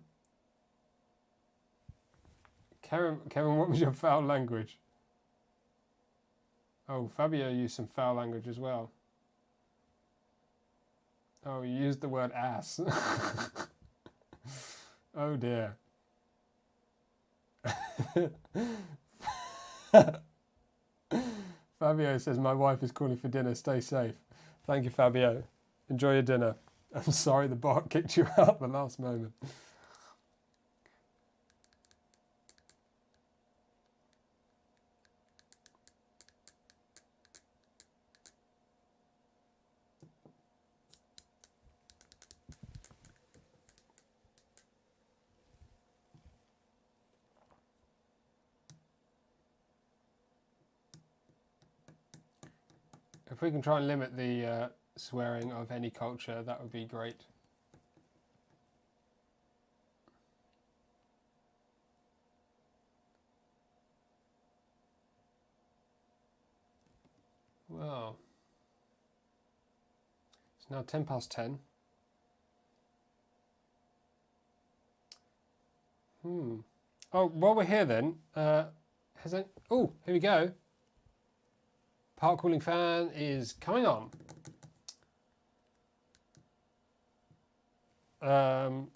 Kevin, what was your foul language? Oh, Fabio used some foul language as well. Oh, you used the word ass. Oh dear. Fabio says, my wife is calling for dinner, stay safe. Thank you, Fabio. Enjoy your dinner. I'm sorry the bot kicked you out at the last moment. If we can try and limit the swearing of any culture, that would be great. Well, it's now 10 past 10. Oh, while we're here then, oh, here we go. Part cooling fan is coming on.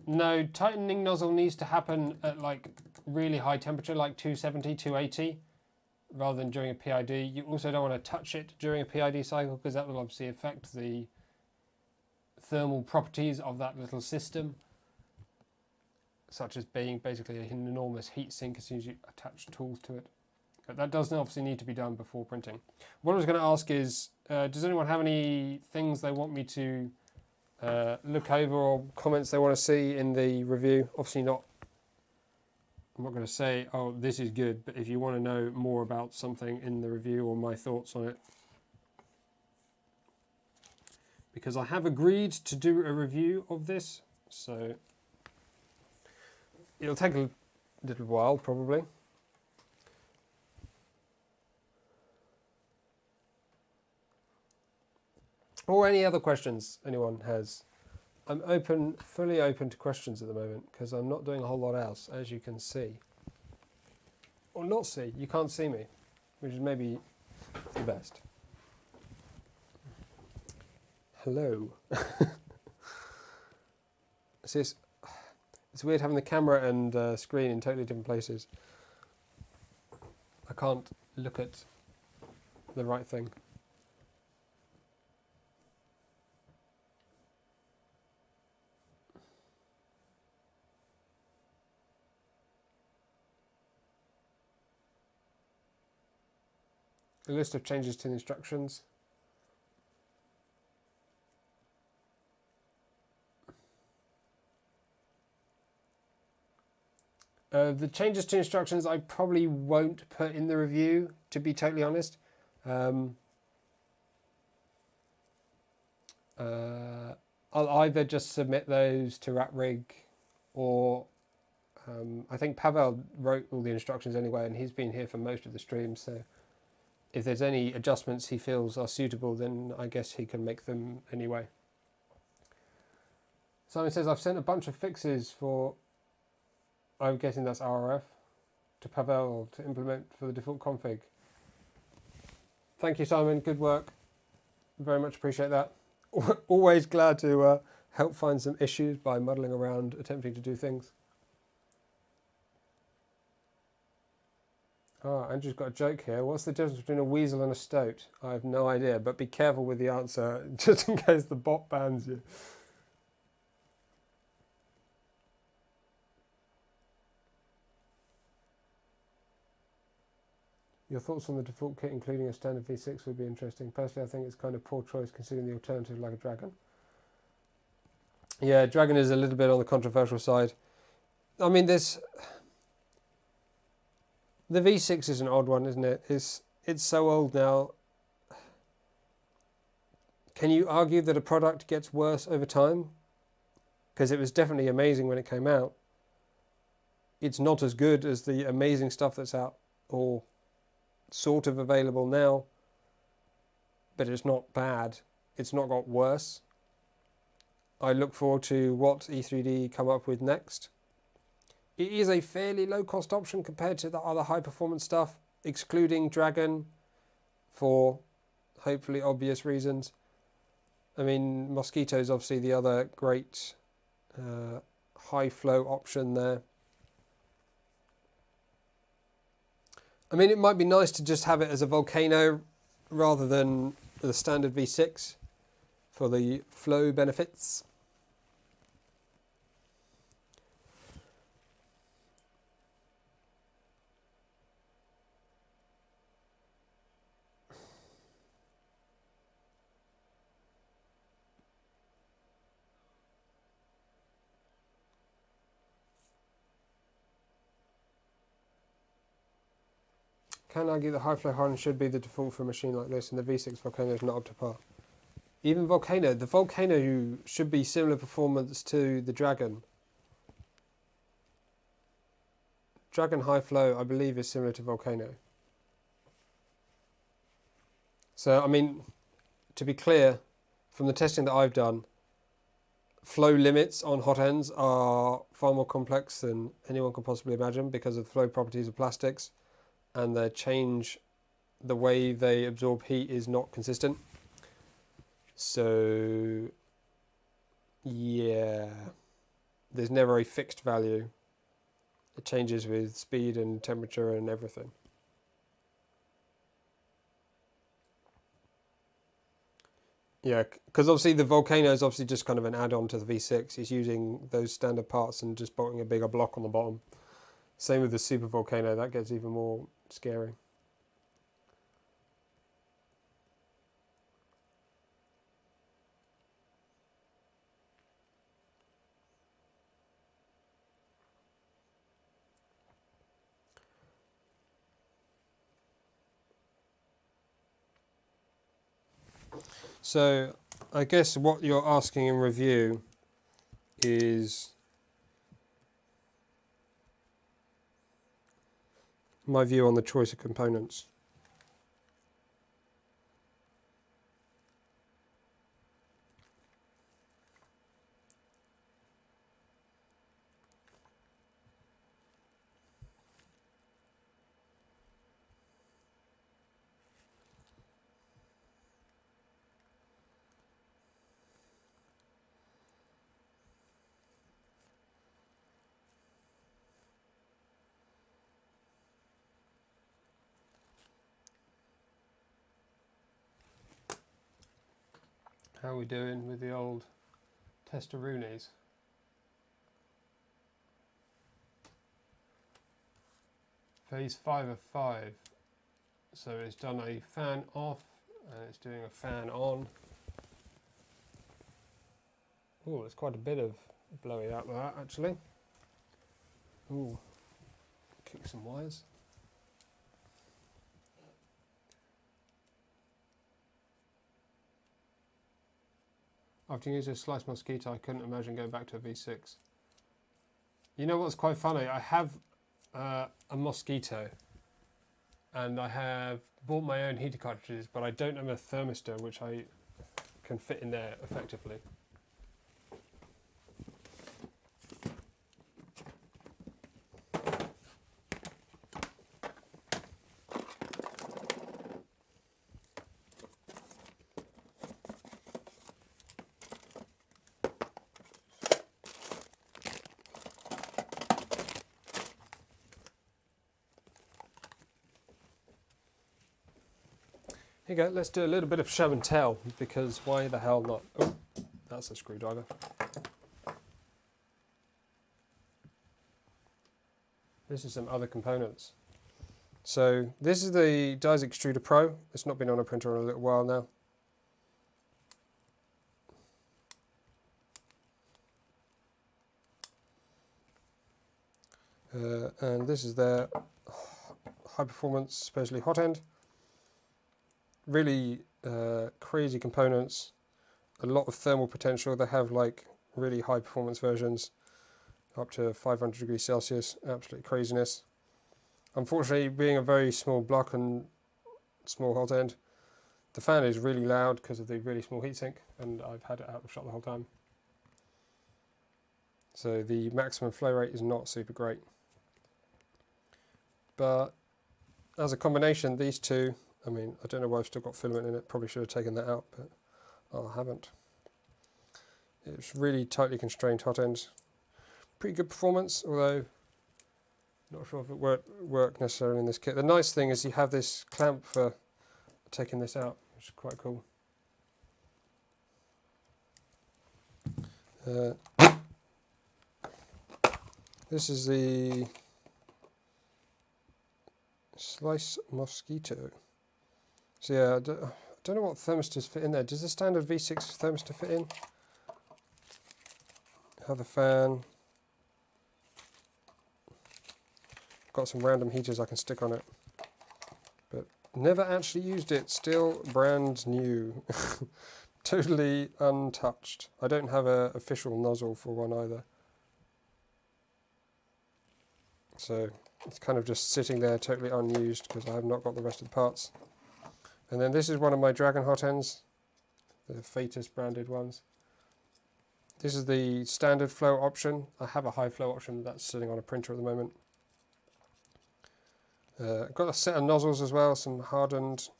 No, tightening nozzle needs to happen at like really high temperature, like 270, 280, rather than during a PID. You also don't want to touch it during a PID cycle because that will obviously affect the thermal properties of that little system, such as being basically an enormous heat sink as soon as you attach tools to it. But that does obviously need to be done before printing. What I was going to ask is, does anyone have any things they want me to look over or comments they want to see in the review? Obviously not, I'm not going to say, oh, this is good, but if you want to know more about something in the review or my thoughts on it. Because I have agreed to do a review of this, so it'll take a little while probably. Or any other questions anyone has. I'm open, fully open to questions at the moment because I'm not doing a whole lot else, as you can see. Or not see, you can't see me, which is maybe the best. Hello. It's weird having the camera and screen in totally different places. I can't look at the right thing. A list of changes to the instructions. The changes to instructions I probably won't put in the review, to be totally honest. I'll either just submit those to RapRig, or I think Pavel wrote all the instructions anyway, and he's been here for most of the stream, so if there's any adjustments he feels are suitable, then I guess he can make them anyway. Simon says, I've sent a bunch of fixes for, I'm guessing that's RRF, to Pavel to implement for the default config. Thank you, Simon. Good work. Very much appreciate that. Always glad to help find some issues by muddling around, attempting to do things. Oh, Andrew's got a joke here. What's the difference between a weasel and a stoat? I have no idea, but be careful with the answer, just in case the bot bans you. Your thoughts on the default kit, including a standard V6, would be interesting. Personally, I think it's kind of poor choice considering the alternative like a Dragon. Yeah, Dragon is a little bit on the controversial side. I mean, the V6 is an odd one, isn't it? It's so old now. Can you argue that a product gets worse over time? Because it was definitely amazing when it came out. It's not as good as the amazing stuff that's out, or sort of available now, but it's not bad. It's not got worse. I look forward to what E3D come up with next. It is a fairly low cost option compared to the other high performance stuff, excluding Dragon for hopefully obvious reasons. I mean, Mosquito is obviously the other great high flow option there. I mean, it might be nice to just have it as a Volcano rather than the standard V6 for the flow benefits. Can argue that high flow hardening should be the default for a machine like this, and the V6 Volcano is not up to par. Even Volcano, the Volcano should be similar performance to the Dragon. Dragon high flow, I believe, is similar to Volcano. So, I mean, to be clear, from the testing that I've done, flow limits on hot ends are far more complex than anyone can possibly imagine because of the flow properties of plastics, and the way they absorb heat is not consistent. So, yeah, there's never a fixed value. It changes with speed and temperature and everything. Yeah, because obviously the Volcano is obviously just kind of an add-on to the V6. It's using those standard parts and just bolting a bigger block on the bottom. Same with the Super Volcano, that gets even more scary. So I guess what you're asking in review is my view on the choice of components. How are we doing with the old testaroonies? Phase 5 of 5. So it's done a fan off and it's doing a fan on. Oh, there's quite a bit of blowy out there actually. Ooh, kick some wires. After using a sliced Mosquito, I couldn't imagine going back to a V6. You know what's quite funny? I have a Mosquito, and I have bought my own heater cartridges, but I don't have a thermistor which I can fit in there effectively. Here you go, let's do a little bit of show and tell, because why the hell not? Oh, that's a screwdriver. This is some other components. So this is the Dies Extruder Pro. It's not been on a printer in a little while now. And this is their high performance, supposedly hot end. Really crazy components, a lot of thermal potential. They have like really high performance versions up to 500 degrees Celsius, absolute craziness. Unfortunately, being a very small block and small hot end, the fan is really loud because of the really small heatsink, and I've had it out of shot the whole time. So the maximum flow rate is not super great. But as a combination, these two, I mean, I don't know why I've still got filament in it, probably should have taken that out, but I haven't. It's really tightly constrained hot ends. Pretty good performance, although not sure if it worked necessarily in this kit. The nice thing is you have this clamp for taking this out, which is quite cool. This is the Slice Mosquito. So yeah, I don't know what thermistors fit in there. Does the standard V6 thermistor fit in? Have the fan. Got some random heaters I can stick on it, but never actually used it. Still brand new. Totally untouched. I don't have an official nozzle for one either, so it's kind of just sitting there totally unused because I have not got the rest of the parts. And then this is one of my Dragon hot ends, the Fatus branded ones. This is the standard flow option. I have a high flow option that's sitting on a printer at the moment. I've got a set of nozzles as well, some hardened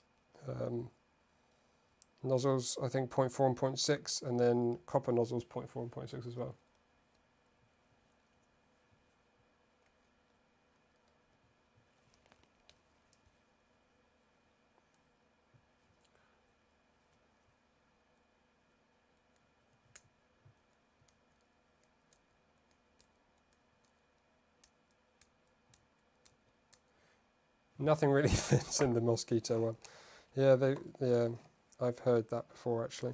nozzles, I think 0.4 and 0.6, and then copper nozzles 0.4 and 0.6 as well. Nothing really fits in the Mosquito one. Yeah, I've heard that before actually.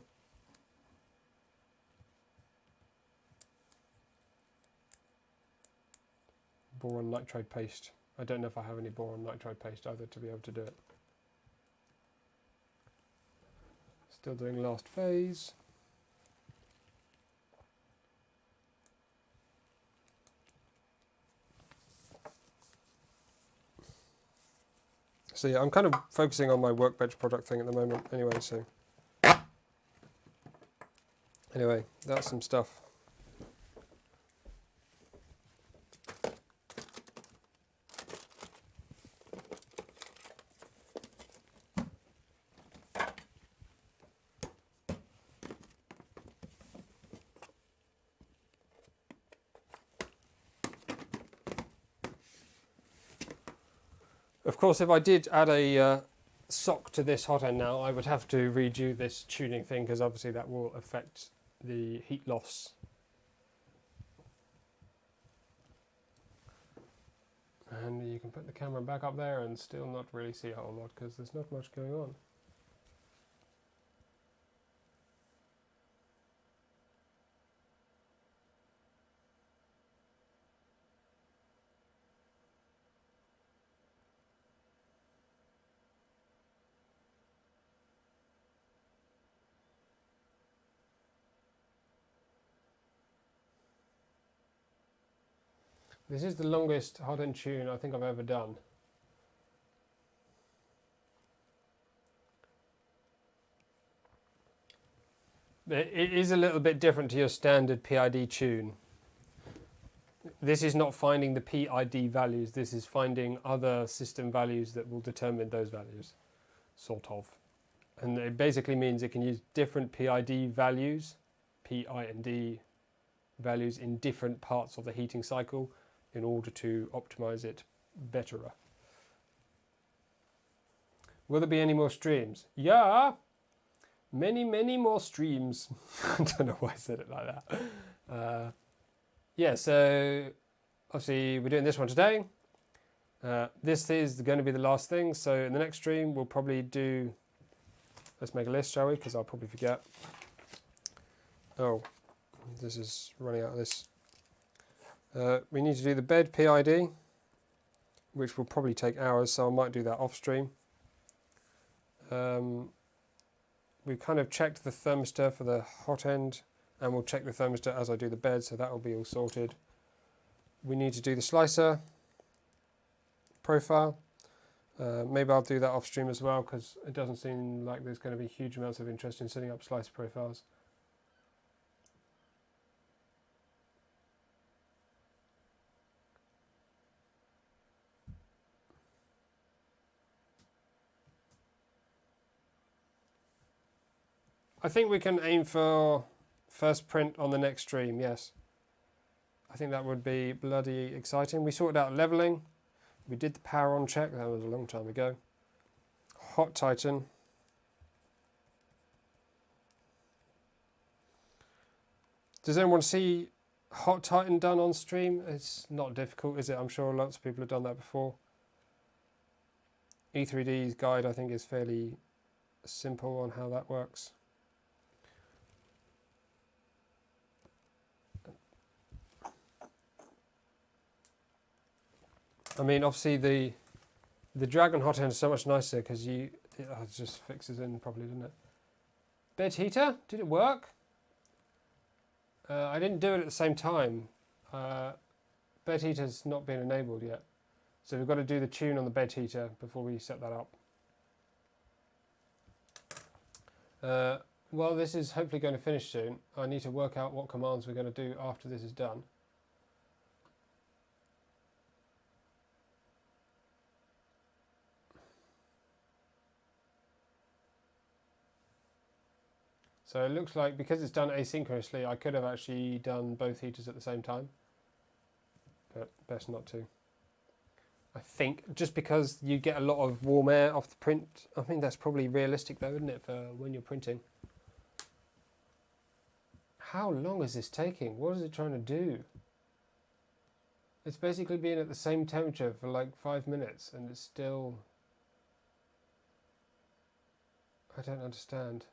Boron nitride paste. I don't know if I have any boron nitride paste either to be able to do it. Still doing last phase. So yeah, I'm kind of focusing on my workbench product thing at the moment anyway, so. Anyway, that's some stuff. Of course, if I did add a sock to this hot end now, I would have to redo this tuning thing because obviously that will affect the heat loss. And you can put the camera back up there and still not really see a whole lot because there's not much going on. This is the longest hot end tune I think I've ever done. It is a little bit different to your standard PID tune. This is not finding the PID values, this is finding other system values that will determine those values, sort of. And it basically means it can use different PID values, PID values in different parts of the heating cycle in order to optimize it better. Will there be any more streams? Yeah, many more streams. I don't know why I said it like that. Yeah, so obviously we're doing this one today. This is going to be the last thing. So in the next stream, we'll probably do, let's make a list, shall we? Because I'll probably forget. Oh, this is running out of this. We need to do the bed PID, which will probably take hours, so I might do that off stream. We've kind of checked the thermistor for the hot end, and we'll check the thermistor as I do the bed, so that will be all sorted. We need to do the slicer profile. Maybe I'll do that off stream as well, because it doesn't seem like there's going to be huge amounts of interest in setting up slicer profiles. I think we can aim for first print on the next stream, yes. I think that would be bloody exciting. We sorted out leveling. We did the power on check, that was a long time ago. Hot Titan. Does anyone see Hot Titan done on stream? It's not difficult, is it? I'm sure lots of people have done that before. E3D's guide, I think, is fairly simple on how that works. I mean, obviously the Dragon hot end is so much nicer because it just fixes in properly, doesn't it? Bed heater, did it work? I didn't do it at the same time. Bed heater's not been enabled yet, so we've got to do the tune on the bed heater before we set that up. Well, this is hopefully going to finish soon. I need to work out what commands we're going to do after this is done. So it looks like because it's done asynchronously, I could have actually done both heaters at the same time, but best not to. I think just because you get a lot of warm air off the print, I think that's probably realistic though, isn't it, for when you're printing. How long is this taking? What is it trying to do? It's basically been at the same temperature for like 5 minutes and it's still... I don't understand.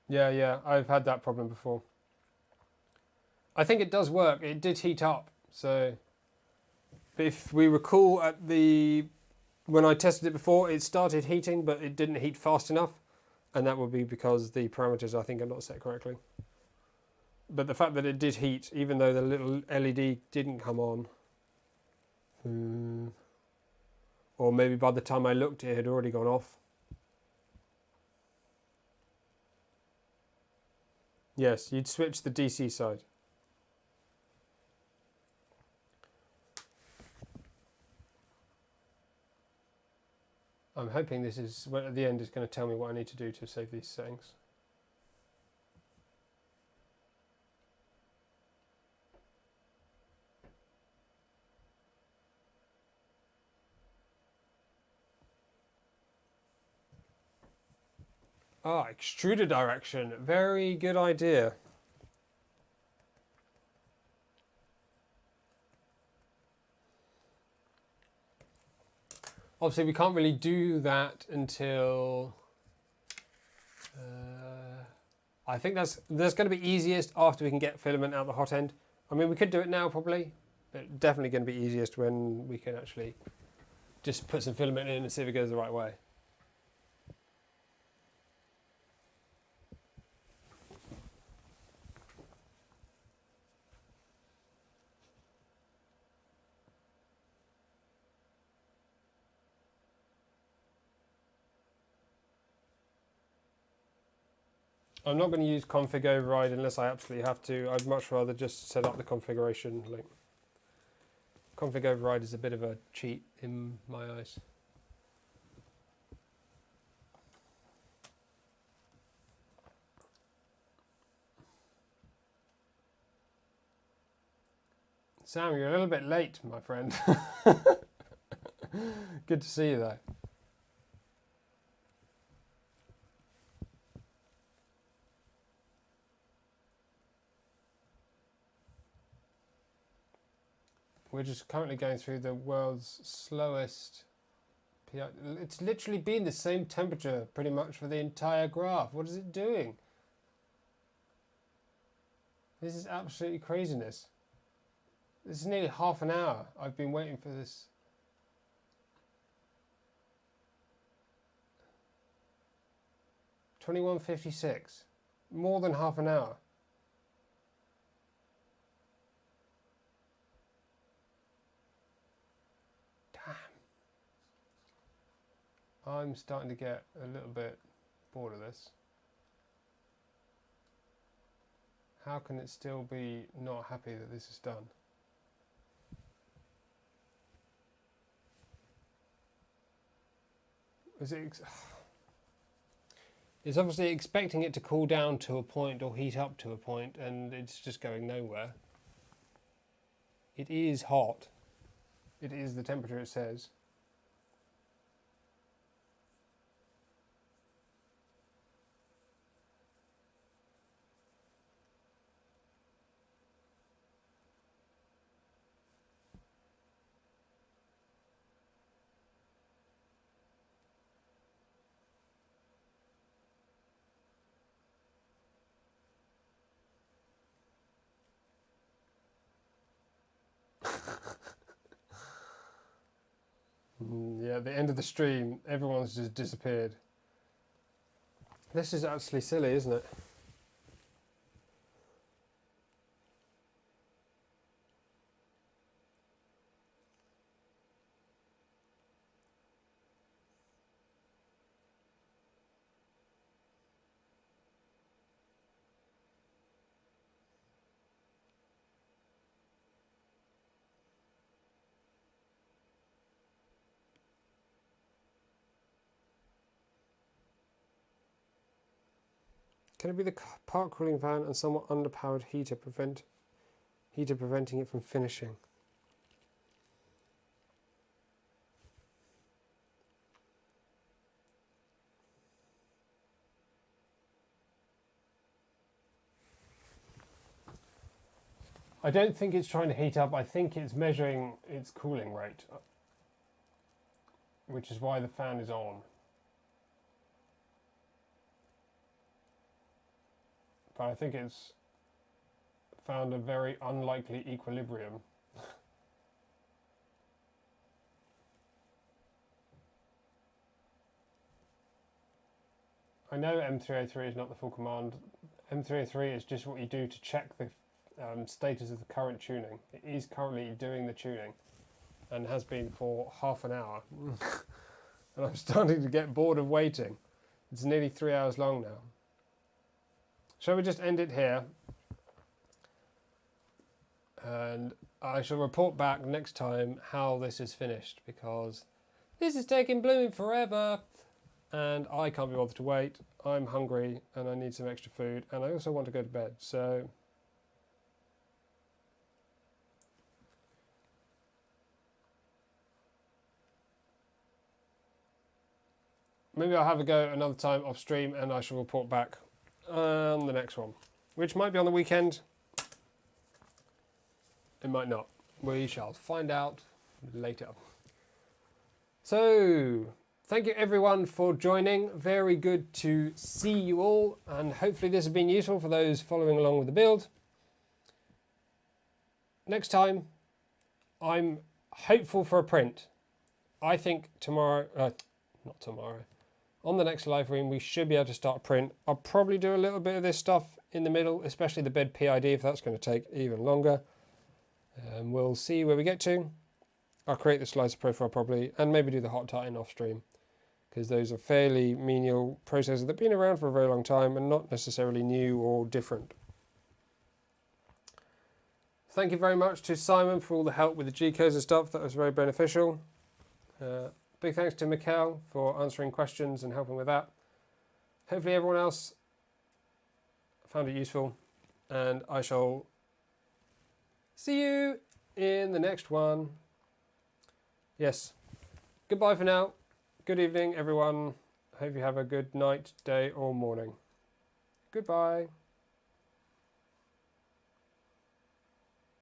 Yeah, I've had that problem before. I think it does work. It did heat up. So if we recall when I tested it before, it started heating, but it didn't heat fast enough. And that would be because the parameters, I think, are not set correctly. But the fact that it did heat, even though the little LED didn't come on, or maybe by the time I looked, it had already gone off. Yes, you'd switch the DC side. I'm hoping this is, well, at the end, is going to tell me what I need to do to save these settings. Ah, Extruder Direction. Very good idea. Obviously, we can't really do that until... I think that's going to be easiest after we can get filament out the hot end. I mean, we could do it now probably, but definitely going to be easiest when we can actually just put some filament in and see if it goes the right way. I'm not going to use config override unless I absolutely have to. I'd much rather just set up the configuration link. Config override is a bit of a cheat in my eyes. Sam, you're a little bit late, my friend. Good to see you, though. We're just currently going through the world's slowest PI. It's literally been the same temperature pretty much for the entire graph. What is it doing? This is absolutely craziness. This is nearly half an hour. I've been waiting for this. $21.56. More than half an hour. I'm starting to get a little bit bored of this. How can it still be not happy that this is done? It's obviously expecting it to cool down to a point or heat up to a point, and it's just going nowhere. It is hot. It is the temperature it says. Yeah, at the end of the stream, everyone's just disappeared. This is actually silly, isn't it? Can it be the part cooling fan and somewhat underpowered heater preventing it from finishing? I don't think it's trying to heat up. I think it's measuring its cooling rate, which is why the fan is on. But I think it's found a very unlikely equilibrium. I know M303 is not the full command. M303 is just what you do to check the status of the current tuning. It is currently doing the tuning and has been for half an hour. And I'm starting to get bored of waiting. It's nearly 3 hours long now. Shall we just end it here? And I shall report back next time how this is finished, because this is taking blooming forever and I can't be bothered to wait. I'm hungry and I need some extra food, and I also want to go to bed. So maybe I'll have a go another time off stream and I shall report back on the next one, which might be on the weekend. It might not. We shall find out later. So, thank you everyone for joining. Very good to see you all, and hopefully this has been useful for those following along with the build. Next time, I'm hopeful for a print. I think tomorrow, not tomorrow, on the next live stream we should be able to start a print. I'll probably do a little bit of this stuff in the middle, especially the bed PID, if that's going to take even longer. We'll see where we get to. I'll create the slicer profile properly and maybe do the hot tighten off stream, because those are fairly menial processes that have been around for a very long time and not necessarily new or different. Thank you very much to Simon for all the help with the G-codes and stuff. That was very beneficial. Big thanks to Mikkel for answering questions and helping with that. Hopefully everyone else found it useful, and I shall see you in the next one. Yes. Goodbye for now. Good evening, everyone. Hope you have a good night, day, or morning. Goodbye.